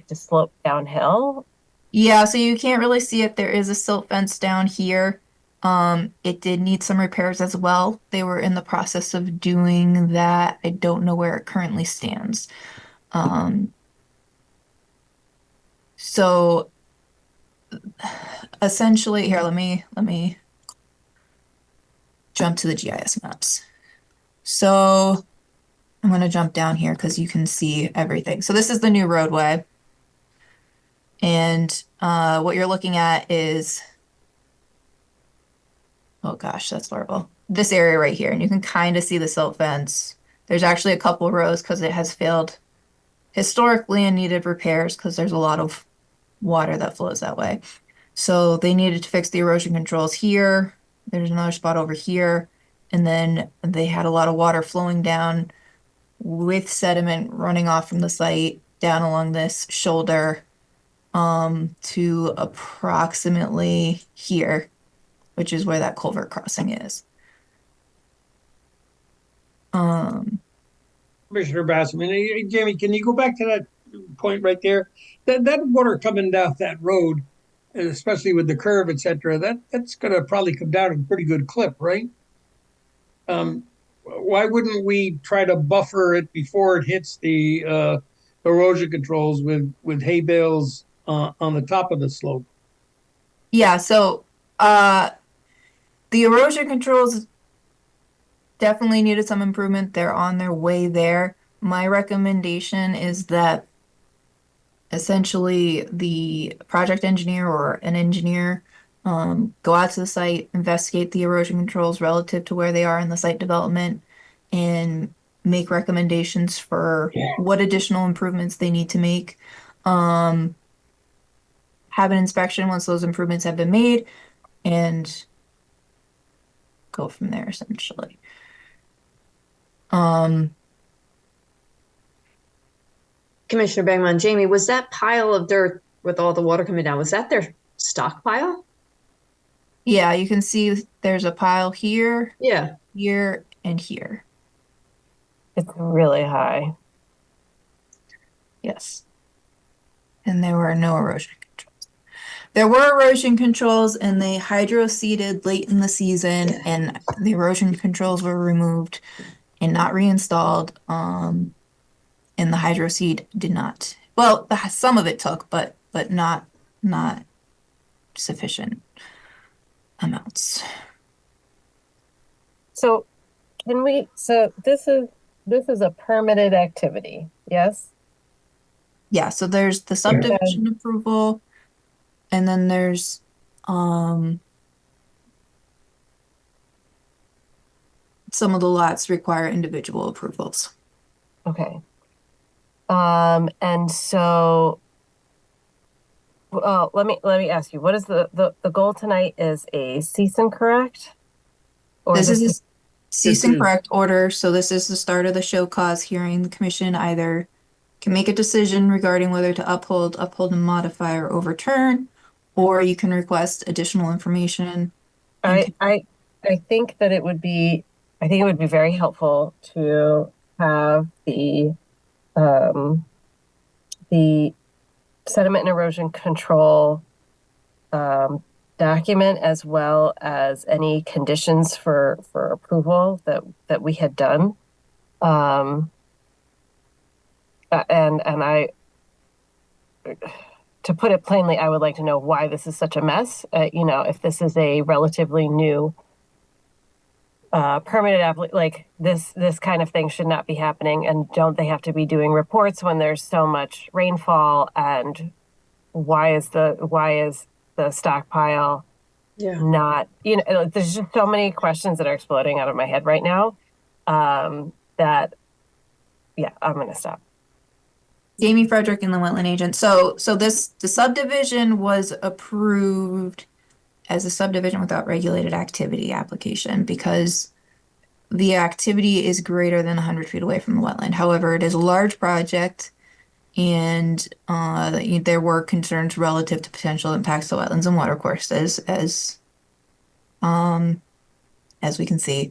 to slope downhill. Yeah, so you can't really see it. There is a silt fence down here. It did need some repairs as well. They were in the process of doing that. I don't know where it currently stands. So essentially, here, let me jump to the GIS maps. So I'm going to jump down here because you can see everything. So this is the new roadway. And what you're looking at is, oh gosh, that's horrible. This area right here, and you can kind of see the silt fence. There's actually a couple rows because it has failed historically and needed repairs because there's a lot of water that flows that way. So they needed to fix the erosion controls here. There's another spot over here. And then they had a lot of water flowing down with sediment running off from the site down along this shoulder to approximately here, which is where that culvert crossing is. Commissioner Basserman, Jamie, can you go back to that point right there? That water coming down that road, especially with the curve, et cetera, that's going to probably come down at a pretty good clip, right? Why wouldn't we try to buffer it before it hits the erosion controls with hay bales on the top of the slope? Yeah, so the erosion controls definitely needed some improvement. They're on their way there. My recommendation is that essentially the project engineer or an engineer go out to the site, investigate the erosion controls relative to where they are in the site development, and make recommendations for what additional improvements they need to make. Have an inspection once those improvements have been made, and go from there essentially. Commissioner Bergman, Jamie, was that pile of dirt with all the water coming down, was that their stockpile? Yeah, you can see there's a pile here, Yeah. here, and here. It's really high. Yes. And there were no erosion controls. There were erosion controls, and they hydro-seeded late in the season, and the erosion controls were removed and not reinstalled. And the hydro seed did not. Well, some of it took, but not sufficient amounts. So this is a permitted activity, yes? Yeah, so there's the subdivision approval, and then there's some of the lots require individual approvals. Okay. And so let me ask you, what is the goal tonight is a cease and correct? Or this is a cease and correct order. So this is the start of the show cause hearing. The commission either can make a decision regarding whether to uphold and modify, or overturn, or you can request additional information. I think that it would be very helpful to have the sediment and erosion control document, as well as any conditions for approval that we had done. And I, to put it plainly, I would like to know why this is such a mess. If this is a relatively new permitted like this kind of thing should not be happening, and don't they have to be doing reports when there's so much rainfall? And why is the stockpile not, there's just so many questions that are exploding out of my head right now, that I'm gonna stop. Jamie Frederick and the wetland agent. So the subdivision was approved as a subdivision without regulated activity application because the activity is greater than 100 feet away from the wetland. However, it is a large project, and there were concerns relative to potential impacts to wetlands and watercourses, as we can see.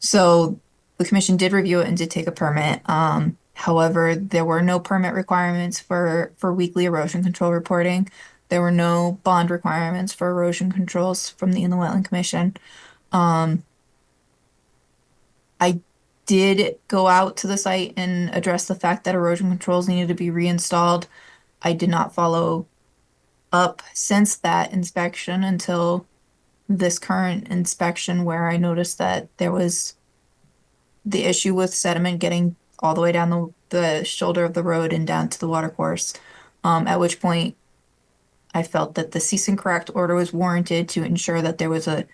So the commission did review it and did take a permit. However, there were no permit requirements for weekly erosion control reporting. There were no bond requirements for erosion controls from the Inland Wetland Commission. I did go out to the site and address the fact that erosion controls needed to be reinstalled. I did not follow up since that inspection until this current inspection, where I noticed that there was the issue with sediment getting all the way down the shoulder of the road and down to the watercourse. At which point I felt that the cease and correct order was warranted to ensure that there was a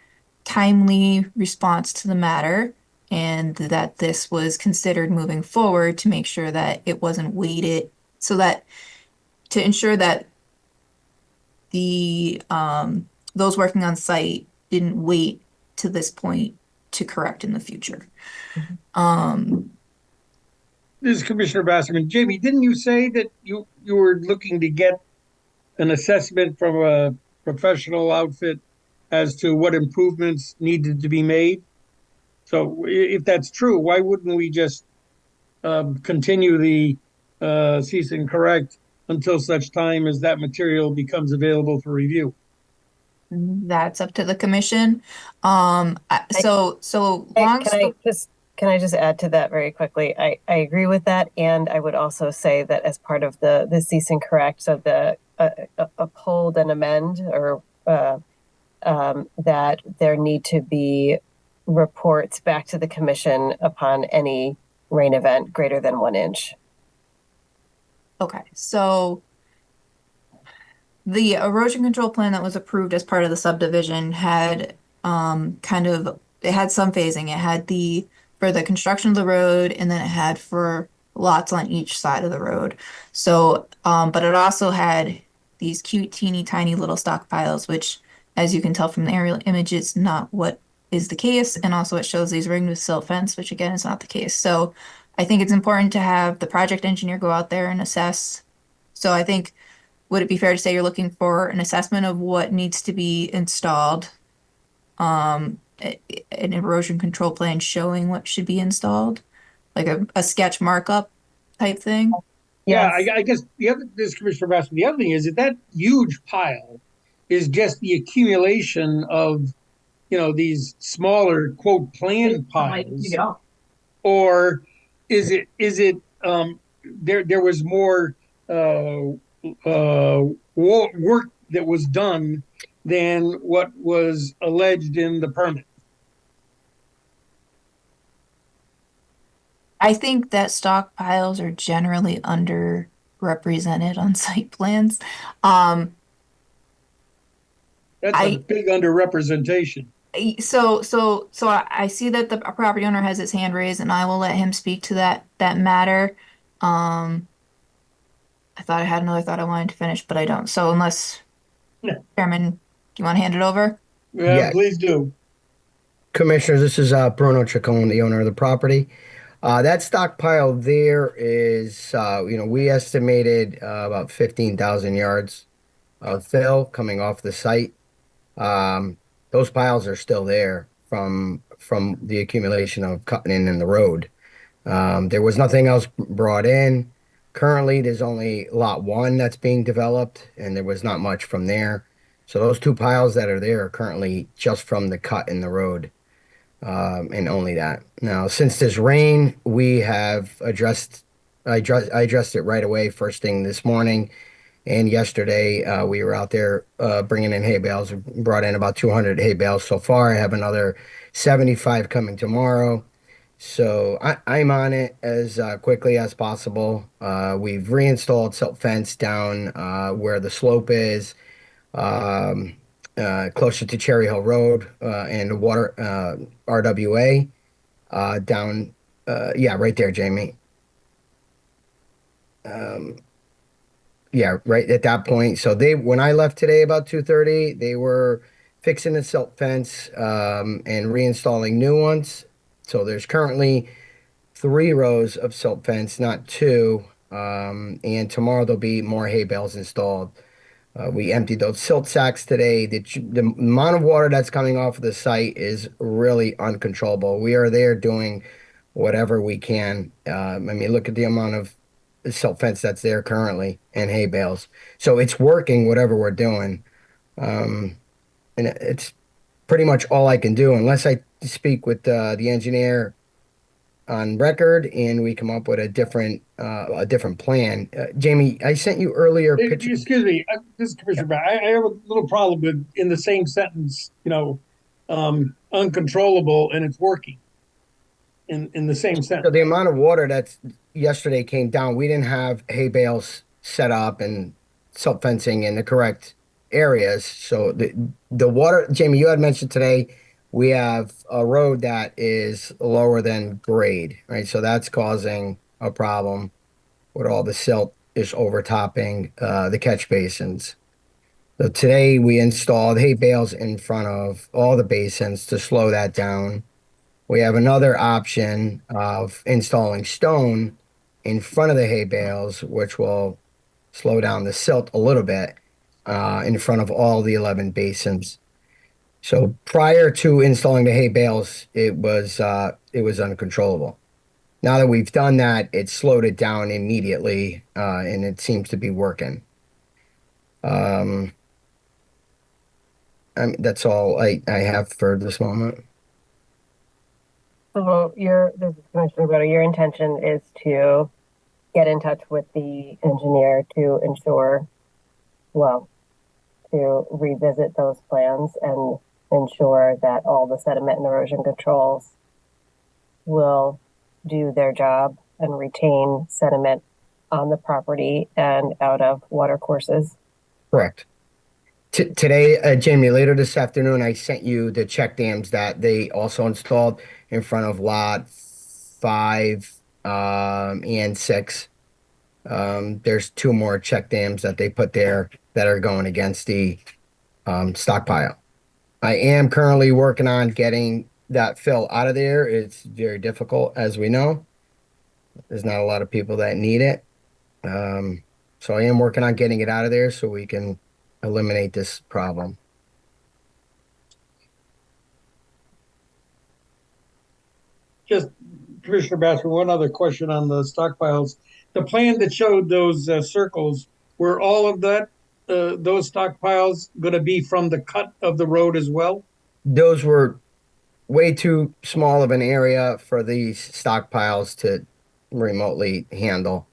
timely response to the matter, and that this was considered moving forward to make sure that it wasn't waited, so that to ensure that the those working on site didn't wait to this point to correct in the future. This is Commissioner Basserman. Jamie, didn't you say that you were looking to get an assessment from a professional outfit as to what improvements needed to be made? So if that's true, why wouldn't we just continue the cease and correct until such time as that material becomes available for review? That's up to the commission. Can I just add to that very quickly? I agree with that, and I would also say that as part of the cease and correct, so the uphold and amend, or that there need to be reports back to the commission upon any rain event greater than 1 inch. Okay, so the erosion control plan that was approved as part of the subdivision had it had some phasing. It had for the construction of the road, and then it had for lots on each side of the road. So, but it also had these cute, teeny tiny little stockpiles, which, as you can tell from the aerial image, is not what is the case. And also it shows these ringed with silt fence, which again is not the case. So I think it's important to have the project engineer go out there and assess. So I think, would it be fair to say you're looking for an assessment of what needs to be installed? An erosion control plan showing what should be installed, like a sketch markup type thing. Yeah, I guess this Commissioner Bassman, the other thing is that huge pile is just the accumulation of, these smaller quote planned piles, or is it there was more work that was done than what was alleged in the permit? I think that stockpiles are generally underrepresented on site plans. That's a big underrepresentation. So I see that the property owner has his hand raised, and I will let him speak to that matter. I thought I had another thought I wanted to finish, but I don't. So unless, Chairman, do you want to hand it over? Yeah, please do. Commissioners, this is Bruno Ciccone, the owner of the property. That stockpile there is, we estimated about 15,000 yards of fill coming off the site. Those piles are still there from the accumulation of cutting in the road. There was nothing else brought in. Currently, there's only lot 1 that's being developed, and there was not much from there. So those 2 piles that are there are currently just from the cut in the road. And only that. Now, since this rain, we have I addressed it right away, first thing this morning, and yesterday we were out there bringing in hay bales. We brought in about 200 hay bales so far. I have another 75 coming tomorrow. So I'm on it as quickly as possible. We've reinstalled silt fence down where the slope is. Closer to Cherry Hill Road and water RWA down, right there, Jamie. Right at that point. So when I left today about 2:30, they were fixing the silt fence and reinstalling new ones. So there's currently 3 rows of silt fence, not 2. And tomorrow there'll be more hay bales installed. We emptied those silt sacks today. The amount of water that's coming off of the site is really uncontrollable. We are there doing whatever we can. I mean, look at the amount of silt fence that's there currently and hay bales. So it's working, whatever we're doing. And it's pretty much all I can do unless I speak with the engineer on record and we come up with a different plan. Jamie, I sent you earlier pictures. Excuse me, this is Commissioner Brown. I have a little problem with in the same sentence, uncontrollable and it's working in the same So sentence. the amount of water that's yesterday came down, we didn't have hay bales set up and silt fencing in the correct areas. So the water, Jamie, you had mentioned today, we have a road that is lower than grade, right? So that's causing a problem with all the silt is overtopping the catch basins. So today we installed hay bales in front of all the basins to slow that down. We have another option of installing stone in front of the hay bales, which will slow down the silt a little bit in front of all the 11 basins. So prior to installing the hay bales, it was uncontrollable. Now that we've done that, it slowed it down immediately, and it seems to be working. I mean, that's all I have for this moment. So this is Commissioner Boda, your intention is to get in touch with the engineer to ensure, to revisit those plans and ensure that all the sediment and erosion controls will do their job and retain sediment on the property and out of water courses. Correct. Today, Jamie, later this afternoon, I sent you the check dams that they also installed in front of lot 5 and 6. There's 2 more check dams that they put there that are going against the stockpile. I am currently working on getting that fill out of there. It's very difficult, as we know. There's not a lot of people that need it. So I am working on getting it out of there so we can eliminate this problem. Just Commissioner Basser, one other question on the stockpiles. The plan that showed those circles, were all of those stockpiles going to be from the cut of the road as well? Those were way too small of an area for these stockpiles to remotely handle.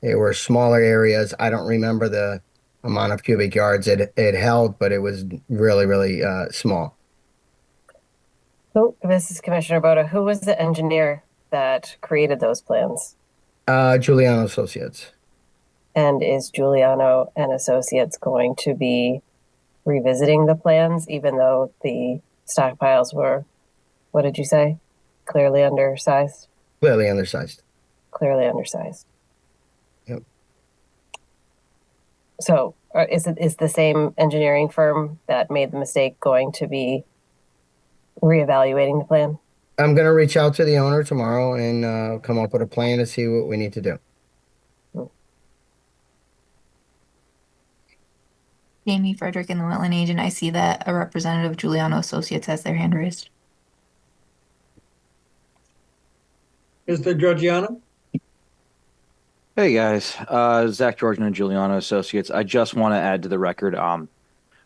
They were smaller areas. I don't remember the amount of cubic yards it held, but it was really, really small. So this is Commissioner Boda. Who was the engineer that created those plans? Giuliano Associates. And is Giuliano and Associates going to be revisiting the plans, even though the stockpiles were, what did you say? Clearly undersized? Clearly undersized. Clearly undersized. Yep. So is the same engineering firm that made the mistake going to be reevaluating the plan? I'm going to reach out to the owner tomorrow and come up with a plan to see what we need to do. Jamie Frederick and the Wetland Agent. I see that a representative of Giuliano Associates has their hand raised. Mr. Georgiano? Hey guys, Zach Georgian and Giuliano Associates. I just want to add to the record. I'm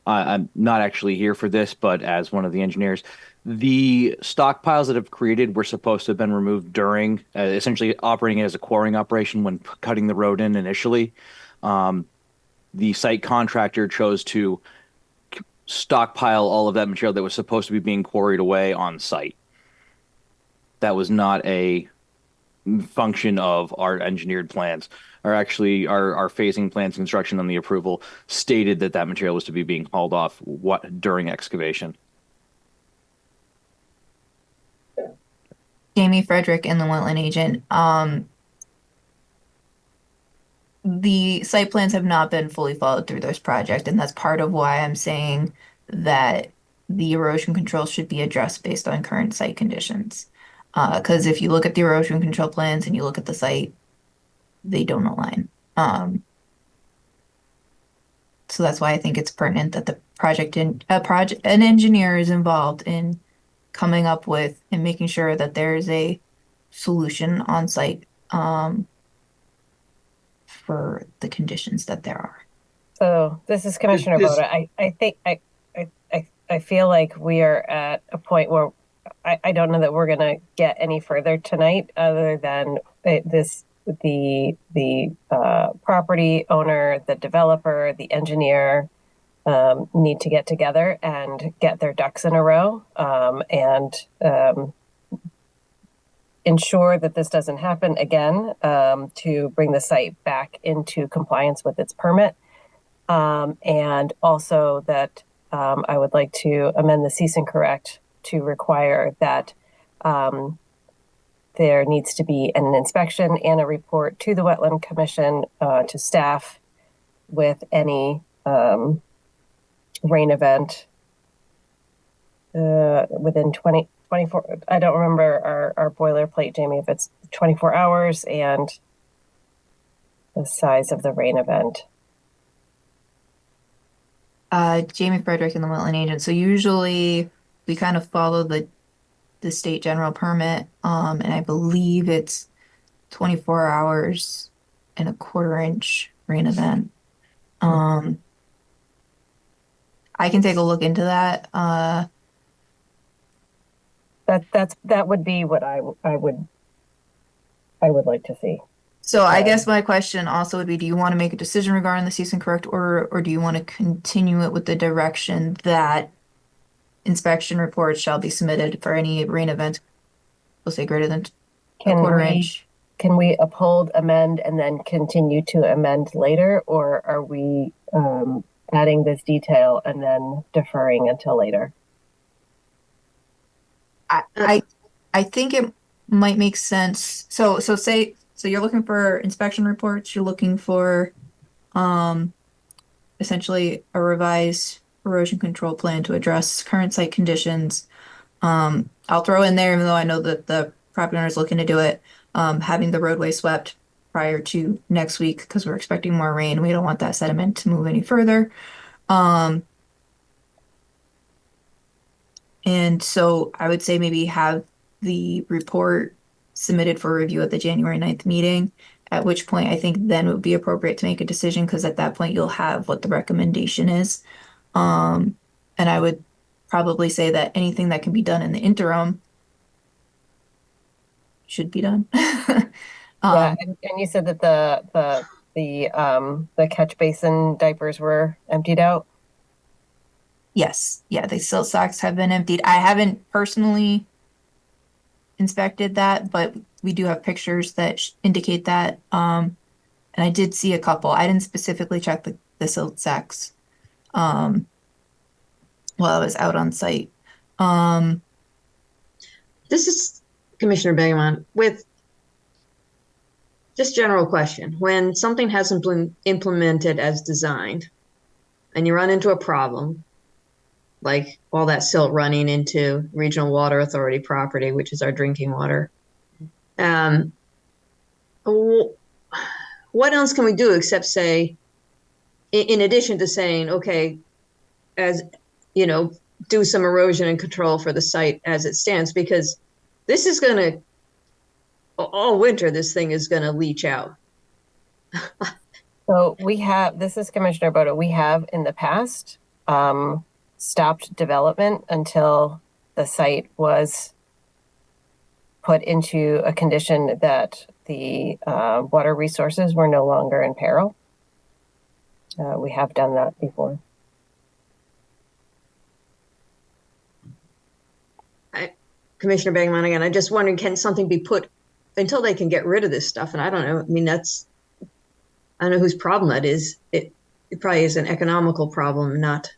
not actually here for this, but as one of the engineers, the stockpiles that have created were supposed to have been removed during essentially operating as a quarrying operation when cutting the road in initially. The site contractor chose to stockpile all of that material that was supposed to be being quarried away on site. That was not a function of our engineered plans, or actually our phasing plans, construction, and the approval stated that that material was to be being hauled off during excavation. Jamie Frederick and the Wetland Agent. The site plans have not been fully followed through this project, and that's part of why I'm saying that the erosion control should be addressed based on current site conditions. Because if you look at the erosion control plans and you look at the site, they don't align. So that's why I think it's pertinent that an engineer is involved in coming up with and making sure that there is a solution on site for the conditions that there are. So this is Commissioner Boda. I feel like we are at a point where I don't know that we're going to get any further tonight, other than the property owner, the developer, the engineer need to get together and get their ducks in a row, and ensure that this doesn't happen again, to bring the site back into compliance with its permit. And also that I would like to amend the cease and correct to require that there needs to be an inspection and a report to the Wetland Commission, to staff, with any rain event within 24. I don't remember our boilerplate, Jamie, if it's 24 hours and the size of the rain event. Jamie Frederick and the Wetland Agent. So usually we kind of follow the state general permit, and I believe it's 24 hours and a 1/4 inch rain event. I can take a look into that. That would be what I would like to see. So I guess my question also would be, do you want to make a decision regarding the cease and correct order, or do you want to continue it with the direction that inspection reports shall be submitted for any rain event, we'll say greater than a 1/4 inch? Can we uphold, amend, and then continue to amend later, or are we adding this detail and then deferring until later? I think it might make sense. So you're looking for inspection reports, you're looking for essentially a revised erosion control plan to address current site conditions. I'll throw in there, even though I know that the property owner is looking to do it, having the roadway swept prior to next week, because we're expecting more rain. We don't want that sediment to move any further. And so I would say maybe have the report submitted for review at the January 9th meeting, at which point I think then it would be appropriate to make a decision, because at that point you'll have what the recommendation is. And I would probably say that anything that can be done in the interim should be done. Yeah, and you said that the catch basin diapers were emptied out? Yes. Yeah, the silt socks have been emptied. I haven't personally inspected that, but we do have pictures that indicate that. And I did see a couple. I didn't specifically check the silt sacks while I was out on site. This is Commissioner Begemon with just general question. When something hasn't been implemented as designed and you run into a problem, like all that silt running into Regional Water Authority property, which is our drinking water, what else can we do except say, in addition to saying, okay, as you know, do some erosion and control for the site as it stands, because this is going to, all winter, this thing is going to leach out. So this is Commissioner Boda, we have in the past stopped development until the site was put into a condition that the water resources were no longer in peril. We have done that before. Commissioner Begemon again, I'm just wondering, can something be put until they can get rid of this stuff? And I don't know. I mean, I don't know whose problem that is. It probably is an economical problem, not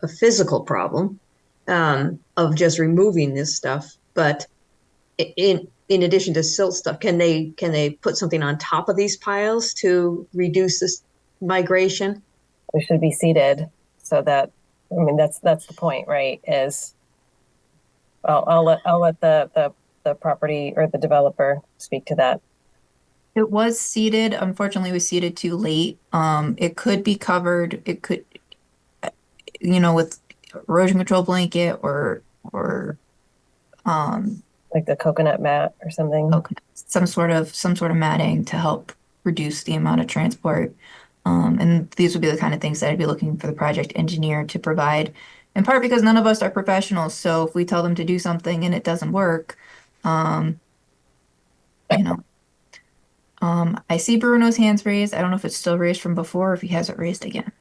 a physical problem, of just removing this stuff. But in addition to silt stuff, can they put something on top of these piles to reduce this migration? They should be seeded so that, I mean, that's the point, right? Is I'll let the the property or the developer speak to that. It was seeded. Unfortunately, it was seeded too late. It could be covered. It could, with erosion control blanket or like the coconut mat or something. Okay, some sort of matting to help reduce the amount of transport. And these would be the kind of things that I'd be looking for the project engineer to provide. In part because none of us are professionals, so if we tell them to do something and it doesn't work, you know. I see Bruno's hands raised. I don't know if it's still raised from before or if he has it raised again.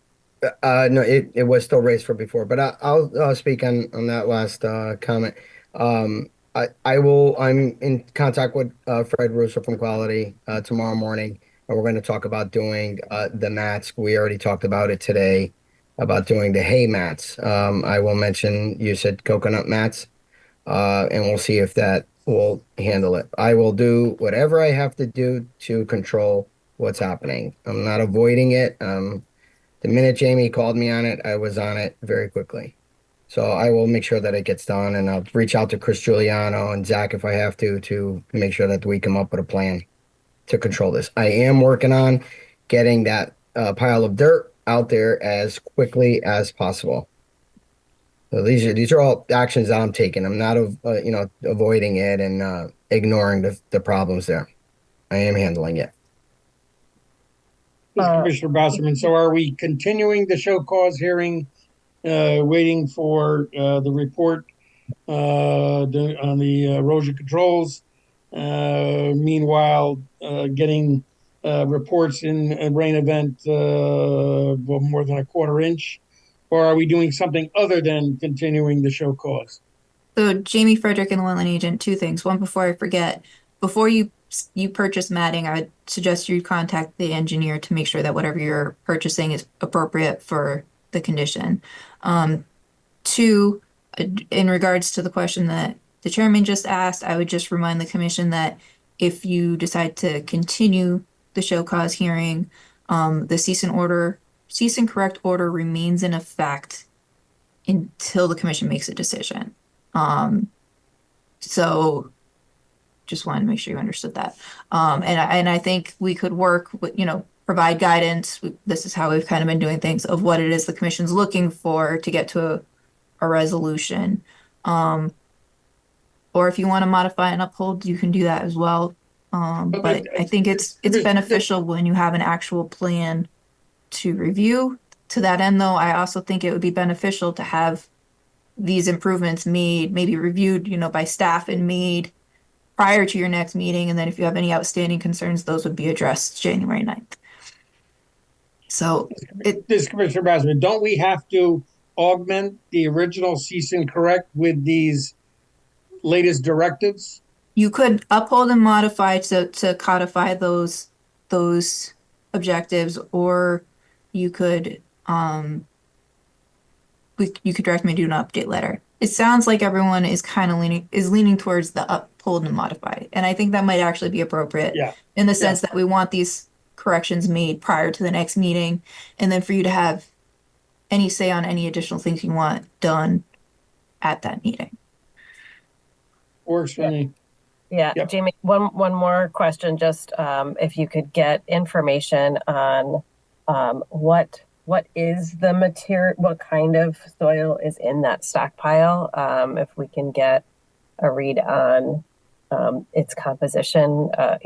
No, it was still raised from before, but I'll speak on that last comment. I'm in contact with Fred Russo from Quality tomorrow morning, and we're going to talk about doing the mats. We already talked about it today about doing the hay mats. I will mention you said coconut mats, and we'll see if that will handle it. I will do whatever I have to do to control what's happening. I'm not avoiding it. The minute Jamie called me on it, I was on it very quickly. So I will make sure that it gets done, and I'll reach out to Chris Giuliano and Zach if I have to make sure that we come up with a plan to control this. I am working on getting that pile of dirt out there as quickly as possible. So these are all actions that I'm taking. I'm not avoiding it and ignoring the problems there. I am handling it. Commissioner Bosserman, so are we continuing the show cause hearing, waiting for the report on the erosion controls? Meanwhile, getting reports in a rain event more than a quarter inch? Or are we doing something other than continuing the show cause? So Jamie Frederick and the Wetland Agent, two things. One, before I forget, before you purchase matting, I would suggest you contact the engineer to make sure that whatever you're purchasing is appropriate for the condition. Two, in regards to the question that the chairman just asked, I would just remind the commission that if you decide to continue the show cause hearing, the cease and correct order remains in effect until the commission makes a decision. So just wanted to make sure you understood that. And I think we could work with, provide guidance. This is how we've kind of been doing things of what it is the commission's looking for to get to a resolution. Or if you want to modify and uphold, you can do that as well. But I think it's beneficial when you have an actual plan to review. To that end, though, I also think it would be beneficial to have these improvements made, maybe reviewed, by staff and made prior to your next meeting. And then if you have any outstanding concerns, those would be addressed January 9th. So this Commissioner Bosserman, don't we have to augment the original cease and correct with these latest directives? You could uphold and modify to codify those objectives, or you could you could direct me to do an update letter. It sounds like everyone is kind of leaning towards the uphold and modify, and I think that might actually be appropriate in the sense that we want these corrections made prior to the next meeting, and then for you to have any say on any additional things you want done at that meeting. Works for me. Yeah, yep. Jamie, one more question, just if you could get information on what is the material, what kind of soil is in that stockpile, if we can get a read on its composition, how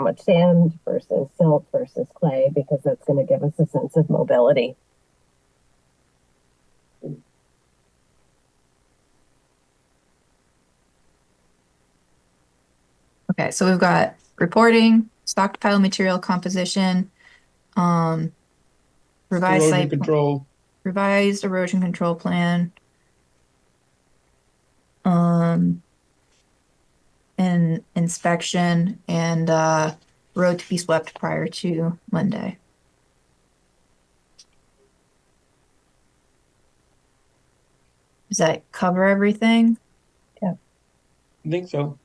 much sand versus silt versus clay, because that's going to give us a sense of mobility. Okay, so we've got reporting, stockpile material composition, revised erosion control, revised erosion control plan, and inspection, and road to be swept prior to Monday. Does that cover everything? Yeah, I think so.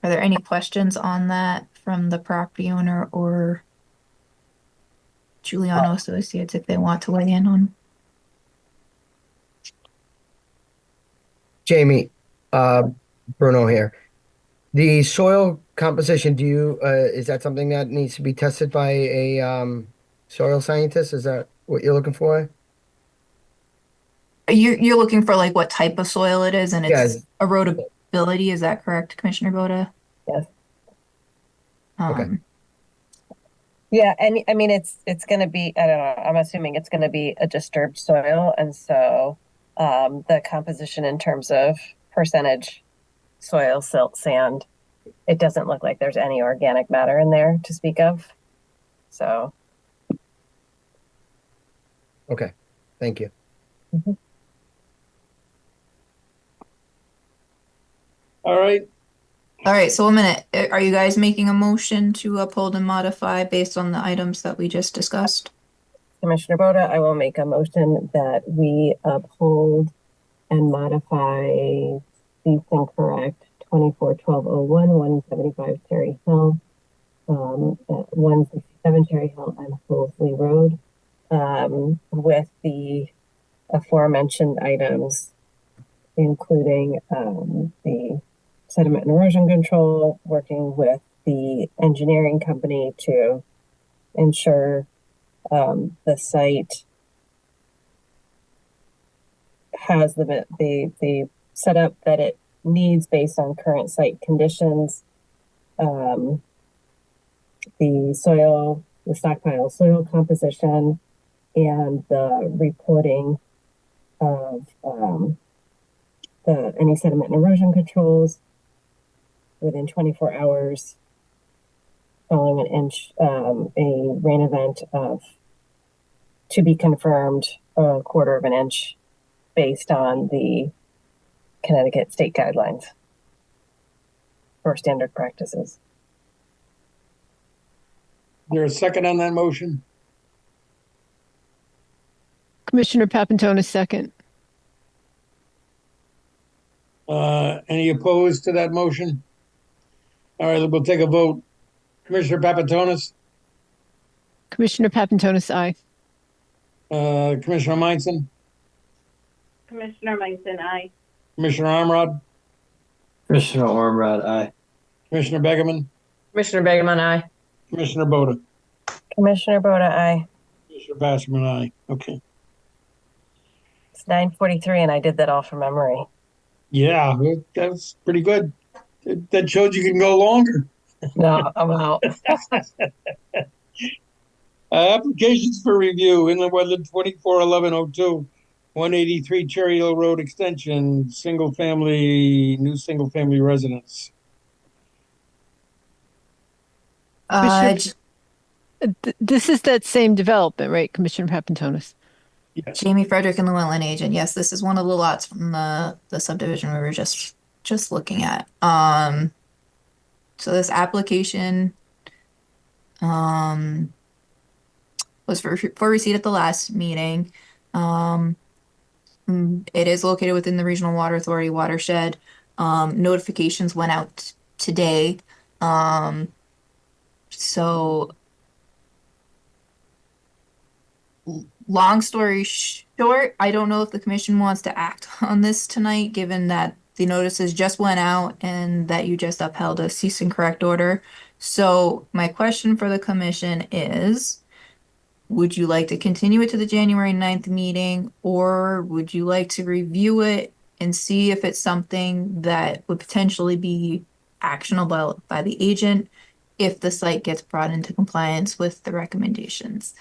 Are there any questions on that from the property owner or Giuliano Associates if they want to weigh in on? Jamie, Bruno here. The soil composition, is that something that needs to be tested by a soil scientist? Is that what you're looking for? You're looking for like what type of soil it is and its Yes. erodibility, is that correct, Commissioner Boda? Yes. Okay. Yeah, and I mean it's going to be, I don't know, I'm assuming it's going to be a disturbed soil, and so the composition in terms of percentage soil, silt, sand, it doesn't look like there's any organic matter in there to speak of. So, Okay. Thank you. All right. All right, so a minute. Are you guys making a motion to uphold and modify based on the items that we just discussed? Commissioner Boda, I will make a motion that we uphold and modify cease and correct 241201, 175 Cherry Hill, 167 Cherry Hill and Holesley Road, with the aforementioned items, including the sediment and erosion control, working with the engineering company to ensure the site has the setup that it needs based on current site conditions. The stockpile soil composition, and the reporting of any sediment and erosion controls within 24 hours following a rain event of, to be confirmed, a quarter of an inch based on the Connecticut state guidelines for standard practices. Is there a second on that motion? Commissioner Papantonis, second. Any opposed to that motion? All right, we'll take a vote. Commissioner Papantonis, Commissioner Papantonis, aye. Commissioner Meinson, Commissioner Meinson, aye. Commissioner Armrod, Commissioner Ormrod, aye. Commissioner Begeman, Commissioner Begeman, aye. Commissioner Boda, Commissioner Boda, aye. Commissioner Basserman, aye. Okay. It's 9:43 and I did that all from memory. Yeah, that's pretty good. That showed you can go longer. No, I'm out. Applications for review: Inland Wetland 241102, 183 Cherry Hill Road Extension, new single family residence. This is that same development, right, Commissioner Papantonis? Yes. Jamie Frederick and the Wetland Agent. Yes, this is one of the lots from the subdivision we were just looking at. So this application was for receipt at the last meeting. It is located within the Regional Water Authority watershed. Notifications went out today. So long story short, I don't know if the commission wants to act on this tonight, given that the notices just went out and that you just upheld a cease and correct order. So my question for the commission is, would you like to continue it to the January 9th meeting, or would you like to review it and see if it's something that would potentially be actionable by the agent if the site gets brought into compliance with the recommendations?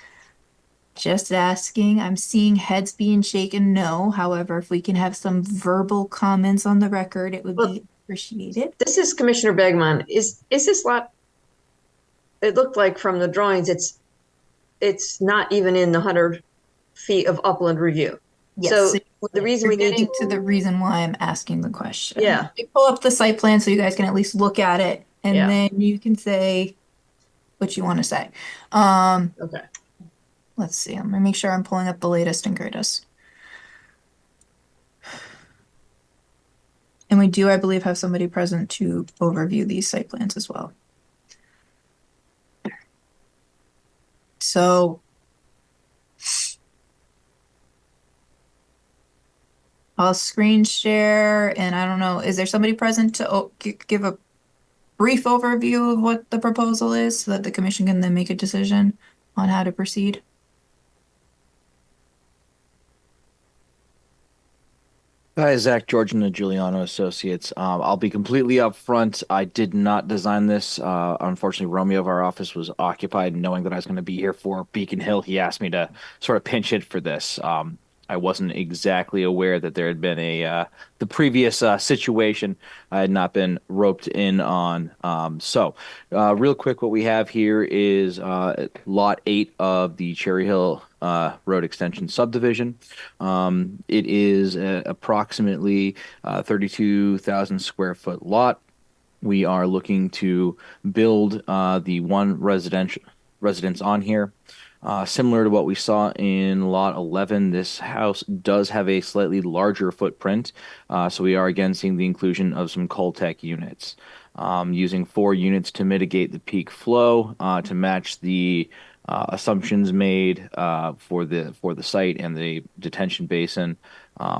Just asking. I'm seeing heads being shaken no. However, if we can have some verbal comments on the record, it would be appreciated. This is Commissioner Begeman. Is this lot? It looked like from the drawings, it's not even in the 100 feet of upland review. Yes. So the reason we need to the reason why I'm asking the question. Yeah. Pull up the site plan so you guys can at least look at it, and Yeah. then you can say what you want to say. Okay. Let's see. I'm gonna make sure I'm pulling up the latest and greatest. And we do, I believe, have somebody present to overview these site plans as well. So I'll screen share, and I don't know, is there somebody present to give a brief overview of what the proposal is so that the commission can then make a decision on how to proceed? Hi, Zach Georgian and Giuliano Associates. I'll be completely upfront. I did not design this. Unfortunately, Romeo of our office was occupied, knowing that I was going to be here for Beacon Hill. He asked me to sort of pinch hit for this. I wasn't exactly aware that there had been the previous situation I had not been roped in on. Real quick, what we have here is Lot 8 of the Cherry Hill Road Extension subdivision. It is approximately 32,000 square foot lot. We are looking to build the one residence on here. Similar to what we saw in Lot 11, this house does have a slightly larger footprint. So we are again seeing the inclusion of some Coltech units. Using 4 units to mitigate the peak flow to match the assumptions made for the site and the detention basin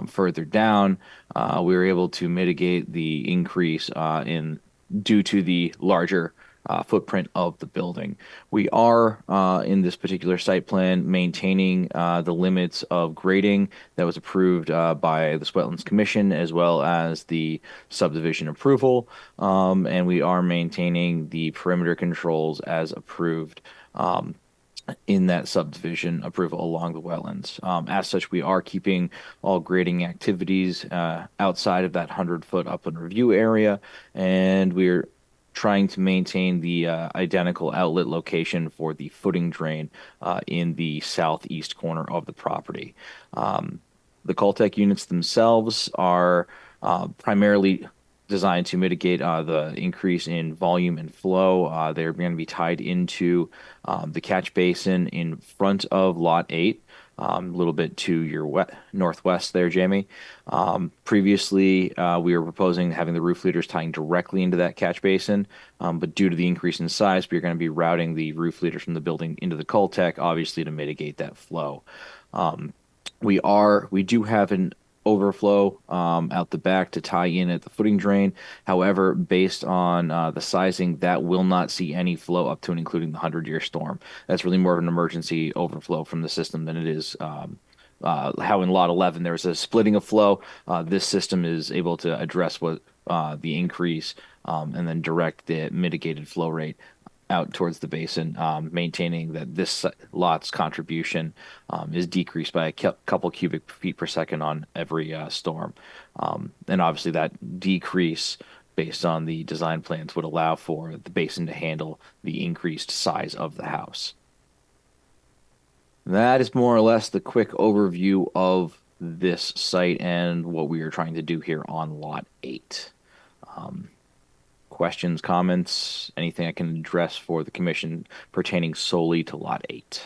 further down. We were able to mitigate the increase in due to the larger footprint of the building. We are in this particular site plan maintaining the limits of grading that was approved by this Wetlands Commission as well as the subdivision approval, and we are maintaining the perimeter controls as approved in that subdivision approval along the wetlands. As such, we are keeping all grading activities outside of that 100-foot upland review area, and we're trying to maintain the identical outlet location for the footing drain in the southeast corner of the property. The Coltech units themselves are primarily designed to mitigate the increase in volume and flow. They're going to be tied into the catch basin in front of Lot 8, a little bit to your northwest there, Jamie. Previously, we were proposing having the roof leaders tying directly into that catch basin, but due to the increase in size, we're going to be routing the roof leaders from the building into the Coltech, obviously to mitigate that flow. We do have an overflow out the back to tie in at the footing drain. However, based on the sizing, that will not see any flow up to and including the 100-year storm. That's really more of an emergency overflow from the system than it is how in Lot 11 there's a splitting of flow. This system is able to address what the increase and then direct the mitigated flow rate out towards the basin, maintaining that this lot's contribution is decreased by a couple cubic feet per second on every storm. And obviously that decrease based on the design plans would allow for the basin to handle the increased size of the house. That is more or less the quick overview of this site and what we are trying to do here on Lot 8. Questions, comments, anything I can address for the commission pertaining solely to Lot 8?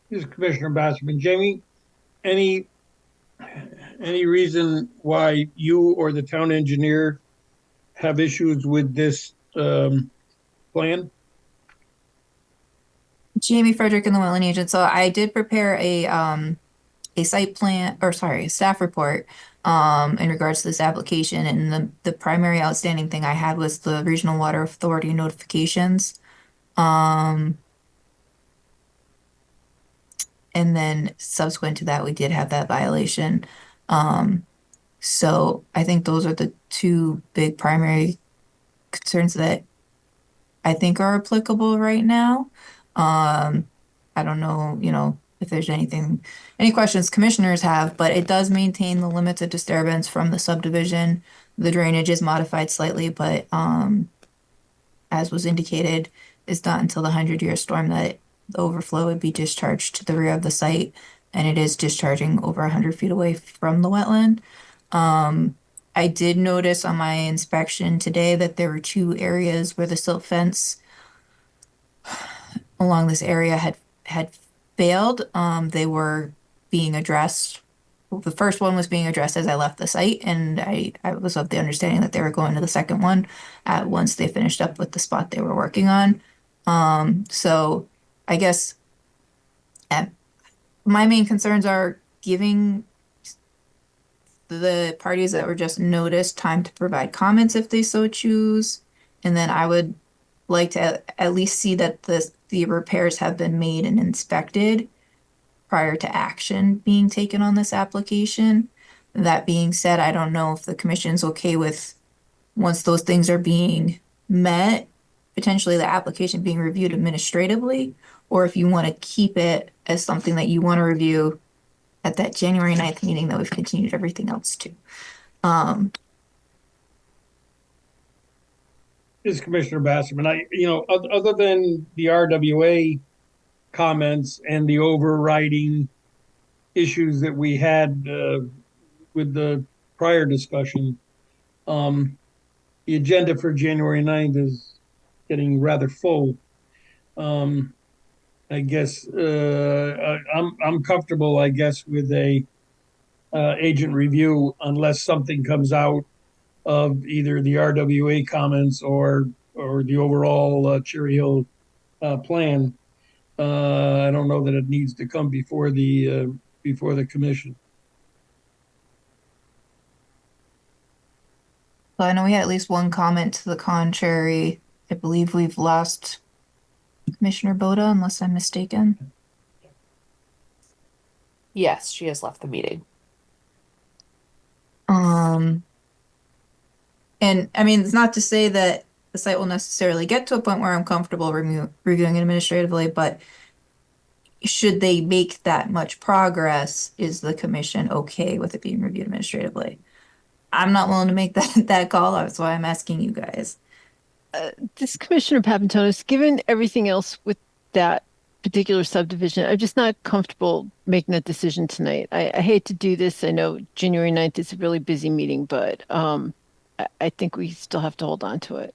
This is Commissioner Basserman. Jamie, any reason why you or the town engineer have issues with this plan? Jamie Frederick and the Wetland Agent. So I did prepare a site plan, or sorry, a staff report in regards to this application. And the primary outstanding thing I had was the Regional Water Authority notifications. And then subsequent to that, we did have that violation. So I think those are the two big primary concerns that I think are applicable right now. I don't know, if there's any questions commissioners have, but it does maintain the limits of disturbance from the subdivision. The drainage is modified slightly, but as was indicated, it's not until the 100-year storm that the overflow would be discharged to the rear of the site, and it is discharging over 100 feet away from the wetland. I did notice on my inspection today that there were 2 areas where the silt fence along this area had failed. They were being addressed. The first one was being addressed as I left the site, and I was of the understanding that they were going to the second one once they finished up with the spot they were working on. So I guess And my main concerns are giving the parties that were just noticed time to provide comments if they so choose. And then I would like to at least see that the repairs have been made and inspected prior to action being taken on this application. That being said, I don't know if the commission's okay with, once those things are being met, potentially the application being reviewed administratively, or if you want to keep it as something that you want to review at that January 9th meeting that we've continued everything else to. This is Commissioner Basserman. Other than the RWA comments and the overriding issues that we had with the prior discussion, the agenda for January 9th is getting rather full. I guess I'm comfortable, I guess, with a agent review unless something comes out of either the RWA comments or the overall Cherry Hill plan. I don't know that it needs to come before the commission. So I know we had at least one comment to the contrary. I believe we've lost Commissioner Boda, unless I'm mistaken. Yes, she has left the meeting. And I mean, it's not to say that the site will necessarily get to a point where I'm comfortable reviewing it administratively, but should they make that much progress, is the commission okay with it being reviewed administratively? I'm not willing to make that call. That's why I'm asking you guys. This Commissioner Papantonis, given everything else with that particular subdivision, I'm just not comfortable making that decision tonight. I hate to do this. I know January 9th is a really busy meeting, but I think we still have to hold on to it.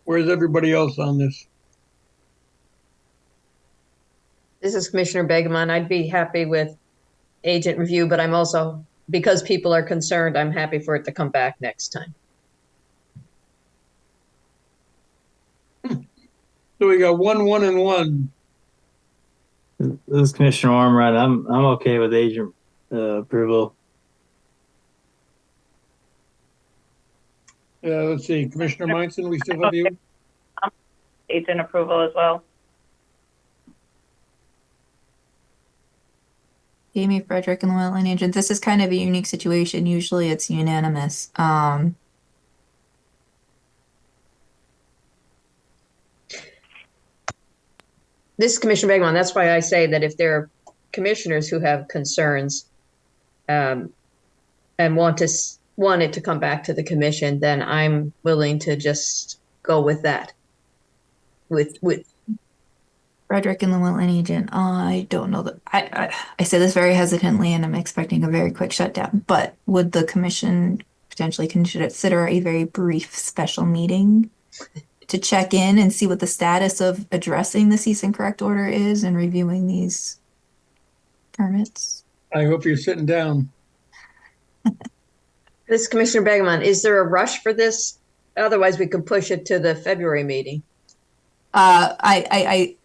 Where's everybody else on this? This is Commissioner Begemon. I'd be happy with agent review, but I'm also, because people are concerned, I'm happy for it to come back next time. So we got 1, and 1. This is Commissioner Ormrod. I'm okay with agent approval. Let's see, Commissioner Meinson, we still have you. Agent approval as well. Jamie, Frederick, and the wetland agent. This is kind of a unique situation. Usually it's unanimous. This is Commissioner Begemon. That's why I say that if there are commissioners who have concerns and want it to come back to the commission, then I'm willing to just go with that. With Frederick and the wetland agent. I don't know that I say this very hesitantly, and I'm expecting a very quick shutdown. But would the commission potentially consider a very brief special meeting to check in and see what the status of addressing the cease and correct order is and reviewing these permits? I hope you're sitting down. This is Commissioner Begemon. Is there a rush for this? Otherwise, we could push it to the February meeting. I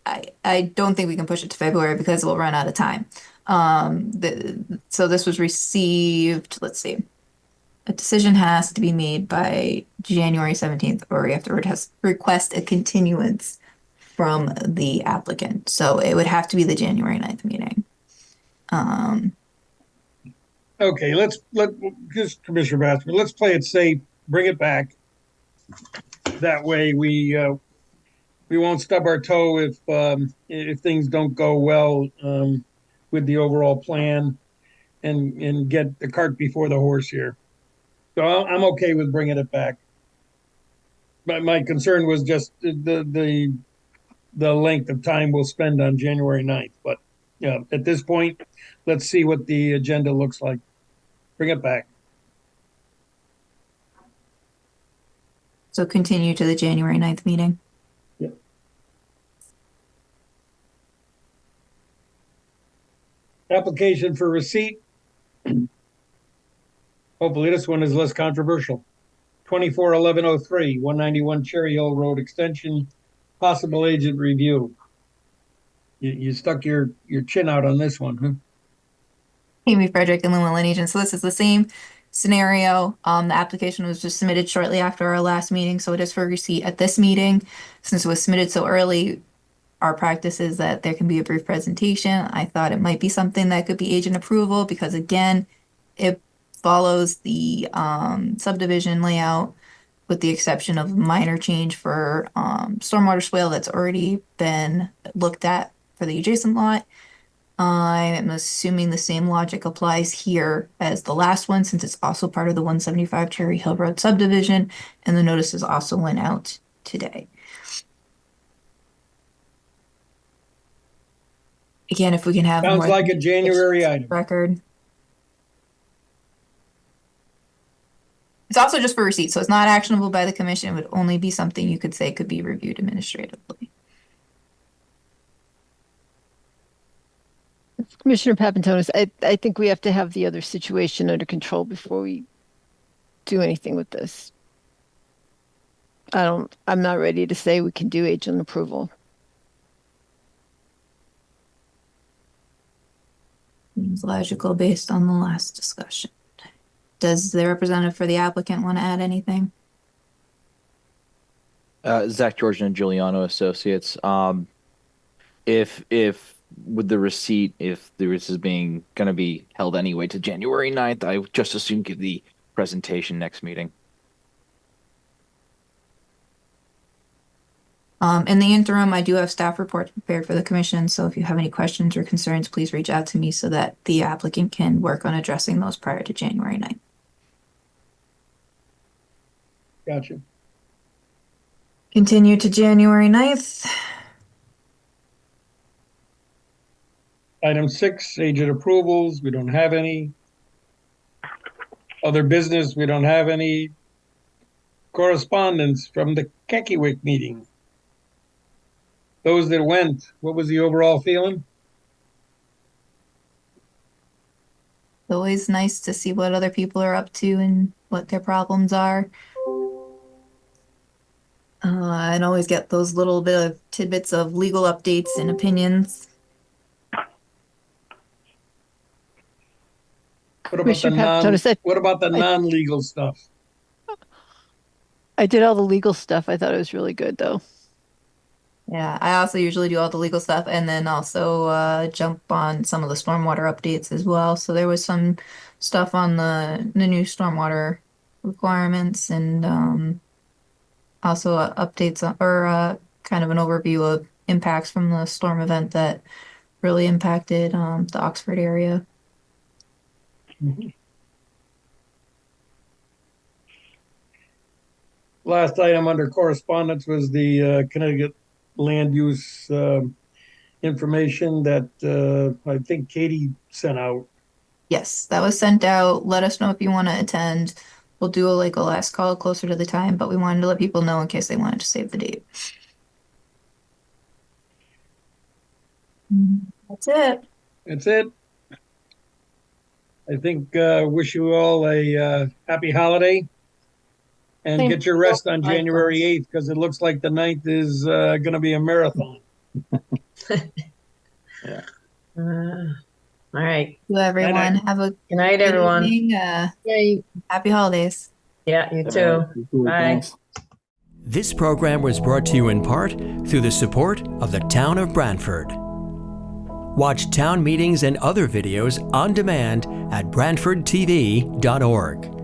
don't think we can push it to February because we'll run out of time. So this was received, let's see. A decision has to be made by January 17th, or we have to request a continuance from the applicant. So it would have to be the January 9th meeting. Okay, just Commissioner Bassman, let's play it safe, bring it back. That way we won't stub our toe if things don't go well with the overall plan and get the cart before the horse here. So I'm okay with bringing it back. But my concern was just the length of time we'll spend on January 9th. But yeah, at this point, let's see what the agenda looks like. Bring it back. So continue to the January 9th meeting. Yep. Application for receipt. Hopefully this one is less controversial. 241103, 191 Cherry Hill Road Extension, possible agent review. You stuck your chin out on this one, huh? Amy Frederick and Llewellyn Agent. So this is the same scenario. The application was just submitted shortly after our last meeting, so it is for receipt at this meeting. Since it was submitted so early, our practice is that there can be a brief presentation. I thought it might be something that could be agent approval because again, it follows the subdivision layout with the exception of minor change for stormwater swale that's already been looked at for the adjacent lot. I am assuming the same logic applies here as the last one, since it's also part of the 175 Cherry Hill Road subdivision, and the notices also went out today. Again, if we can have Sounds more like a January item. record. It's also just for receipt, so it's not actionable by the commission. It would only be something you could say could be reviewed administratively. Commissioner Papantonis, I think we have to have the other situation under control before we do anything with this. I'm not ready to say we can do agent approval. Seems logical based on the last discussion. Does the representative for the applicant want to add anything? Zach Georgian and Giuliano Associates. If with the receipt, if this is being going to be held anyway to January 9th, I would just assume give the presentation next meeting. In the interim, I do have staff reports prepared for the commission, so if you have any questions or concerns, please reach out to me so that the applicant can work on addressing those prior to January 9th. Gotcha. Continue to January 9th. Item 6, agent approvals. We don't have any. Other business, we don't have any. Correspondence from the Kekiwik meeting. Those that went, what was the overall feeling? It's always nice to see what other people are up to and what their problems are. And always get those little bit of tidbits of legal updates and opinions. What about the non-legal stuff? I did all the legal stuff. I thought it was really good, though. Yeah, I also usually do all the legal stuff and then also jump on some of the stormwater updates as well. So there was some stuff on the new stormwater requirements and also updates or kind of an overview of impacts from the storm event that really impacted the Oxford area. Mm-hmm. Last item under correspondence was the Connecticut land use information that I think Katie sent out. Yes, that was sent out. Let us know if you want to attend. We'll do a last call closer to the time, but we wanted to let people know in case they wanted to save the date. That's it. That's it. I think wish you all a happy holiday and get your rest on January 8th because it looks like the 9th is going to be a marathon. Yeah. All right. To everyone, Night-night. have a Good night, everyone. evening. Happy holidays. Yeah, you too. Bye. This program was brought to you in part through the support of the Town of Branford. Watch town meetings and other videos on demand at BranfordTV.org.